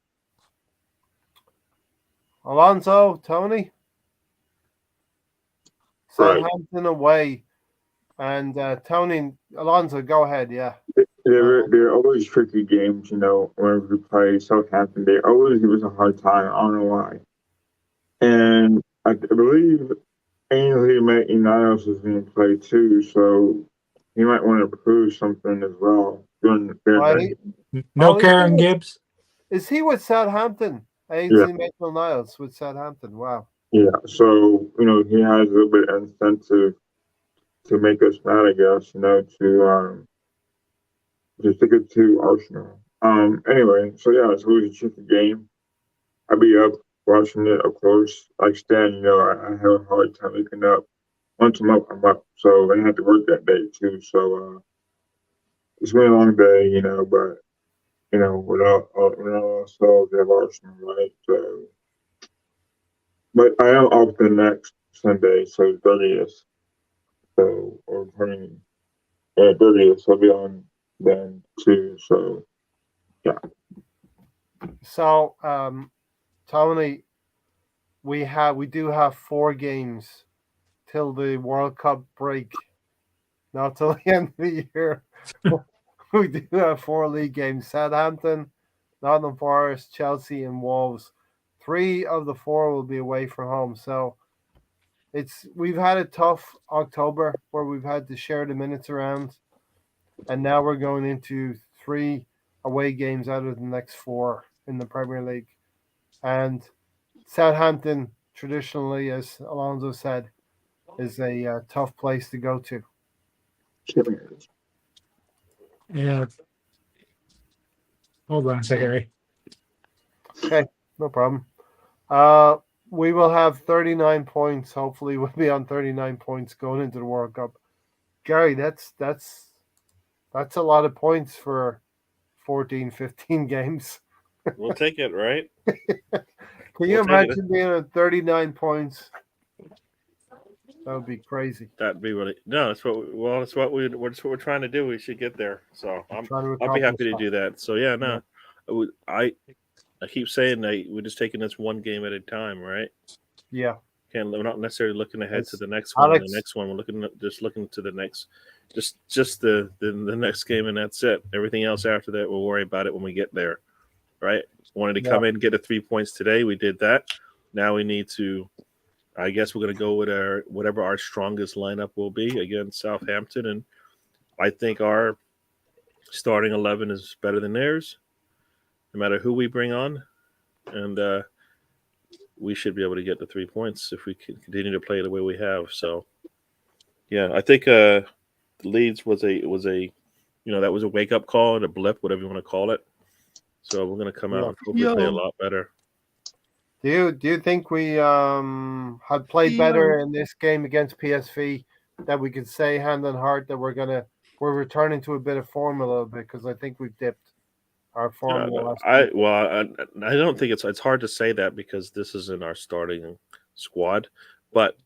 Alonso, Tony, Right. Southampton away, and Tony, Alonso, go ahead. Yeah. They're always tricky games, whenever we play Southampton. They always give us a hard time. I don't know why. And I believe Ainsley Unitas is going to play too, so he might want to prove something as well. Why? No Oh, Karen Gibbs. Is he with Southampton? Ainsley Maitland-Niles with Southampton. Wow. Yeah, so he has a little bit of incentive to make us mad, I guess. To stick it to Arsenal. Anyway, so yeah, it's always a tricky game. I'll be up watching it, of course. Like Stan, I have a hard time waking up. Once I'm up, I'm up. So I had to work that day too. So it's been a long day, but we're not so we have Arsenal, right? So, but I am off the next Sunday, so 30th. So or turning 30th, so I'll be on then too. So yeah. So, Tony, we do have 4 games till the World Cup break, not till the end of the year. We do have 4 league games: Southampton, Nottingham Forest, Chelsea, and Wolves. 3 of the 4 will be away from home. So we've had a tough October where we've had to share the minutes around, and now we're going into 3 away games out of the next 4 in the Premier League. And Southampton, traditionally, as Alonso said, is a tough place to go to. Yeah. Hold on a second, Ray. Okay, no problem. We will have 39 points. Hopefully, we'll be on 39 points going into the World Cup. Gary, that's a lot of points for 14, 15 games. We'll take it, right? Can you imagine being at 39 points? That would be crazy. That'd be really that's what we're trying to do. We should get there. So I'll be happy to do that. So yeah, no, I keep saying that we're just taking this one game at a time, right? Yeah. We're not necessarily looking ahead to the next one. The next one, we're looking to the next, just the next game, and that's it. Everything else after that, we'll worry about it when we get there, right? Wanted to come in and get the 3 points today. We did that. Now we need to. I guess we're going to go with whatever our strongest lineup will be against Southampton, and I think our starting 11 is better than theirs, no matter who we bring on, and we should be able to get the 3 points if we continue to play the way we have. So, yeah, I think Leeds was a that was a wake up call, a blip, whatever you want to call it. So we're going to come out and hopefully play a lot better. Do you think we had played better in this game against PSV, that we could say hand on heart that we're returning to a bit of form a little bit, because I think we've dipped our form. I don't think it's hard to say that because this isn't our starting squad, but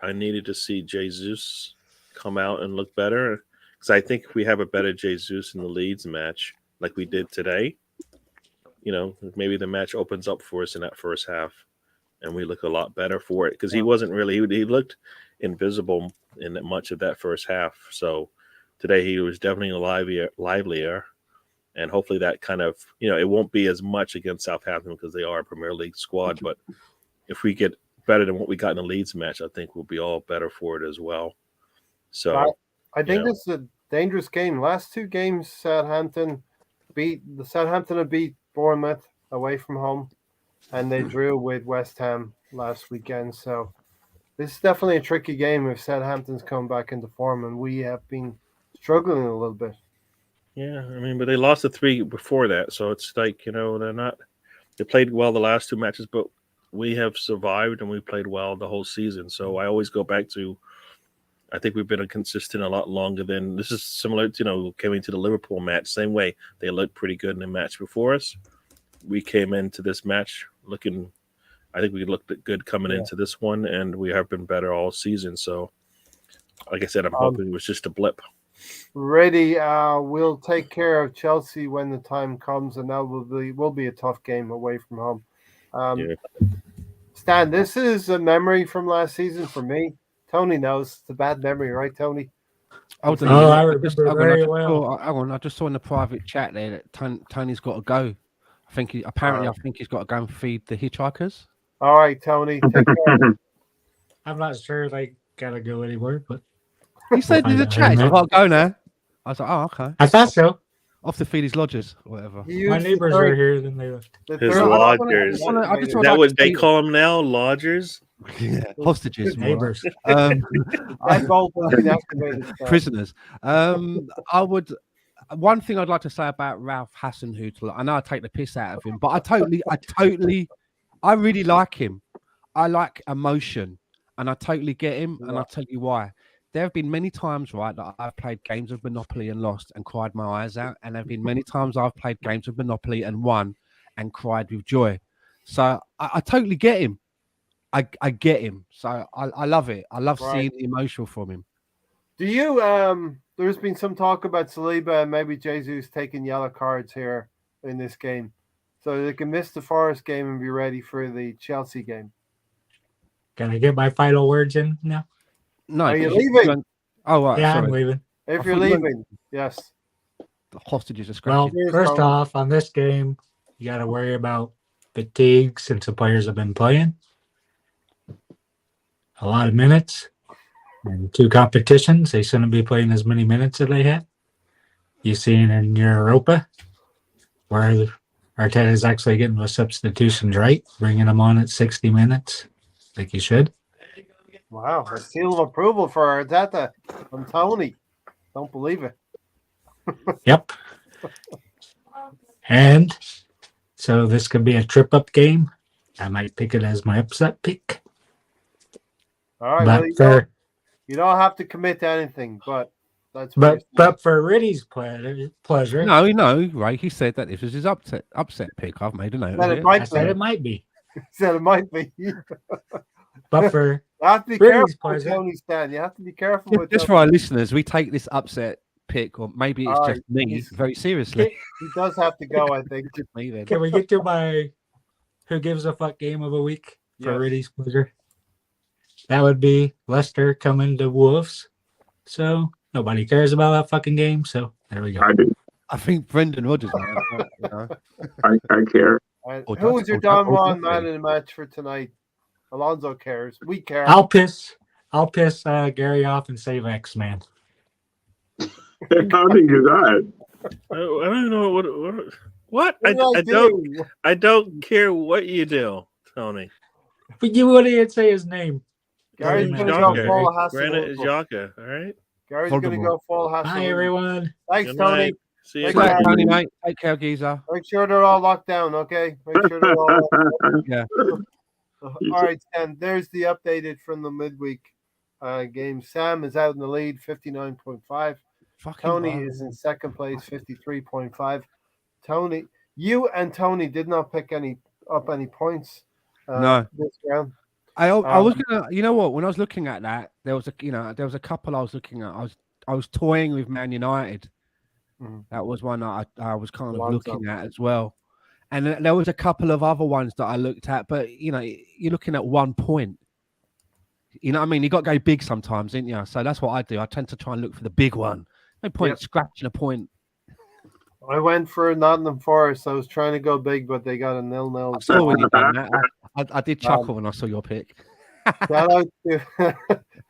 I needed to see Jesus come out and look better, because I think if we have a better Jesus in the Leeds match like we did today, maybe the match opens up for us in that first half and we look a lot better for it, because he wasn't really, he looked invisible in much of that first half. So today he was definitely livelier, and hopefully that kind of, it won't be as much against Southampton because they are a Premier League squad, but if we get better than what we got in the Leeds match, I think we'll be all better for it as well. So I think this is a dangerous game. Last 2 games, Southampton have beat Bournemouth away from home, and they drew with West Ham last weekend. So this is definitely a tricky game if Southampton's come back into form, and we have been struggling a little bit. Yeah, I mean, but they lost the 3 before that, so it's like, they played well the last 2 matches, but we have survived and we played well the whole season. So I always go back to, I think we've been consistent a lot longer than this is similar to, coming to the Liverpool match. Same way, they looked pretty good in the match before us. We came into this match looking, I think we looked good coming into this one, and we have been better all season. So, like I said, I'm hoping it was just a blip. Ready. We'll take care of Chelsea when the time comes, and that will be a tough game away from home. Yeah. Stan, this is a memory from last season for me. Tony knows it's a bad memory, right, Tony? Hold on Oh, a minute. I remember very well. I just saw in the private chat there that Tony's got to go. I think I think he's got to go and feed the hitchhikers. All right, Tony. Take care. I'm not sure they gotta go anywhere, but He said in the chat, he's like, I've got to go now. I was like, oh, okay. I thought so. Off to feed his lodgers or whatever. He My used the neighbors third- are here, then they left. the His third- lodgers. I just Is wanna- that what they see- call them now? Lodgers? Yeah, hostages, more. Neighbors. That goal has been activated, Stan. Prisoners. One thing I'd like to say about Ralph Hasenhüttl, I know I take the piss out of him, but I really like him. I like emotion, and I totally get him, and I'll tell you why. There have been many times, right, that I've played games of Monopoly and lost and cried my eyes out, and there have been many times I've played games of Monopoly and won and cried with joy. So I totally get him. I get him. So I love it. I love seeing the emotion from him. Do you? There's been some talk about Saliba and maybe Jesus taking yellow cards here in this game, so they can miss the Forest game and be ready for the Chelsea game. Can I get my final words in now? No, Are you 'cause leaving? Oh, right. Yeah, sorry. I'm leaving. If I you're thought you went- leaving, yes. The hostages are Well, scratching. Here's first Tony. off, on this game, you got to worry about fatigue since the players have been playing a lot of minutes and 2 competitions. They shouldn't be playing as many minutes as they had. You've seen in Europa where Arteta is actually getting the substitutions right, bringing them on at 60 minutes, like you should. Wow, a seal of approval for Arteta from Tony. Don't believe it. Yep. And so this could be a trip-up game. I might pick it as my upset pick. All right, But well, you don't have to commit to anything, but that's what you're saying. But for Riddy's pleasure, No, Ray. He said that this was his upset pick. I've made a note. That Of it it. might I said be. it might be. Said it might be. But for You have to be Brady's careful with pleasure. Tony Stan. You have to be careful with Just Tony. for our listeners, we take this upset pick, or maybe it's All just right, me, he's- very seriously. He does have to go, I think. Just me then. can we get to my who gives a fuck game of the week for Yes. Riddy's pleasure? That would be Leicester coming to Wolves. So nobody cares about that fucking game. So there we go. I do. I think Brendan Rodgers. Man, you know. I care. Who was your Don Juan man in the match for tonight? Alonso cares. We care. I'll piss Gary off and save X Man. How do you do that? I don't know what. What I did don't. do? I don't care what you do, Tony. But you wouldn't even say his name. Gary's Gary going to go Xhaka. full Hassan. Granted, is Xhaka. All right. Gary's going to Voldemort. go full Hassan. Hi everyone. Thanks, Good Tony. night. See you Take Good care. guys. night, Tony, mate. Take care, geezer. Make sure they're all locked down, okay? Make sure they're all. Yeah. All right, and there's the updated from the midweek game. Sam is out in the lead, 59.5. Fucking Tony hell. is in second place, 53.5. Tony, you and Tony did not pick any points. No. This round. I was gonna. You know what? When I was looking at that, there was a couple I was looking at. I was toying with Man United. Mhm. That was one I was kind of Alonso. looking at as well. And then there was a couple of other ones that I looked at, but you're looking at 1 point. You know what I mean? You got to go big sometimes, didn't you? So that's what I do. I tend to try and look for the big one. No point Yep. scratching a point. I went for Nottingham Forest. I was trying to go big, but they got a 0-0. I saw when you done that. I did chuckle when I saw your pick. Shout out to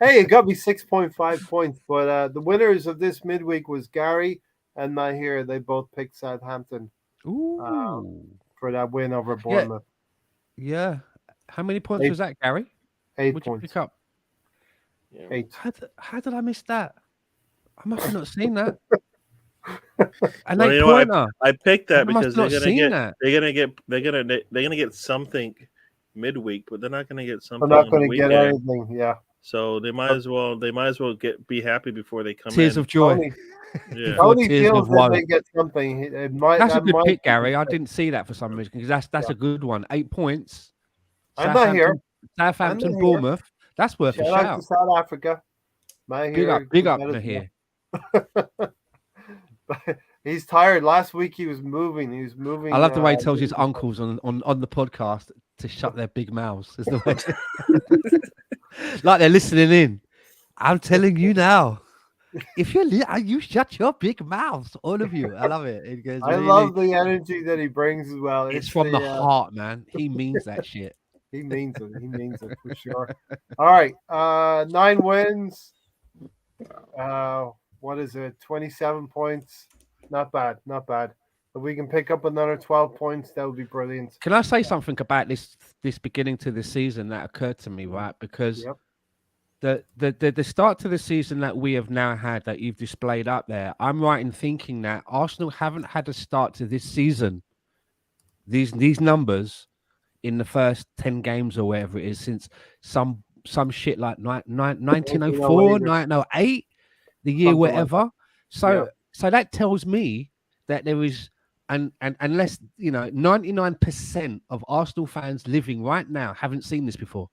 hey, it got me 6.5 points. But the winners of this midweek was Gary and Mahir. They both picked Southampton Ooh. for that win over Bournemouth. Yeah. How many points 8 was that, Gary? 8 What'd you points. pick up? 8. How did I miss that? I must have not seen that. An Well, 8 you know what? pointer. I picked that I must because not they're seen gonna that. they're gonna get something midweek, but they're not gonna get I'm something. not on going the to get weekend. anything. Yeah. So they might as well be happy before they come Tears in. of joy. Tony, Yeah. Tony Tears feels of that woe. they get something. It might, That's a that good might pick, be- Gary. I didn't see that for some reason because that's a good one. 8 points. I'm not here. Southampton, I'm not here. Bournemouth. That's worth Shout a out shout. to South Africa. Big up, Mahir. He's tired. Last week he was moving. He was moving. I love the way he tells his uncles on the podcast to shut their big mouths. Is the way, like they're listening in. I'm telling you now. If you shut your big mouths, all of you. I love it. It goes I really, love the energy that he brings as well. it's from the heart, man. He means that shit. He means it. He means it for sure. All right. 9 wins. What is it? 27 points. Not bad. Not bad. If we can pick up another 12 points, that would be brilliant. Can I say something about this beginning to the season that occurred to me, right? Because the start to the season that we have now had, that you've displayed up there, I'm right in thinking that Arsenal haven't had a start to this season, these numbers in the first 10 games or whatever it is, since some shit like 1904, 1908, the year whatever. So that tells me that there is, and unless 99% of Arsenal fans living right now haven't seen this before.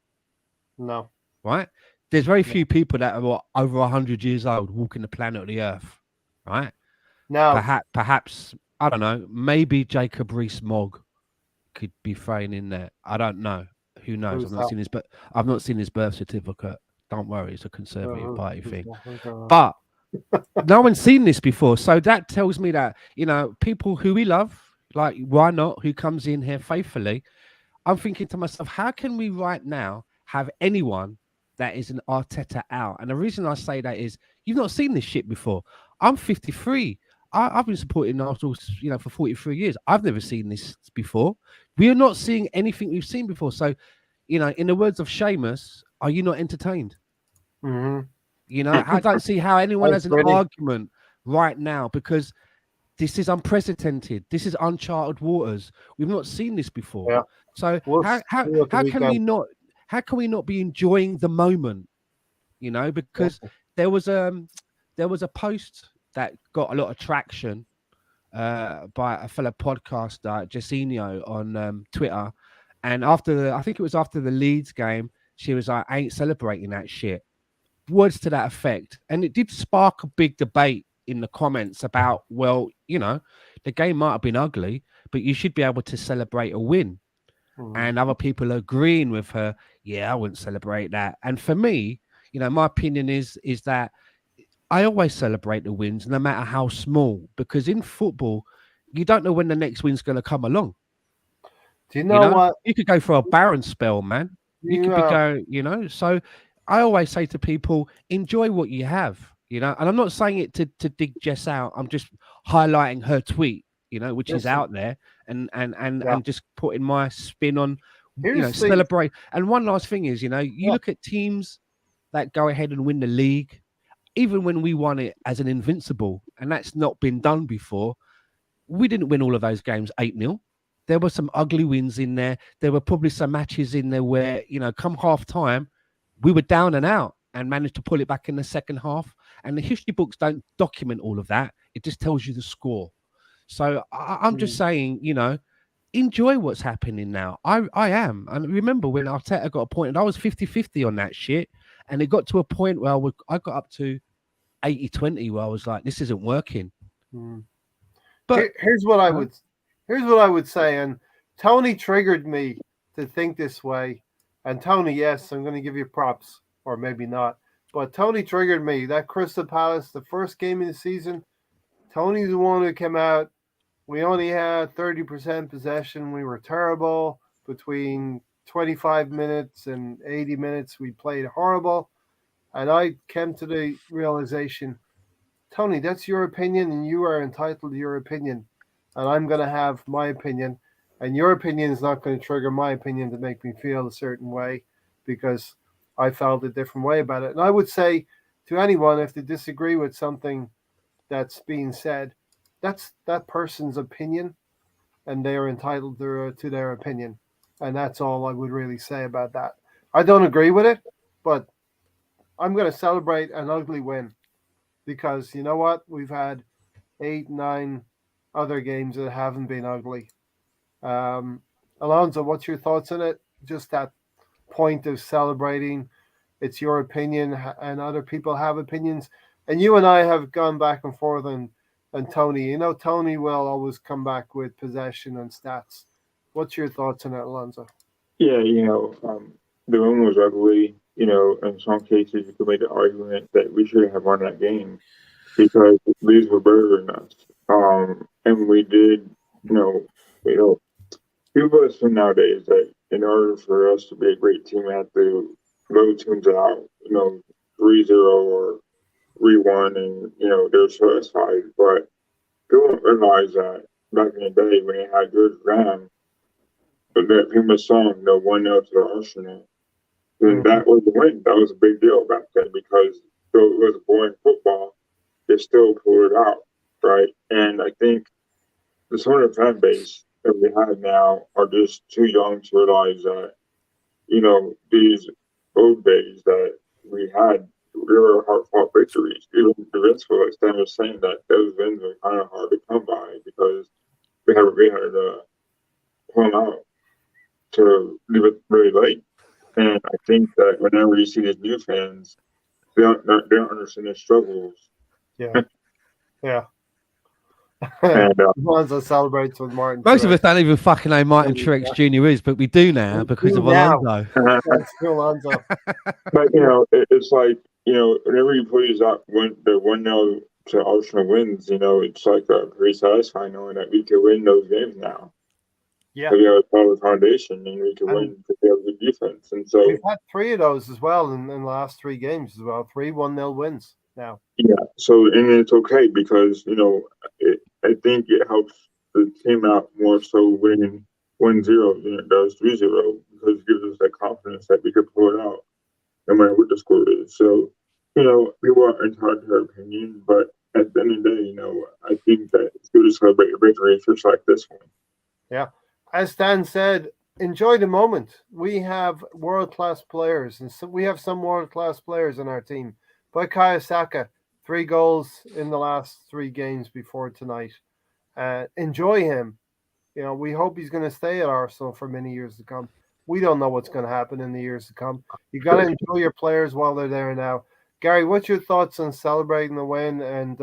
No. Right? There's very few people that are over 100 years old walking the planet of the Earth, right? Now, perhaps I don't know. Maybe Jacob Rees-Mogg could be thrown in there. I don't know. Who knows? I've not seen his birth certificate. Don't worry, it's a Conservative Party thing. But no one's seen this before, so that tells me that people who we love, like why not, who comes in here faithfully. I'm thinking to myself, how can we right now have anyone that is an Arteta out? And the reason I say that is you've not seen this shit before. I'm 53. I've been supporting Arsenal, for 43 years. I've never seen this before. We are not seeing anything we've seen before. So, in the words of Seamus, are you not entertained? Mm-hmm. I don't see how anyone has an argument right now, because this is unprecedented. This is uncharted waters. We've not seen this before. Yeah. So how can we not be enjoying the moment? Because there was a post that got a lot of traction by a fellow podcaster, Jacinho, on Twitter. And I think it was after the Leeds game, she was like, I ain't celebrating that shit. Words to that effect. And it did spark a big debate in the comments about, well, the game might have been ugly, but you should be able to celebrate a win. And other people are agreeing with her. Yeah, I wouldn't celebrate that. And for me, my opinion is that I always celebrate the wins, no matter how small, because in football, you don't know when the next win's going to come along. Do you know what? You could go for a barren spell, man. You could be going, So I always say to people, enjoy what you have, and I'm not saying it to dig Jess out. I'm just highlighting her tweet, which is out there, and just putting my spin on, celebrate. And one last thing is, you look at teams that go ahead and win the league, even when we won it as an invincible, and that's not been done before. We didn't win all of those games 8-0. There were some ugly wins in there. There were probably some matches in there where, come half time, we were down and out and managed to pull it back in the second half. And the history books don't document all of that. It just tells you the score. So I'm just saying, enjoy what's happening now. I am. And remember when Arteta got appointed, I was 50-50 on that shit. And it got to a point where I got up to 80-20 where I was like, this isn't working. But here's what I would say. And Tony triggered me to think this way. And Tony, yes, I'm going to give you props, or maybe not. But Tony triggered me. That Crystal Palace, the first game of the season, Tony's the one who came out. We only had 30% possession. We were terrible. Between 25 minutes and 80 minutes, we played horrible. And I came to the realization, Tony, that's your opinion, and you are entitled to your opinion. And I'm going to have my opinion. And your opinion is not going to trigger my opinion to make me feel a certain way, because I felt a different way about it. And I would say to anyone, if they disagree with something that's being said, that's that person's opinion, and they are entitled to their opinion. And that's all I would really say about that. I don't agree with it, but I'm going to celebrate an ugly win, because you know what? We've had 8-9 other games that haven't been ugly. Alonso, what's your thoughts on it? Just that point of celebrating. It's your opinion, and other people have opinions. And you and I have gone back and forth and Tony. You know, Tony will always come back with possession and stats. What's your thoughts on that, Alonso? Yeah, the win was ugly. In some cases, you could make the argument that we should have won that game because these were better than us. And we did, you know, people assume nowadays that in order for us to be a great team, we have to blow teams out, 3-0 or 3-1, and, they're satisfied. But people don't realize that back in the day when they had good Graham, but that famous song, 1-0 to the Arsenal, then that was the win. That was a big deal back then because though it was boring football, they still pulled it out, right? And I think the sort of fan base that we have now are just too young to realize that, these old days that we had, we were hard-fought victories. Even the Vince was saying that those wins were kind of hard to come by because we had to pull them out to leave it really late. And I think that whenever you see these new fans, they don't understand the struggles. Yeah. Yeah. And Alonso celebrates with Martin. Most of us don't even fucking know Martin Truex Jr. is, but we do now because of Alonso. That's Alonso. But it's like whenever you put these up, the 1-0 to Arsenal wins, it's like pretty satisfying knowing that we can win those games now. Yeah, we have a solid foundation and we can win because we have good defense. And so we've had 3 of those as well in the last 3 games as well. 3 1-0 wins now. Yeah, so and it's okay because I think it helps the team out more so winning 1-0 than it does 3-0 because it gives us that confidence that we could pull it out no matter what the score is. So people are entitled to their opinion, but at the end of the day, I think that it's good to celebrate a victory just like this one. Yeah. As Stan said, enjoy the moment. We have world-class players, and so we have some world-class players in our team. Bukayo Saka, 3 goals in the last 3 games before tonight. Enjoy him. We hope he's going to stay at Arsenal for many years to come. We don't know what's going to happen in the years to come. You got to enjoy your players while they're there now. Gary, what's your thoughts on celebrating the win? And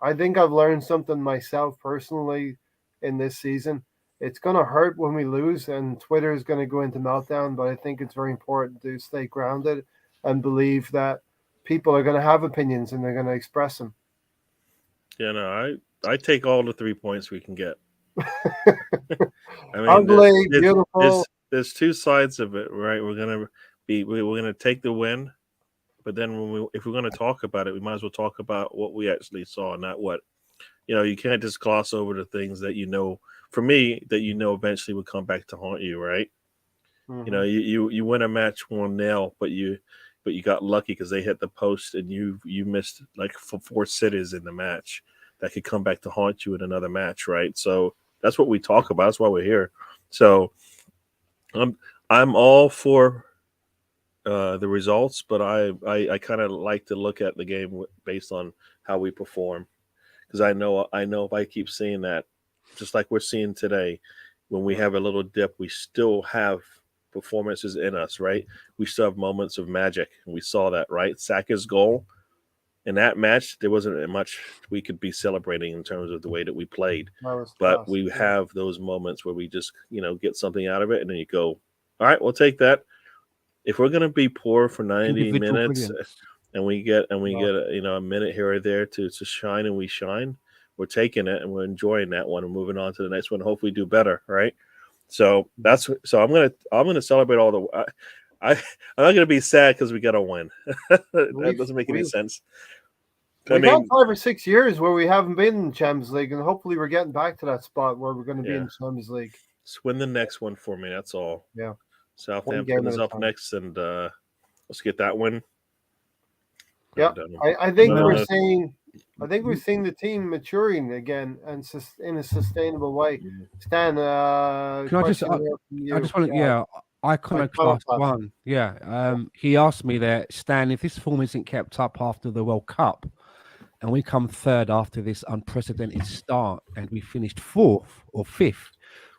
I think I've learned something myself personally in this season. It's going to hurt when we lose, and Twitter is going to go into meltdown, but I think it's very important to stay grounded and believe that people are going to have opinions and they're going to express them. Yeah, no, I take all the 3 points we can get. Ugly, beautiful. There's 2 sides of it, right? We're gonna take the win, but then if we're gonna talk about it, we might as well talk about what we actually saw, not what you can't just gloss over the things that for me, that eventually would come back to haunt you, right? Mm-hmm. You win a match 1-0, but you got lucky because they hit the post and you missed like 4 sitters in the match that could come back to haunt you in another match, right? So that's what we talk about. That's why we're here. So I'm all for the results, but I kind of like to look at the game based on how we perform, because I know if I keep seeing that, just like we're seeing today, when we have a little dip, we still have performances in us, right? We still have moments of magic, and we saw that, right? Saka's goal in that match, there wasn't much we could be celebrating in terms of the way that we played, but we have those moments where we just get something out of it, and then you go, all right, we'll take that. If we're going to be poor for 90 minutes and we get a minute here or there to shine, and we shine, we're taking it and we're enjoying that one and moving on to the next one. Hopefully do better, right? So I'm gonna celebrate all the. I'm not gonna be sad because we got to win. That doesn't make any sense. We've had 5 or 6 years where we haven't been in the Champions League, and hopefully we're getting back to that spot where we're going to be in the Champions League. Just win the next one for me. That's all. Yeah. Southampton is up next, and let's get that win. Yeah, I think we're seeing. I think we're seeing the team maturing again and in a sustainable way. Stan, can I just want to, Iconoclast one. Yeah. He asked me there, Stan, if this form isn't kept up after the World Cup and we come 3rd after this unprecedented start and we finished 4th or 5th,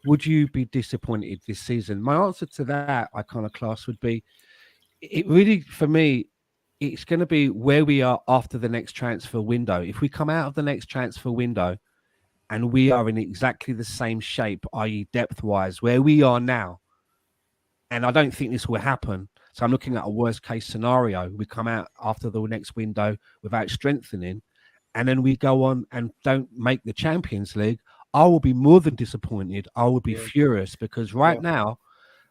would you be disappointed this season? My answer to that, Iconoclast, would be, it really, for me, it's going to be where we are after the next transfer window. If we come out of the next transfer window and we are in exactly the same shape, i.e. depth-wise, where we are now, and I don't think this will happen. So I'm looking at a worst-case scenario. We come out after the next window without strengthening, and then we go on and don't make the Champions League. I will be more than disappointed. I will be furious because right now,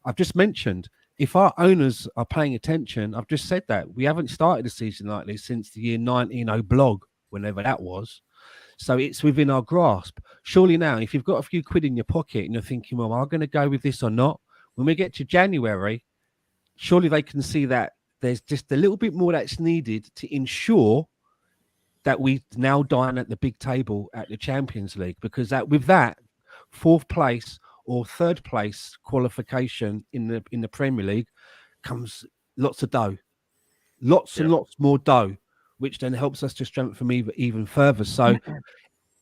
I've just mentioned, if our owners are paying attention, I've just said that we haven't started a season like this since the year 1900 blog, whenever that was. So it's within our grasp. Surely now, if you've got a few quid in your pocket and you're thinking, well, am I going to go with this or not? When we get to January, surely they can see that there's just a little bit more that's needed to ensure that we now dine at the big table at the Champions League, because that with that fourth place or third place qualification in the Premier League comes lots of dough, and lots more dough, which then helps us to strengthen even further. So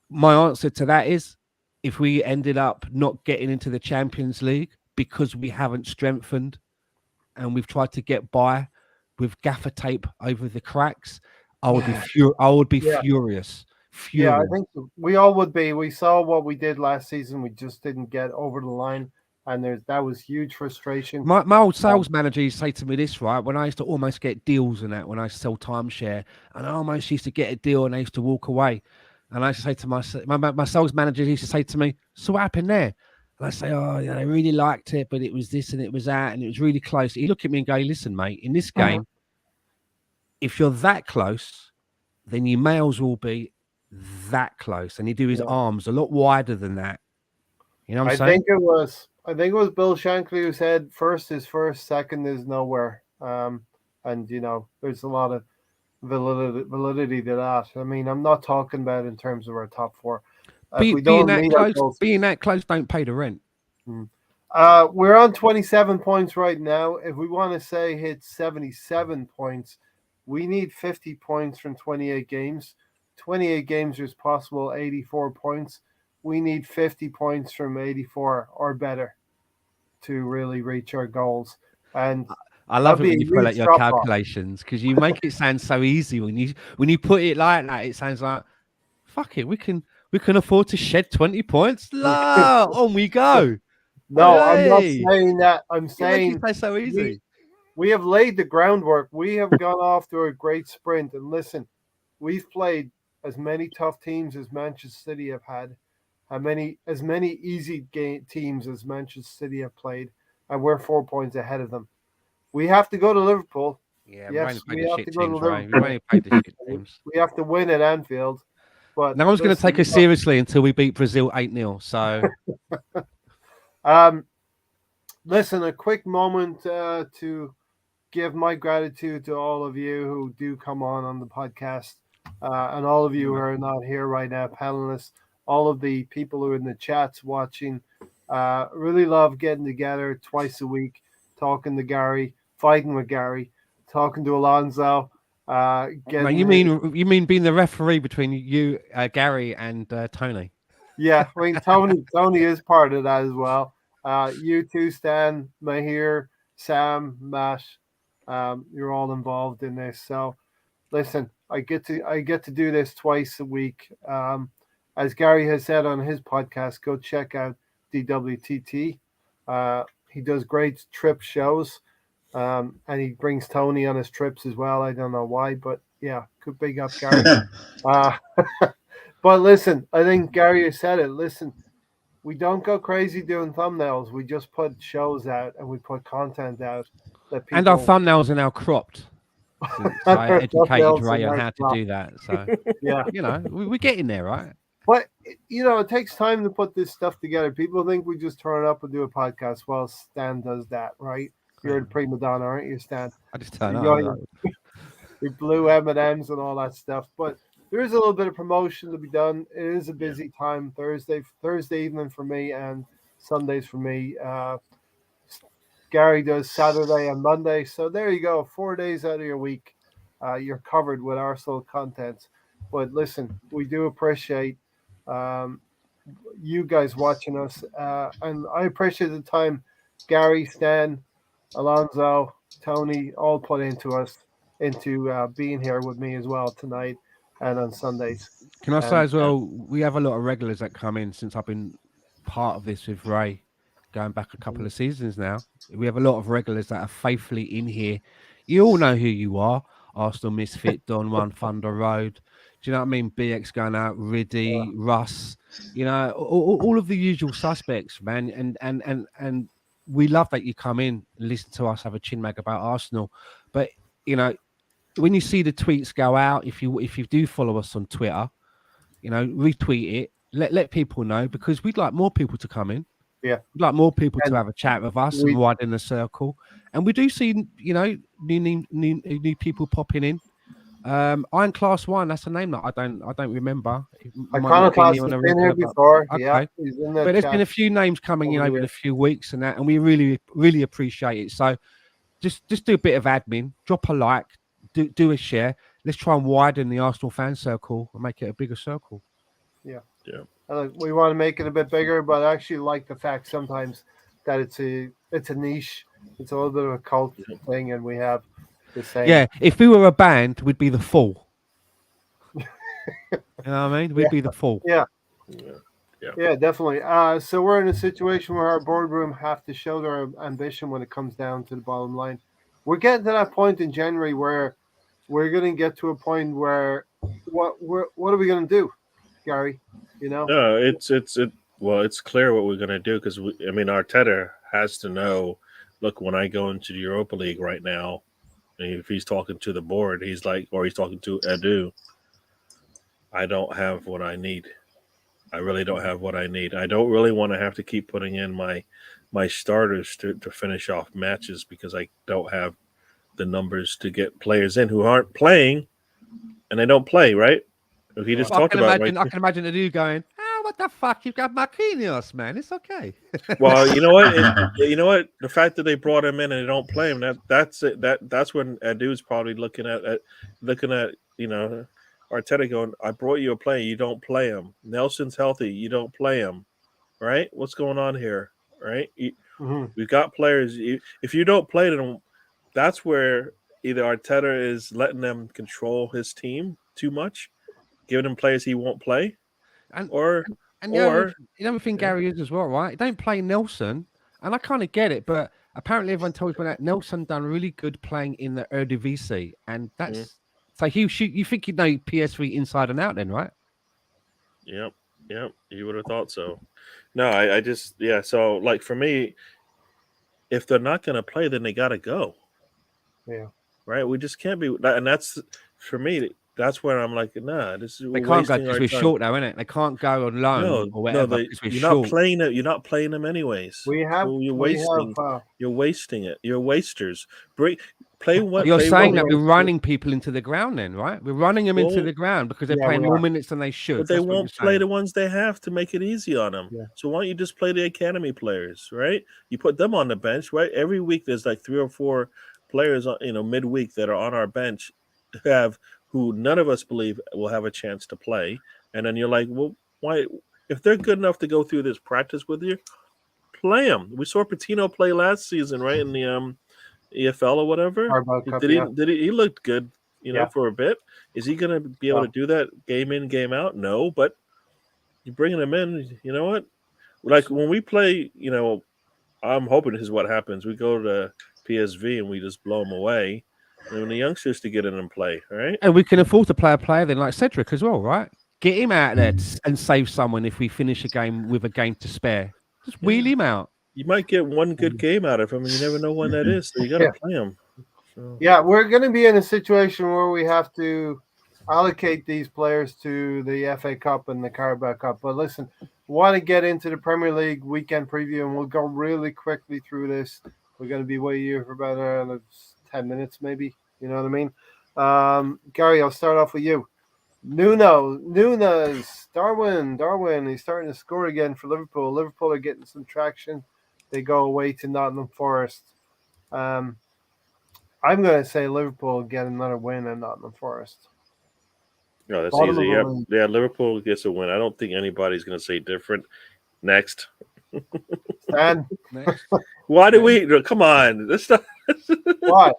my answer to that is, if we ended up not getting into the Champions League because we haven't strengthened and we've tried to get by with gaffer tape over the cracks, I would be furious. Yeah, I think we all would be. We saw what we did last season. We just didn't get over the line, and that was huge frustration. My old sales manager used to say to me this, right? When I used to almost get deals and that, when I used to sell timeshare, and I almost used to get a deal and I used to walk away. And I used to say to my sales manager, he used to say to me, so what happened there? And I say, oh, I really liked it, but it was this and it was that, and it was really close. He looked at me and go, listen, mate, in this game, if you're that close, then you may as well be that close. And he do his arms a lot wider than that. You know what I'm saying? I think it was Bill Shankly who said first is first, second is nowhere. And there's a lot of validity to that. I mean, I'm not talking about in terms of our top four. Being that close, don't pay the rent. We're on 27 points right now. If we want to say hit 77 points, we need 50 points from 28 games. 28 games is possible, 84 points. We need 50 points from 84 or better to really reach our goals. And I love it when you pull out your calculations, because you make it sound so easy. When you put it like that, it sounds like, fuck it, we can afford to shed 20 points. On we go. No, I'm not saying that. I'm saying it's so easy. We have laid the groundwork. We have gone off to a great sprint. And listen, we've played as many tough teams as Manchester City have had, as many easy teams as Manchester City have played, and we're 4 points ahead of them. We have to go to Liverpool. Yeah, yes, we have to go to Liverpool. We have to win at Anfield. But no one's going to take us seriously until we beat Brazil 8-0. So, listen, a quick moment to give my gratitude to all of you who do come on the podcast, and all of you who are not here right now, panelists, all of the people who are in the chats watching. Really love getting together twice a week, talking to Gary, fighting with Gary, talking to Alonso. You mean being the referee between you, Gary, and Tony? Yeah, I mean Tony is part of that as well. You too, Stan, Mahir, Sam, Matt, you're all involved in this. So, listen, I get to do this twice a week. As Gary has said on his podcast, go check out DWTT. He does great trip shows, and he brings Tony on his trips as well. I don't know why, but yeah, could big up Gary. But listen, I think Gary has said it. Listen, we don't go crazy doing thumbnails. We just put shows out and we put content out. And our thumbnails are now cropped. I educated Ray on how to do that. So, yeah, we're getting there, right? But, it takes time to put this stuff together. People think we just turn up and do a podcast. Well, Stan does that, right? You're the prima donna, aren't you, Stan? I just turn up. We blew M&Ms and all that stuff. But there is a little bit of promotion to be done. It is a busy time. Thursday evening for me and Sundays for me. Gary does Saturday and Monday. So there you go. 4 days out of your week. You're covered with Arsenal content. But listen, we do appreciate you guys watching us, and I appreciate the time Gary, Stan, Alonso, Tony all put into us. into being here with me as well tonight and on Sundays. Can I say And as well, we have a lot of regulars that come in since I've been part of this with Ray, going back a couple of seasons now. We have a lot of regulars that are faithfully in here. You all know who you are. Arsenal Misfit, Don One, Thunder Road. Do you know what I mean? BX going out, Riddy, Russ. You know, all of the usual suspects, man. And we love that you come in and listen to us have a chin mag about Arsenal. But you know, when you see the tweets go out, if you do follow us on Twitter, you know, retweet it, let people know, because we'd like more people to come in. Yeah. We'd like more people And to have a chat with us we- and widen the circle. And we do see, you know, new people popping in. Iron Class One, that's a name that I don't remember. It might not be Iconoclast on has a been here regular, but- before. okay. Yeah, he's in the But there's chat. been a few names coming in over over here. the few weeks and that, and we really appreciate it. So just do a bit of admin, drop a like, do a share. Let's try and widen the Arsenal fan circle and make it a bigger circle. We want to make it a bit bigger, but I actually like the fact sometimes that it's a niche. It's a little bit of a cult thing, and we have the same. Yeah, if we were a band, we'd be the Fall. You know what I mean? We'd be the Fall. Yeah. Yeah. Yeah, definitely. So we're in a situation where our boardroom have to show their ambition when it comes down to the bottom line. We're getting to that point in January where we're going to get to a point where what are we going to do, Gary? You know? No, it's clear what we're going to do, because I mean, Arteta has to know. Look, when I go into the Europa League right now, if he's talking to the board, he's like, or he's talking to Edu, I don't have what I need. I really don't have what I need. I don't really want to have to keep putting in my starters to finish off matches, because I don't have the numbers to get players in who aren't playing, and they don't play, right? He just Well, talked about right. I can imagine Edu going, what the fuck? You've got Marquinhos, man. It's okay. Well, you know what? You know what? The fact that they brought him in and they don't play him, that's it. That's when Edu's probably looking at you know, Arteta going, I brought you a player, you don't play him. Nelson's healthy, you don't play him, right? What's going on here, right? We've got players. If you don't play them, that's where either Arteta is letting them control his team too much, giving him players he won't play, And or the other thing, Gary, is as well, right? Don't play Nelson, and I kind of get it, but apparently everyone tells me that Nelson done really good playing in the Eredivisie, and that's so you think you know PSV inside and out, then, right? Yep. You would have thought so. No, I just So like for me, if they're not going to play, then they got to go. Yeah. Right. We just can't be, and that's for me. That's where I'm like, nah. This is They can't go because we're short, though, innit? They can't go on loan or whatever. You're not playing it. You're not playing them anyways. We have. So you're wasting. You're wasting it. You're wasters. Play what you're play saying what, that we're running people into the ground, then, right? We're running them into the ground because they're playing more minutes than they should. But they won't play the ones they have to make it easy on them. Yeah. So why don't you just play the academy players, right? You put them on the bench, right? Every week there's like 3 or 4 players, midweek that are on our bench who none of us believe will have a chance to play. And then you're like, well, why? If they're good enough to go through this practice with you, play them. We saw Patino play last season, right, in the EFL or whatever. He looked good, for a bit. Is he going to be able to do that game in, game out? No, but you're bringing him in. You know what? Like when we play, I'm hoping this is what happens. We go to PSV and we just blow them away. And when the youngsters to get in and play, right? And we can afford to play a player then like Cedric as well, right? Get him out there and save someone if we finish a game with a game to spare. Just wheel him out. You might get one good game out of him, and you never know when that is. So you got to play him. So. Yeah, we're going to be in a situation where we have to allocate these players to the FA Cup and the Carabao Cup. But listen, want to get into the Premier League weekend preview, and we'll go really quickly through this. We're going to be way here for about 10 minutes, maybe. You know what I mean? Gary, I'll start off with you. Nunes, Darwin, he's starting to score again for Liverpool. Liverpool are getting some traction. They go away to Nottingham Forest. I'm going to say Liverpool get another win at Nottingham Forest. No, that's easy. Yeah, Liverpool gets a win. I don't think anybody's going to say different. Next. Stan? Why do we – come on. Let's not – Why?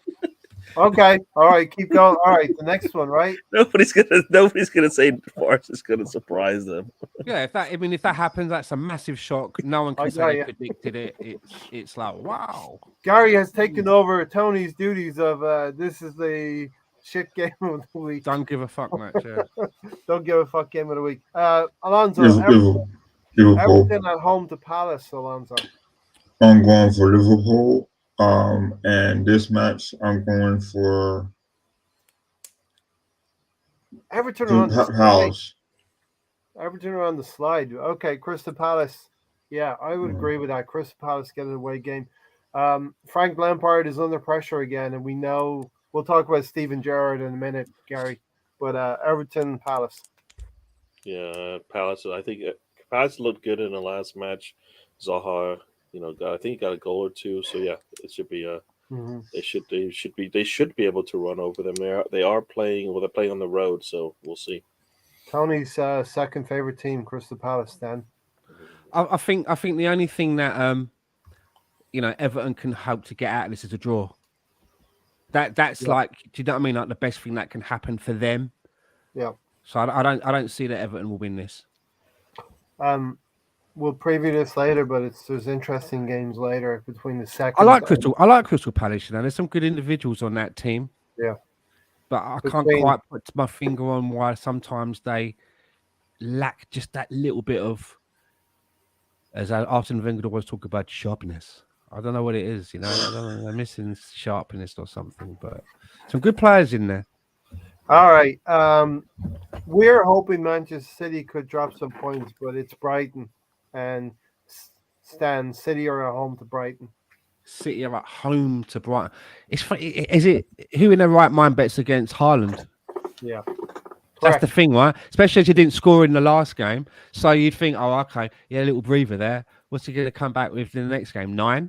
Okay, all right, keep going. All right, the next one, right? Nobody's gonna say Forrest is gonna surprise them. Yeah, if that happens, that's a massive shock. No one I can say got they ya. predicted it. It's like wow. Gary has taken over Tony's duties of this is the shit game of the week. Don't give a fuck match. Yeah. Don't give a fuck game of the week. Alonso, Liverpool. Everton at home to Palace, Alonso. I'm going for Liverpool. And this match, I'm going for Everton are on the slide. Palace. Everton are on the slide. Okay, Crystal Palace. Yeah, I would agree with that. Crystal Palace get an away game. Frank Lampard is under pressure again, and we know we'll talk about Steven Gerrard in a minute, Gary. But Everton, Palace. Yeah, Palace. I think Palace looked good in the last match. Zaha, I think he got a goal or two. So yeah, it should be they should be able to run over them. They are playing. Well, they're playing on the road, so we'll see. Tony's second favorite team, Crystal Palace. Dan. I think the only thing that Everton can hope to get out of this is a draw. That's like, do you know what I mean? Like the best thing that can happen for them. Yeah. So I don't see that Everton will win this. We'll preview this later, but there's interesting games later between the second. I like Crystal Palace. There's some good individuals on that team. Yeah. But I can't quite put my finger on why sometimes they lack just that little bit of, as Arsene Wenger always talk about, sharpness. I don't know what it is, I don't know, they're missing sharpness or something, but some good players in there. All right. We're hoping Manchester City could drop some points, but it's Brighton and Stan. City are at home to Brighton. City are at home to Brighton. It's funny. Is it who in their right mind bets against Haaland? Yeah. That's the thing, right? Especially as you didn't score in the last game. So you'd think, oh, okay, yeah, a little breather there. What's he going to come back with in the next game? 9?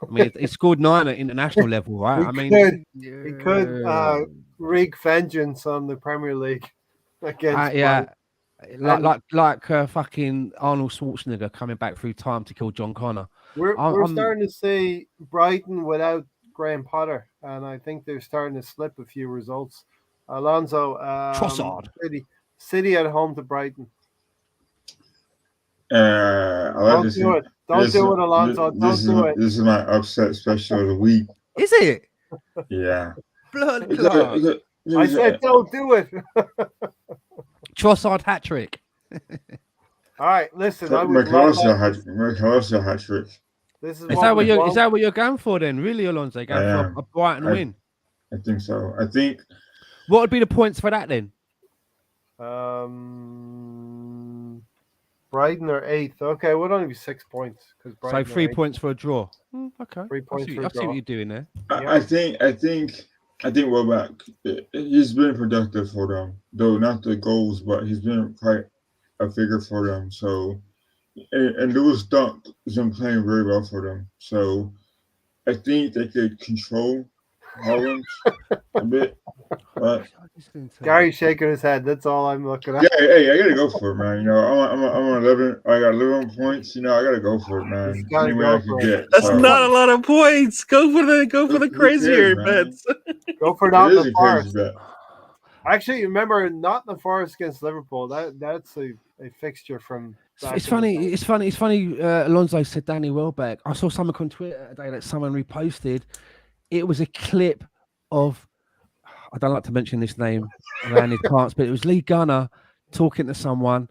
I mean, he scored 9 at international level, right? He could wreak vengeance on the Premier League against like fucking Arnold Schwarzenegger coming back through time to kill John Connor. We're starting to see Brighton without Graham Potter, and I think they're starting to slip a few results. Alonso, Trossard. City at home to Brighton. Don't do it, Alonso. Don't do it. This is my upset special of the week. Is it? Yeah. Blood. I said don't do it. Trossard hat trick. All right, listen. McAllister hat trick. Is that what you're going for then? Really, Alonso? Going for a Brighton win? I think so. I think. What would be the points for that then? Brighton are 8th. Okay, would only be 6 points because so 3 points for a draw. Okay, 3 points. I see what you're doing there. I think Welbeck, he's been productive for them, though not the goals, but he's been quite a figure for them. So, and Lewis Dunk has been playing very well for them. So, I think they could control Holland a bit. But Gary's shaking his head. That's all I'm looking at. Yeah, hey, I gotta go for it, man. I'm on 11. I got 11 points. I gotta go for it, man. Any way I can get. That's not a lot of points. Go for the crazier bets. Go for Nottingham Forest. Actually, remember Nottingham Forest against Liverpool. That's a fixture from. It's funny. Alonso said Danny Welbeck. I saw something on Twitter today that someone reposted. It was a clip of. I don't like to mention this name around his parts, but it was Lee Gunner talking to someone,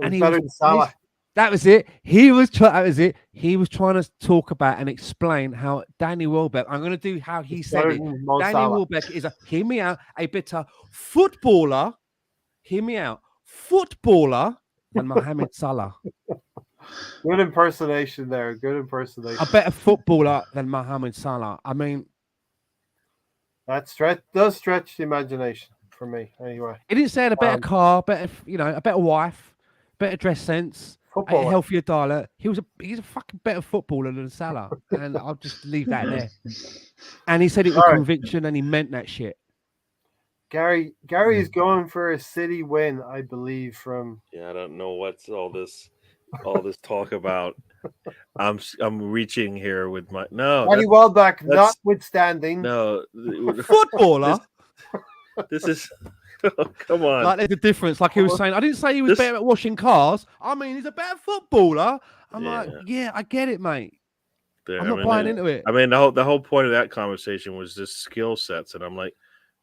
and that was it. He was trying to talk about and explain how Danny Welbeck. I'm going to do how he said it. Danny Welbeck is hear me out, a better footballer. Hear me out, footballer than Mohamed Salah. Good impersonation there. Good impersonation. A better footballer than Mohamed Salah. I mean. That does stretch the imagination for me, anyway. He didn't say a better car, a better wife, better dress sense, a healthier diet. He's a fucking better footballer than Salah, and I'll just leave that there. And he said it with conviction, and he meant that shit. Gary is going for a City win, I believe. From I don't know what's all this talk about. I'm reaching here with my no. Danny Welbeck, that's- notwithstanding. No, Footballer. this is. Oh, come on. Like there's a difference. Like he was saying, I didn't say he was better at washing cars. I mean, he's a better footballer. I'm like, yeah, I get it, mate. I'm not buying into it. I mean, the whole point of that conversation was just skill sets, and I'm like,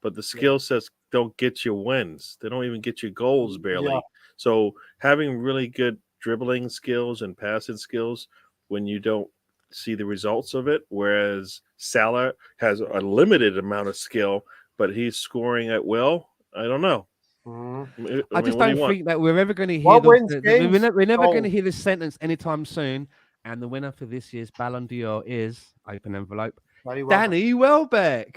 but the skill sets don't get you wins. They don't even get you goals barely. Yeah. So having really good dribbling skills and passing skills when you don't see the results of it, whereas Salah has a limited amount of skill, but he's scoring at will. I don't know. Mhm. I just don't think that we're ever going to hear What wins games? we're never going to Goals. hear this sentence anytime soon. And the winner for this year's Ballon d'Or is open envelope, Danny Welbeck.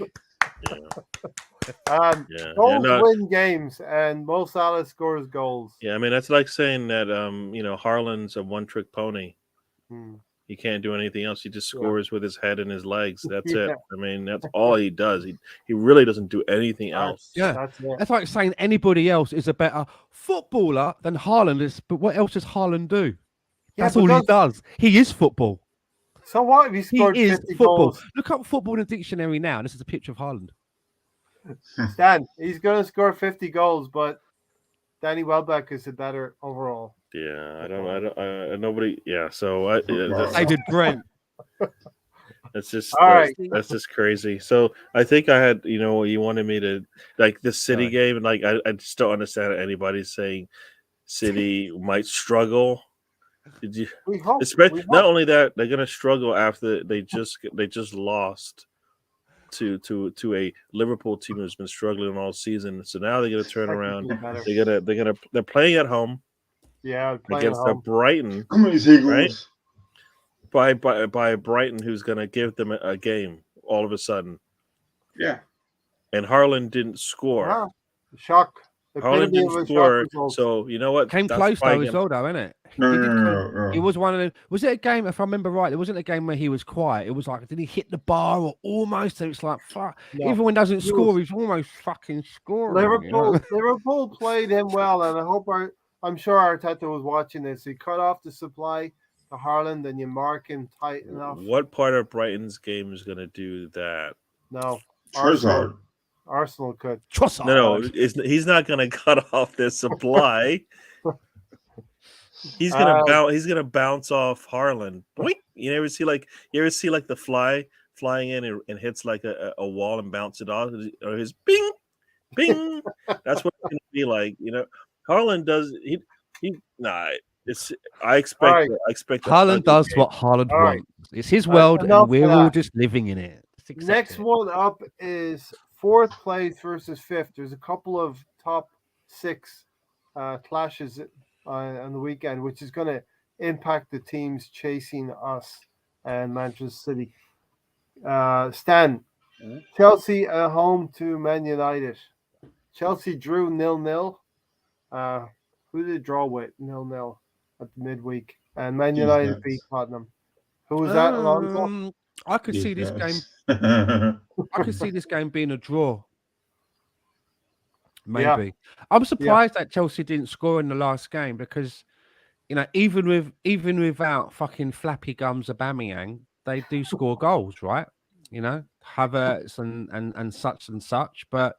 Goals win games, and Mo Salah scores goals. Yeah, I mean that's like saying that Haaland's a one-trick pony. He can't do anything else. He just scores with his head and his legs. That's it. I mean, that's all he does. He really doesn't do anything else. Yeah, that's like saying anybody else is a better footballer than Haaland is. But what else does Haaland do? That's all he does. He is football. So what if he scored 50 football? goals? Look up football in the dictionary now. This is a picture of Haaland. Stan, he's going to score 50 goals, but Danny Welbeck is a better overall. Yeah, I don't. Nobody. Yeah, so I did Brent. That's just all right. That's just crazy. So I think I had you wanted me to like the City game, and like I just don't understand anybody saying City might struggle. Did you? We hope. Not only that, they're gonna struggle after they just lost to a Liverpool team who's been struggling all season. So now they're gonna turn around. They're playing at home. Yeah, against a Brighton, right? By Brighton, who's going to give them a game all of a sudden. Yeah. And Haaland didn't score. Wow. Shock. Haaland didn't score. So you know what? Came close though as well, though, isn't it? No. It was one of the. Was it a game? If I remember right, it wasn't a game where he was quiet. It was like, did he hit the bar or almost? So it's like, fuck. No. Even when he doesn't score, he's almost fucking scoring. Liverpool played him well, and I'm sure Arteta was watching this. He cut off the supply to Haaland, and you mark him tight enough. What part of Brighton's game is going to do that? No. Arsenal could. Trossard. No, he's not going to cut off their supply. He's gonna bounce off Haaland. Boink! You ever see like the fly flying in and hits like a wall and bounce it off, or his bing, bing. That's what it's gonna be like. Haaland does I expect Haaland does what Haaland wants. It's his world, and we're all just living in it. Next one up is fourth place versus fifth. There's a couple of top six clashes on the weekend, which is going to impact the teams chasing us and Manchester City. Stan, Chelsea at home to Man United. Chelsea drew 0-0. Who did they draw with 0-0 at the midweek? And Man United beat Tottenham. Who was that, Alonso? I could see this game. I could see this game being a draw. Maybe. Yeah. I'm surprised that Chelsea didn't score in the last game because, even without fucking flappy gums Aubameyang, they do score goals, right? Havertz and such. But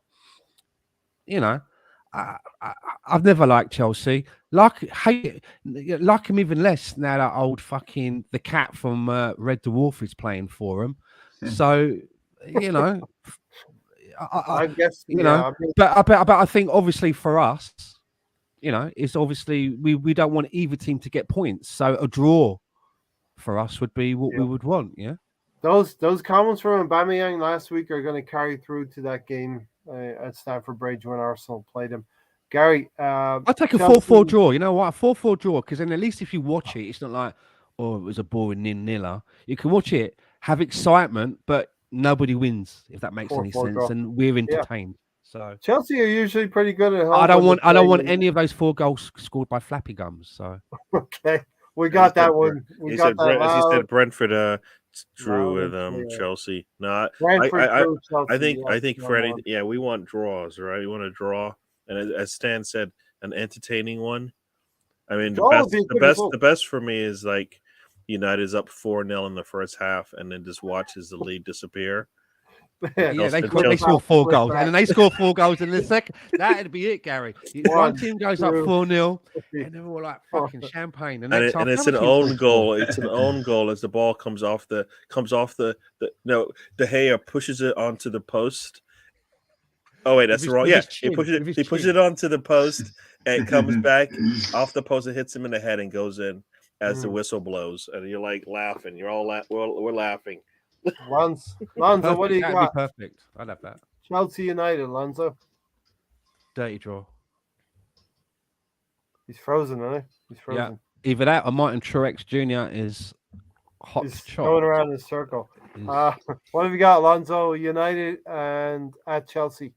I've never liked Chelsea. Like him even less now that old fucking the cat from Red Dwarf is playing for him. So I guess but I think obviously for us, it's obviously we don't want either team to get points. So a draw for us would be what we would want. Yeah. Those comments from Aubameyang last week are going to carry through to that game at Stamford Bridge when Arsenal played him. Gary, I'll take a 4-4 draw. You know what? A 4-4 draw, because then at least if you watch it, it's not like, oh, it was a boring 0-0. You can watch it, have excitement, but nobody wins, if that makes any sense. Draw. And we're entertained. So Chelsea are usually pretty good at home. I don't want any of those 4 goals scored by flappy gums. So okay, we got that one. He said Brentford drew with Chelsea. No, I think for anything, we want draws, right? We want to draw, and as Stan said, an entertaining one. I mean, the best for me is like United's up 4-0 in the first half, and then just watches the lead disappear. Yeah, they Chelsea- score 4 Flip goals, back. and then they score 4 goals in the second. That'd be it, Gary. One One, team goes up two, 4-0, three. and they're all like fucking champagne. The And, next it, half, and it's the an other team own scores goal. 4. It's an own goal as the ball comes off the no, De Gea pushes it onto the post. Oh wait, that's With his- wrong. with Yeah, his he chin, pushes with his it. He pushes chin. it onto the post, and it comes back off the post and hits him in the head and goes in as the whistle blows. And you're like laughing. You're all we're laughing. Lonzo, what do you That'd got? be perfect. I'd have that. Chelsea United, Lonzo. Dirty draw. He's frozen, isn't he? He's frozen. Either that or Martin Truex Jr. is hot He's shot. going around in a circle. He's- What have you got, Lonzo? United and at Chelsea.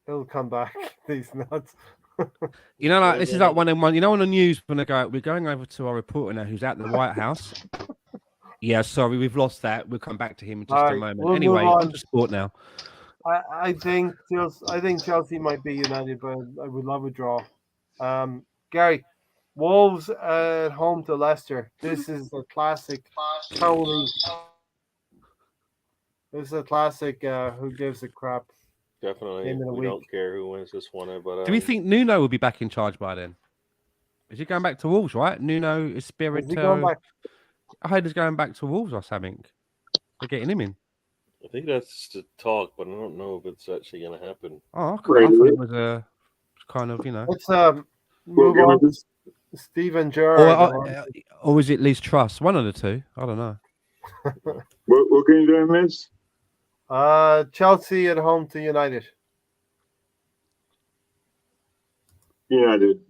He'll come back. These nuts. You know, like this is like one of one. You know, on the news when they go, we're going over to our reporter now, who's at the White House. Yeah, sorry, we've lost that. We'll come back to him in just All a right, moment. we'll Anyway, move on. on to sport now. I think Chelsea might be United, but I would love a draw. Gary, Wolves at home to Leicester. This is a classic. Totally. This is a classic. Who gives a crap? Definitely, Game of the we week. don't care who wins this one. But Do we think Nuno will be back in charge by then? Is he going back to Wolves, right? Nuno Is he going Espirito. back? I heard he's going back to Wolves or something. They're getting him in. I think that's the talk, but I don't know if it's actually going to happen. Oh, I thought it was a kind of, you know. Let's move on to Steven Gerrard. Or is it Liz Truss? One of the two. I don't know. What can you do, miss? Chelsea at home to United. United.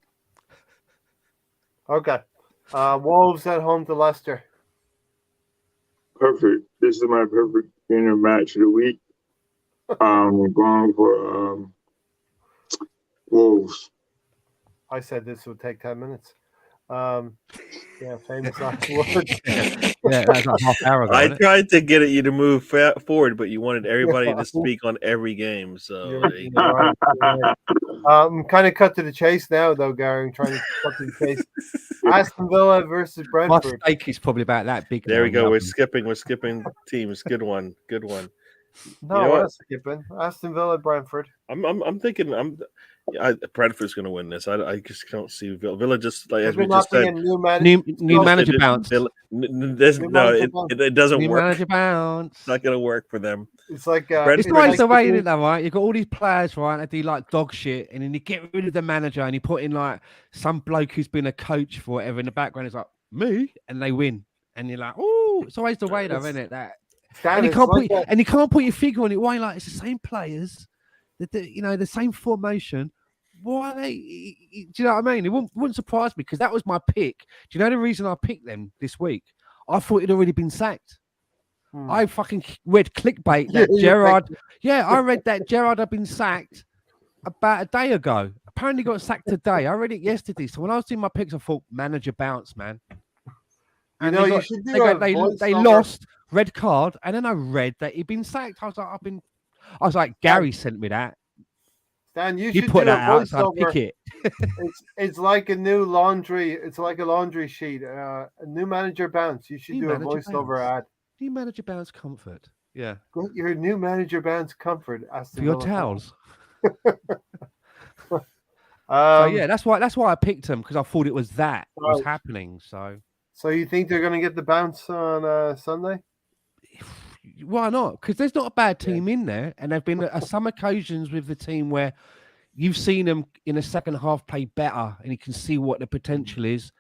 Okay. Wolves at home to Leicester. Perfect. This is my perfect match of the week. I'm going for Wolves. I said this would take 10 minutes. Yeah, famous last words. Yeah, that's like half hour ago. I isn't it? tried to get you to move forward, but you wanted everybody to speak on every game. So You're right. I'm kind of cut to the chase now, though, Gary. I'm trying to cut to the chase. Aston Villa versus My Brentford. steak is probably about that big. there we now. go. We're skipping teams. Good one. Good one. No, You know we're what? not skipping. Aston Villa, Brentford. I'm thinking Brentford's going to win this. I just don't see Villa just like as They're we just not said. being new manager. New manager It- bounce. Villa- New manager bounce. it doesn't New work. manager bounce. It's not going to work for them. It's like Brentford- It's It's always like the way, isn't it, though, right? You've got all these players, right? That do like dog shit, and then you get rid of the manager and you put in like some bloke who's been a coach for whatever in the background. It's like, me, and they win. And you're like, oh, it's always the way, though, isn't it? That Stan, and you it's can't like put that. and you can't put your finger on it. Why? Like it's the same players, the same formation. Why they? Do you know what I mean? It wouldn't surprise me because that was my pick. Do you know the reason I picked them this week? I thought he'd already been sacked. I fucking read clickbait that you Gerrard. Yeah, I read that Gerrard had been sacked about a day ago. Apparently got sacked today. I read it yesterday. So when I was doing my picks, I thought manager bounce, man. You And know, they you got- should do they, a got, they voiceover. lost, red card, and then I read that he'd been sacked. I was like, Gary sent me that. Stan, you He should put do that a out, so I voiceover. pick it. It's like a new laundry. It's like a laundry sheet. A new manager bounce. You should New do a manager voiceover bounce. ad. New manager bounce comfort. Yeah, Get your new manager bounce comfort. Aston for your Villa. towels. Um, So yeah, that's why I picked him because I thought it was that was Right. happening. So So you think they're going to get the bounce on Sunday? why not? Because there's not a bad team in there, and there've been some occasions with the team where you've seen them in the second half play better, and you can see what the potential is.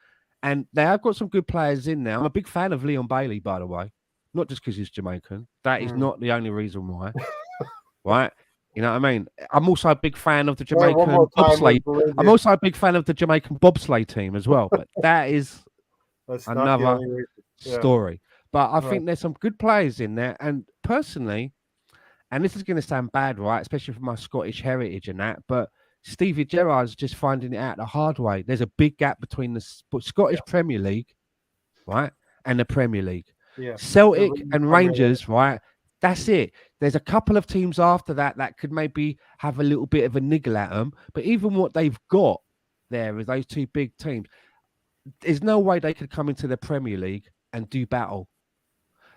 And they have got some good players in there. I'm a big fan of Leon Bailey, by the way, not just because he's Jamaican. That is not the only reason why, right? You know what I mean? I'm also a big fan of the Right, one Jamaican more time, bobsleigh. we'll believe I'm you. also a big fan of the Jamaican bobsleigh team as well. But that is That's not the another only reason. Yeah. story. But I Right. think there's some good players in there. And personally, and this is going to sound bad, right? Especially for my Scottish heritage and that, but Stevie Gerrard's just finding it out the hard way. There's a big gap between the Scottish Premier League, right, and the Premier League. Yeah. Celtic The and Premier Rangers, right? That's it. There's a couple of teams after that could maybe have a little bit of a niggle at them. But even what they've got there is those two big teams. there's no way they could come into the Premier League and do battle.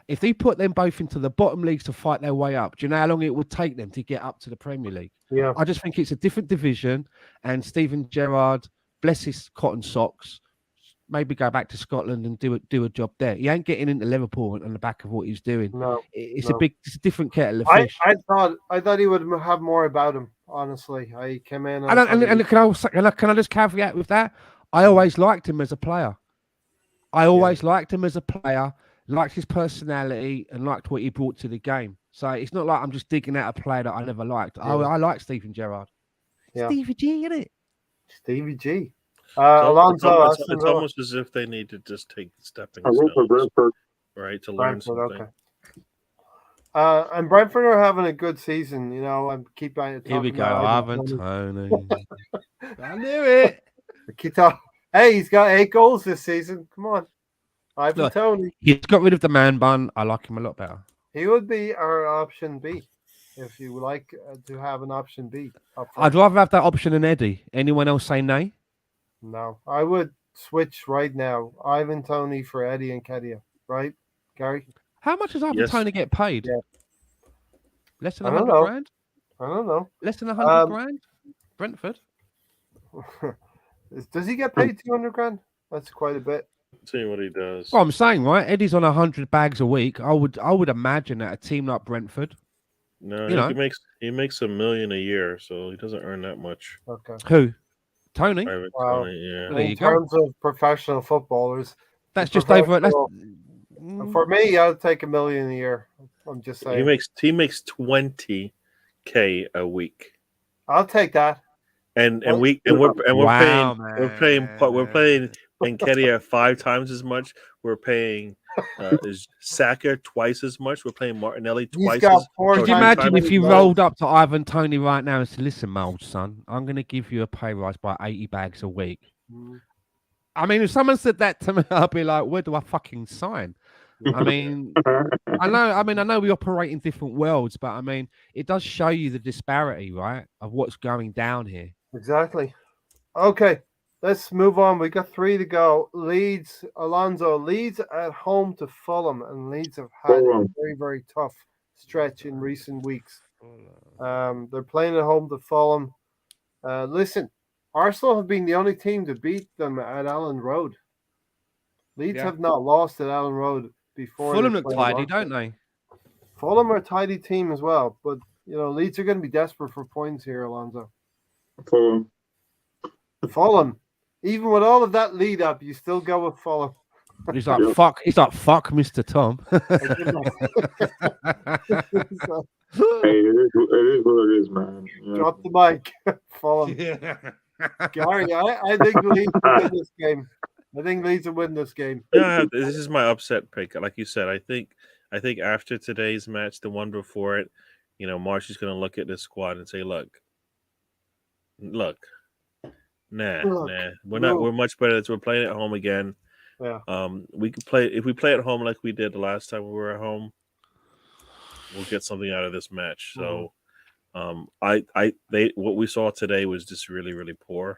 If they put them both into the bottom leagues to fight their way up, do you know how long it would take them to get up to the Premier League? Yeah. I just think it's a different division, and Steven Gerrard, bless his cotton socks, maybe go back to Scotland and do a job there. He ain't getting into Liverpool on the back of what he's doing. No. It's no. it's a different kettle of I fish. thought he would have more about him. Honestly, I came in. And can I just caveat with that? I always liked him as a player. Liked his personality, and liked what he brought to the game. So it's not like I'm just digging out a player that I never liked. Yeah. I like Steven Gerrard. Yeah. Stevie G, isn't it? Stevie G. So Alonso. it's almost as if they need to just take the stepping I will for stones, Brentford. right, to learn Brentford, something. okay. And Brentford are having a good season. You know, I'm keep talking Here we go, about Ivan Toney. I knew it. Hey, he's got 8 goals this season. Come on, Ivan Look. Toney. He's got rid of the man bun. I like him a lot better. He would be our option B if you would like to have an option B. Up front. I'd rather have that option than Eddie. Anyone else say nay? No, I would switch right now. Ivan Toney for Eddie Nketiah. Right, Gary? How much does Ivan Yes. Toney get paid? Yeah. Less than I don't 100 know. grand? I don't know. Less than 100 grand? Brentford? Does he get paid 200 grand? That's quite a bit. See what he does. Well, I'm saying, right? Eddie's on 100 bags a week. I would imagine that a team like Brentford. No, you know. he makes $1 million a year, so he doesn't earn that much. Okay. Who? Tony? Private Wow. money, yeah. There you In go. terms of professional footballers, That's just over. That's, for me, I'll take $1 million a year. I'm just saying. He makes 20K a week, I'll take that. and Well, we're Wow, paying man. Nketiah 5 times as much. We're paying Saka twice as much. We're paying Martinelli He's twice got as 4 Could you times imagine as if you many rolled goals. up to Ivan Toney right now and said, "Listen, Mold, son, I'm going to give you a pay rise by 80 bags a week." Mm. I mean, if someone said that to me, I'd be like, "Where do I fucking sign?" I mean, I know we operate in different worlds, but I mean, it does show you the disparity, right, of what's going down here. Exactly. Okay, let's move on. We got 3 to go. Leeds at home to Fulham, and Leeds have had a Fulham. very, very tough stretch in recent weeks. They're playing at home to Fulham. Listen, Arsenal have been the only team to beat them at Allen Road. Leeds Yeah. have not lost at Allen Road before. Fulham they look played tidy, Arsenal. don't they? Fulham are a tidy team as well, but you know Leeds are going to be desperate for points here, Alonso. Fulham, even with all of that lead up, you still go with Fulham. He's like, fuck. He's like, fuck, Mr. Tom. Hey, it is what it is, man. Yeah. Drop the mic, Fulham. Gary, I think Leeds will win this game. I think Leeds will win this game. Yeah, this is my upset pick. Like you said, I think after today's match, the one before it, you know, Marsh is going to look at this squad and say, look, nah, we're much better. We're playing at home again. Yeah. We could play if we play at home like we did the last time we were at home. We'll get something out of this match. So, what we saw today was just really, really poor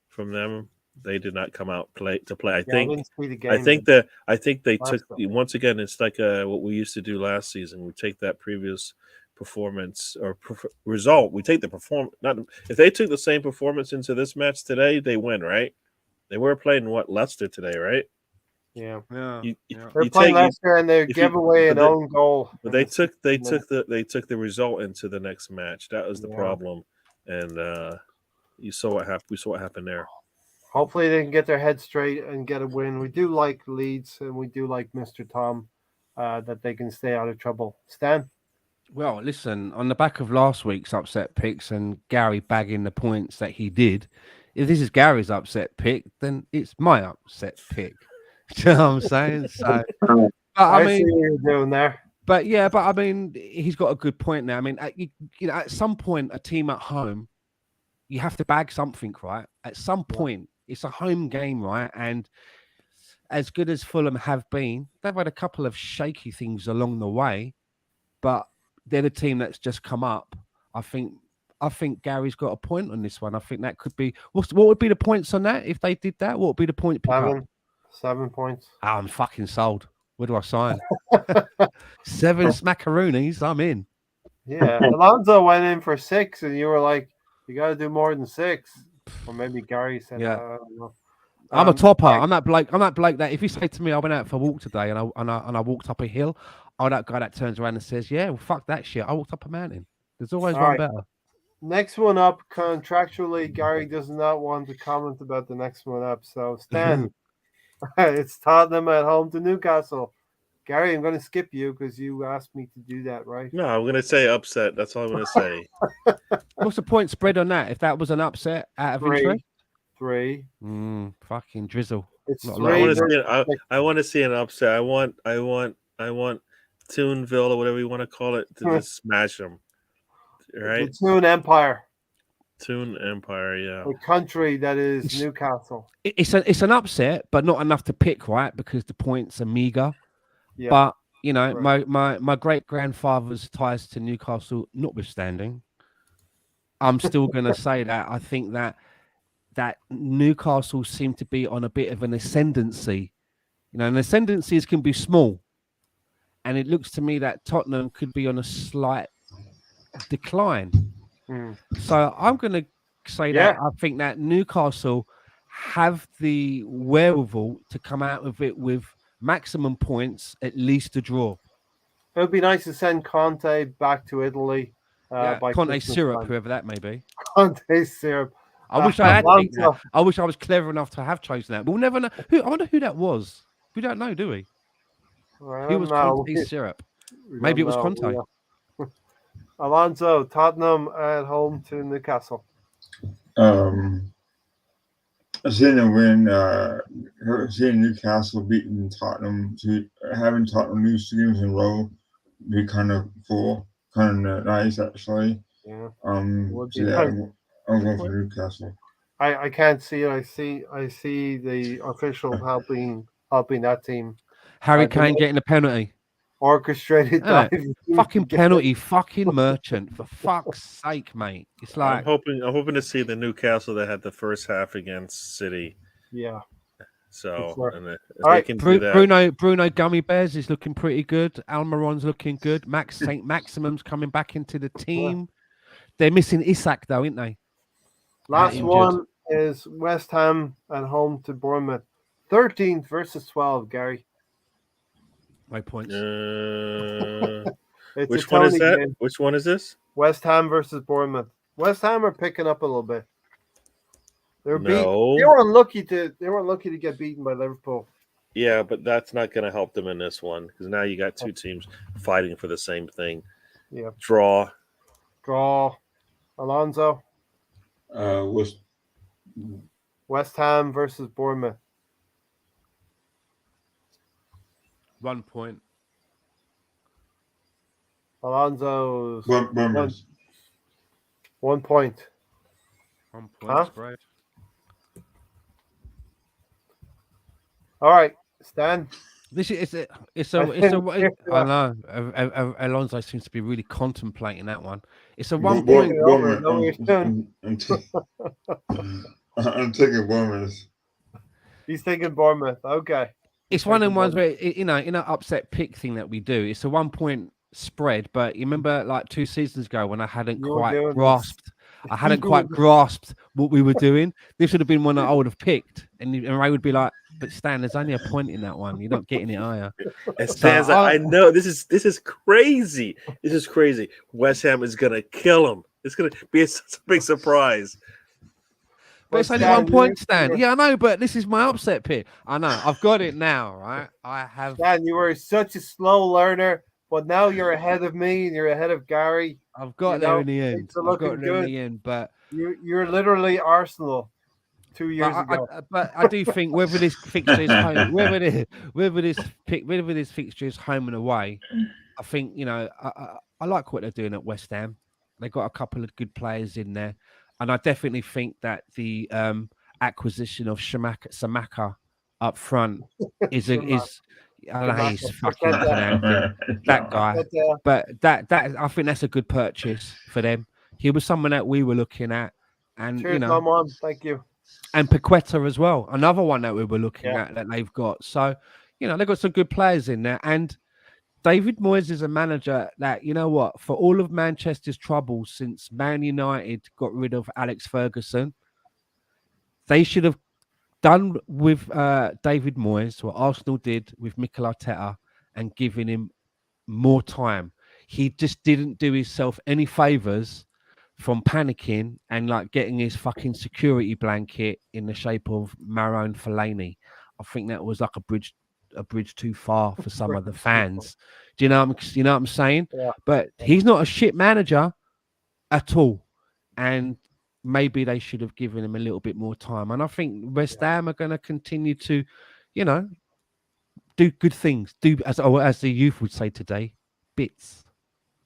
from them. They did not come out to play. I think they took once again. It's like what we used to do last season. We take that previous performance or result. We take the performance. If they took the same performance into this match today, they win, right? They were playing Leicester today, right? Yeah. They're playing Leicester and they gave away an own goal. But they took the result into the next match. That was the problem, and you saw what happened. We saw what happened there. Hopefully they can get their head straight and get a win. We do like Leeds and we do like Mr. Tom, that they can stay out of trouble. Stan? Well, listen, on the back of last week's upset picks and Gary bagging the points that he did, if this is Gary's upset pick, then it's my upset pick. Do you know what I'm saying? So, but, I mean, see what you're doing there. But yeah, but I mean, he's got a good point there. I mean, at some point, a team at home, you have to bag something, right? At some point, it's a home game, right? And as good as Fulham have been, they've had a couple of shaky things along the way, but they're the team that's just come up. I think I think Gary's got a point on this one. I think that could be what would be the points on that if they did that? What would be the point pick up? 7 points. I'm fucking sold. Where do I sign? 7 smackaroonies. I'm in. Yeah, Alonso went in for 6, and you were like, "You got to do more than 6." Or maybe Gary said, Yeah. I don't know. I'm a topper. I'm that bloke. I'm that bloke that if you say to me, I went out for a walk today and I walked up a hill, I'm that guy that turns around and says, "Yeah, well, fuck that shit. I walked up a mountain." There's always All one right. better. Next one up, contractually, Gary does not want to comment about the next one up. So, Stan, it's Tottenham at home to Newcastle. Gary, I'm going to skip you because you asked me to do that, right? No, I'm gonna say upset. That's all I'm gonna say. What's the point spread on that? If that was an upset out of 3. interest, 3. Fucking drizzle. It's Not a 3. lot. I want to versus see. I want to see an upset. I want Toonville or whatever you want to call it to just smash them. Right? the Toon Empire, Toon Empire. Yeah. the country that is Newcastle. It's an upset, but not enough to pick, right? Because the points are meager. Yeah. But you know, Right. my great grandfather's ties to Newcastle notwithstanding, I'm still going to say that I think that Newcastle seem to be on a bit of an ascendancy. You know, and ascendancies can be small, and it looks to me that Tottenham could be on a slight decline. Mm. So I'm going to say that I think that Newcastle have the wherewithal to come out of it with maximum points, at least a draw. It would be nice to send Conte back to Italy. By Conte Christmas syrup, time. whoever that may be. Conte syrup. I wish I had picked that. Alonso. I wish I was clever enough to have chosen that. We'll never know. I wonder who that was. We don't know, do we? I Who don't was know. Conte syrup? We Maybe it don't was know. Conte. Alonso, Tottenham at home to Newcastle. Seeing a win, seeing Newcastle beating Tottenham, having Tottenam lose 2 games in a row, be kind of cool, kind of nice actually. Yeah. So yeah, I'm going for Newcastle. I can't see it. I see the official helping that team. Harry Kane getting a penalty. Orchestrated Yeah. diving. Fucking penalty, fucking merchant. For fuck's sake, mate. It's like I'm hoping to see the Newcastle that had the first half against City. Yeah. So Sure. and if All they right, can do that. Bruno Gummy Bears is looking pretty good. Almiron's looking good. Max St. Maximum's coming back into the team. They're missing Isak though, aren't they? Last Injured. one is West Ham at home to Bournemouth. 13th versus 12, Gary. No points. It's Which a one is Tony that? game. Which one is this? West Ham versus Bournemouth. West Ham are picking up a little bit. They were No. They were unlucky to get beaten by Liverpool. Yeah, but that's not going to help them in this one because now you got 2 teams fighting for the same thing. Yeah. Draw. Alonso. West Ham versus Bournemouth. 1 point. Alonso's Bournemouth. 1 point. 1 point Huh? spread. All right, Stan. This is I know. Alonso seems to be really contemplating that one. It's a 1 point. I'm taking Bournemouth. He's thinking Bournemouth. Okay. It's one of them ones where, in an upset pick thing that we do, it's a 1 point spread. But you remember, like 2 seasons ago, when I hadn't quite grasped what we were doing. This would have been one that I would have picked, and Ray would be like, "But Stan, there's only a point in that one. You're not getting it, are you?" And Stan's like, I know this is crazy. This is crazy. West Ham is gonna kill him. It's gonna be a big surprise. But it's only 1 point, Stan. Yeah, I know, but this is my upset pick. I know. I've got it now, right? I have. Stan, you were such a slow learner, but now you're ahead of me and you're ahead of Gary. I've got there in the end. I've got there in the end, but you're literally Arsenal 2 years ago. But I do think whether this fixture is home, whether this fixture is home and away, I think I like what they're doing at West Ham. They've got a couple of good players in there, and I definitely think that the acquisition of Samaka up front is I don't know how he's fucking pronouncing that guy, but that I think that's a good purchase for them. He was someone that we were looking at, and Cheers, Tom on. Thank you. And Paqueta as well, another one that we were looking Yeah. at that they've got. So, they've got some good players in there. And David Moyes is a manager that, for all of Manchester's troubles since Man United got rid of Alex Ferguson, they should have done with David Moyes what Arsenal did with Mikel Arteta and given him more time. He just didn't do himself any favours from panicking and like getting his fucking security blanket in the shape of Marone Fellaini. I think that was like a bridge too far for some of the fans. Do you know what I'm saying? Yeah. But he's not a shit manager at all. And maybe they should have given him a little bit more time. And I think West Ham are going to continue to, do good things. Do as the youth would say today, bits.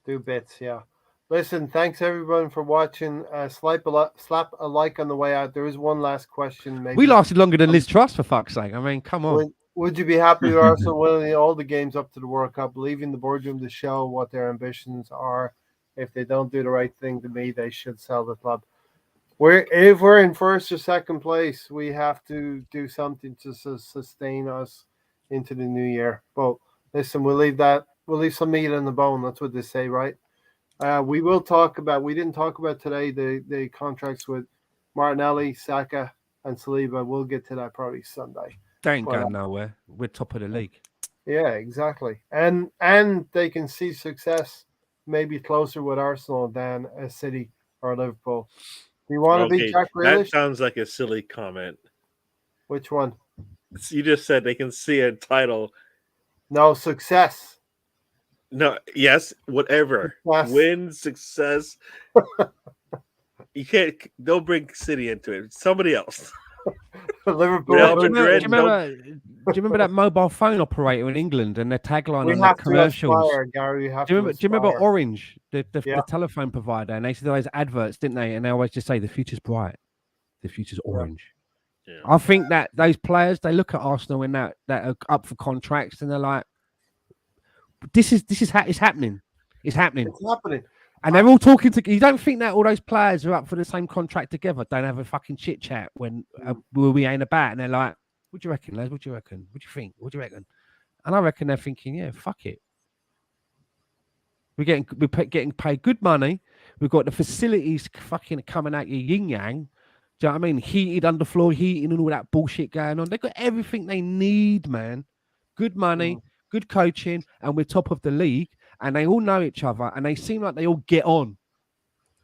Do bits, yeah. Listen, thanks everyone for watching. Slap a like on the way out. There is one last question. Maybe We lasted longer than Liz Truss, for fuck's sake. I mean, come on. Would you be happy with Arsenal winning all the games up to the World Cup, leaving the boardroom to show what their ambitions are? If they don't do the right thing, to me, they should sell the club. If we're in first or second place, we have to do something to sustain us into the new year. But listen, we'll leave some meat on the bone. That's what they say, right? We didn't talk about today the contracts with Martinelli, Saka, and Saliba. We'll get to that probably Sunday. They ain't going nowhere. We're top of the league. Yeah, exactly. And they can see success maybe closer with Arsenal than a City or Liverpool. Do you want to be Jack Grealish? That sounds like a silly comment. Which one? You just said they can see a title. No, success. No, yes, whatever. Success. Win, success. You can't. Don't bring City into it. Somebody else. Liverpool. Real Do Madrid. you remember that mobile phone operator in England and their tagline We on have the to commercials? aspire, Gary. Do you remember Orange, the Yeah. telephone provider? And they said those adverts, didn't they? And they always just say the future's bright, the future's orange. Yeah. I think that those players, they look at Arsenal in that are up for contracts, and they're like, "This is it's happening. It's happening." It's happening. And they're all talking to. You don't think that all those players are up for the same contract together? Don't have a fucking chit chat when we ain't about, and they're like, "What do you reckon, lads? What do you reckon? What do you think? What do you reckon?" And I reckon they're thinking, "Yeah, fuck it. We're getting paid good money. We've got the facilities fucking coming out your yin yang. Do you know what I mean? Heated underfloor heating and all that bullshit going on. They've got everything they need, man. Good money, good coaching, and we're top of the league. And they all know each other, and they seem like they all get on.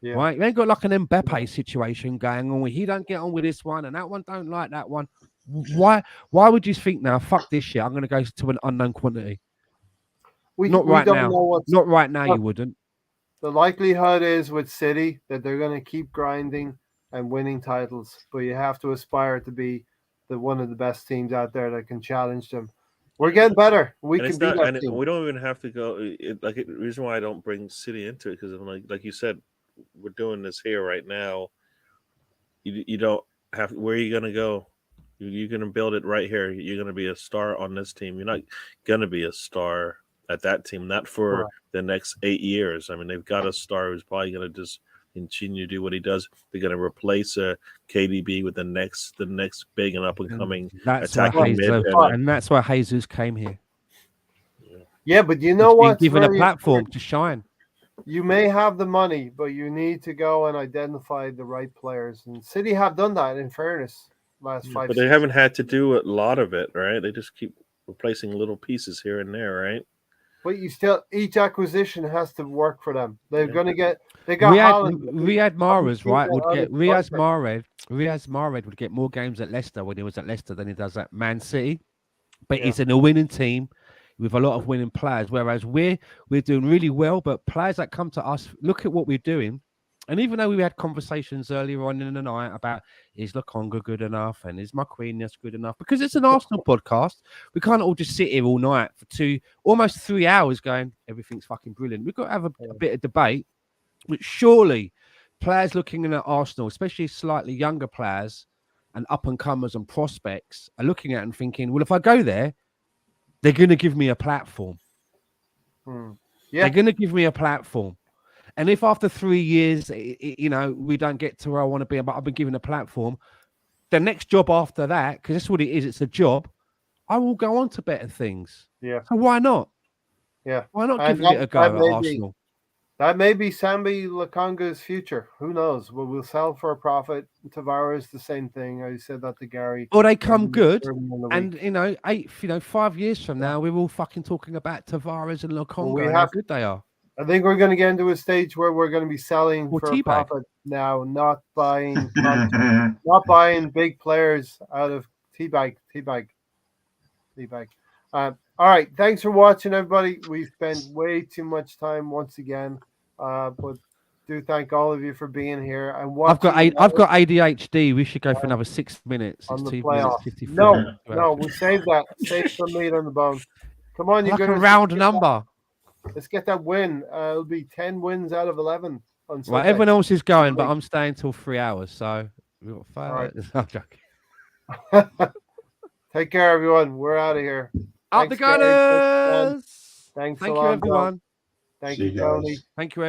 Yeah. Right? You ain't got like an Mbappe situation going on where he don't get on with this one, and that one don't like that one. Why would you think now, fuck this shit, I'm going to go to an unknown quantity? Not right now. Not right now, you wouldn't. The likelihood is with City that they're going to keep grinding and winning titles, but you have to aspire to be one of the best teams out there that can challenge them. We're getting better. We can be that team. We don't even have to go. The reason why I don't bring City into it, because like you said, we're doing this here right now. You don't have. Where are you going to go? You're going to build it right here. You're going to be a star on this team. You're not going to be a star at that team, not for the next 8 years. I mean, they've got a star who's probably going to just continue to do what he does. They're going to replace KDB with the next big and up and coming attacking mid. And that's why Jesus came here. Yeah, but you know what? Given a platform to shine. You may have the money, but you need to go and identify the right players. And City have done that, in fairness, last 5 But they haven't had to do a lot of it, right? They just keep replacing little pieces here and there, right? But each acquisition has to work for them. They're going to get. Riyad Mahrez, right? Riyad Mahrez would get more games at Leicester when he was at Leicester than he does at Man City. But he's in a winning team with a lot of winning players. Whereas we're doing really well, but players that come to us, look at what we're doing. And even though we had conversations earlier on in the night about is Lokonga good enough and is Marquinhos good enough? Because it's an Arsenal podcast, we can't all just sit here all night for almost 3 hours going, everything's fucking brilliant. We've got to have a bit of debate. But surely players looking at Arsenal, especially slightly younger players and up-and-comers and prospects, are looking at it and thinking, well, if I go there, they're going to give me a platform. Yeah. They're going to give me a platform. And if after 3 years, we don't get to where I want to be, but I've been given a platform, the next job after that, because that's what it is, it's a job, I will go on to better things. Yeah. So why not? Yeah. Why not And give it a go that at may be- Arsenal? That may be Sambi Lakonga's future. Who knows? We'll sell for a profit. Tavares, the same thing. I said that to Gary. Or they come in good, the week. and 5 years from now, we're all fucking talking about Tavares and Lakonga we and how have- good they are. I think we're going to get into a stage where we're going to be selling Or for a teabag. profit now, not buying not buying big players out of teabag. All right, thanks for watching, everybody. We've spent way too much time once again, but do thank all of you for being here and watching. I've got ADHD. We should go for another 6 minutes. on It's the 2 minutes playoff. 54. No, we saved that. Save some meat on the bone. Come on, you Like a guys. round number. Let's get that win. It'll be 10 wins out of 11 on Sunday. Right, everyone else is going, but I'm staying till 3 hours. So we've got 5. All right. I'm joking. Take care, everyone. We're out of here. Up the Thanks, Gary. Gunners! Thanks Thank a you, lot, everyone. Thank See you, you Tony. guys. Thank you, everyone.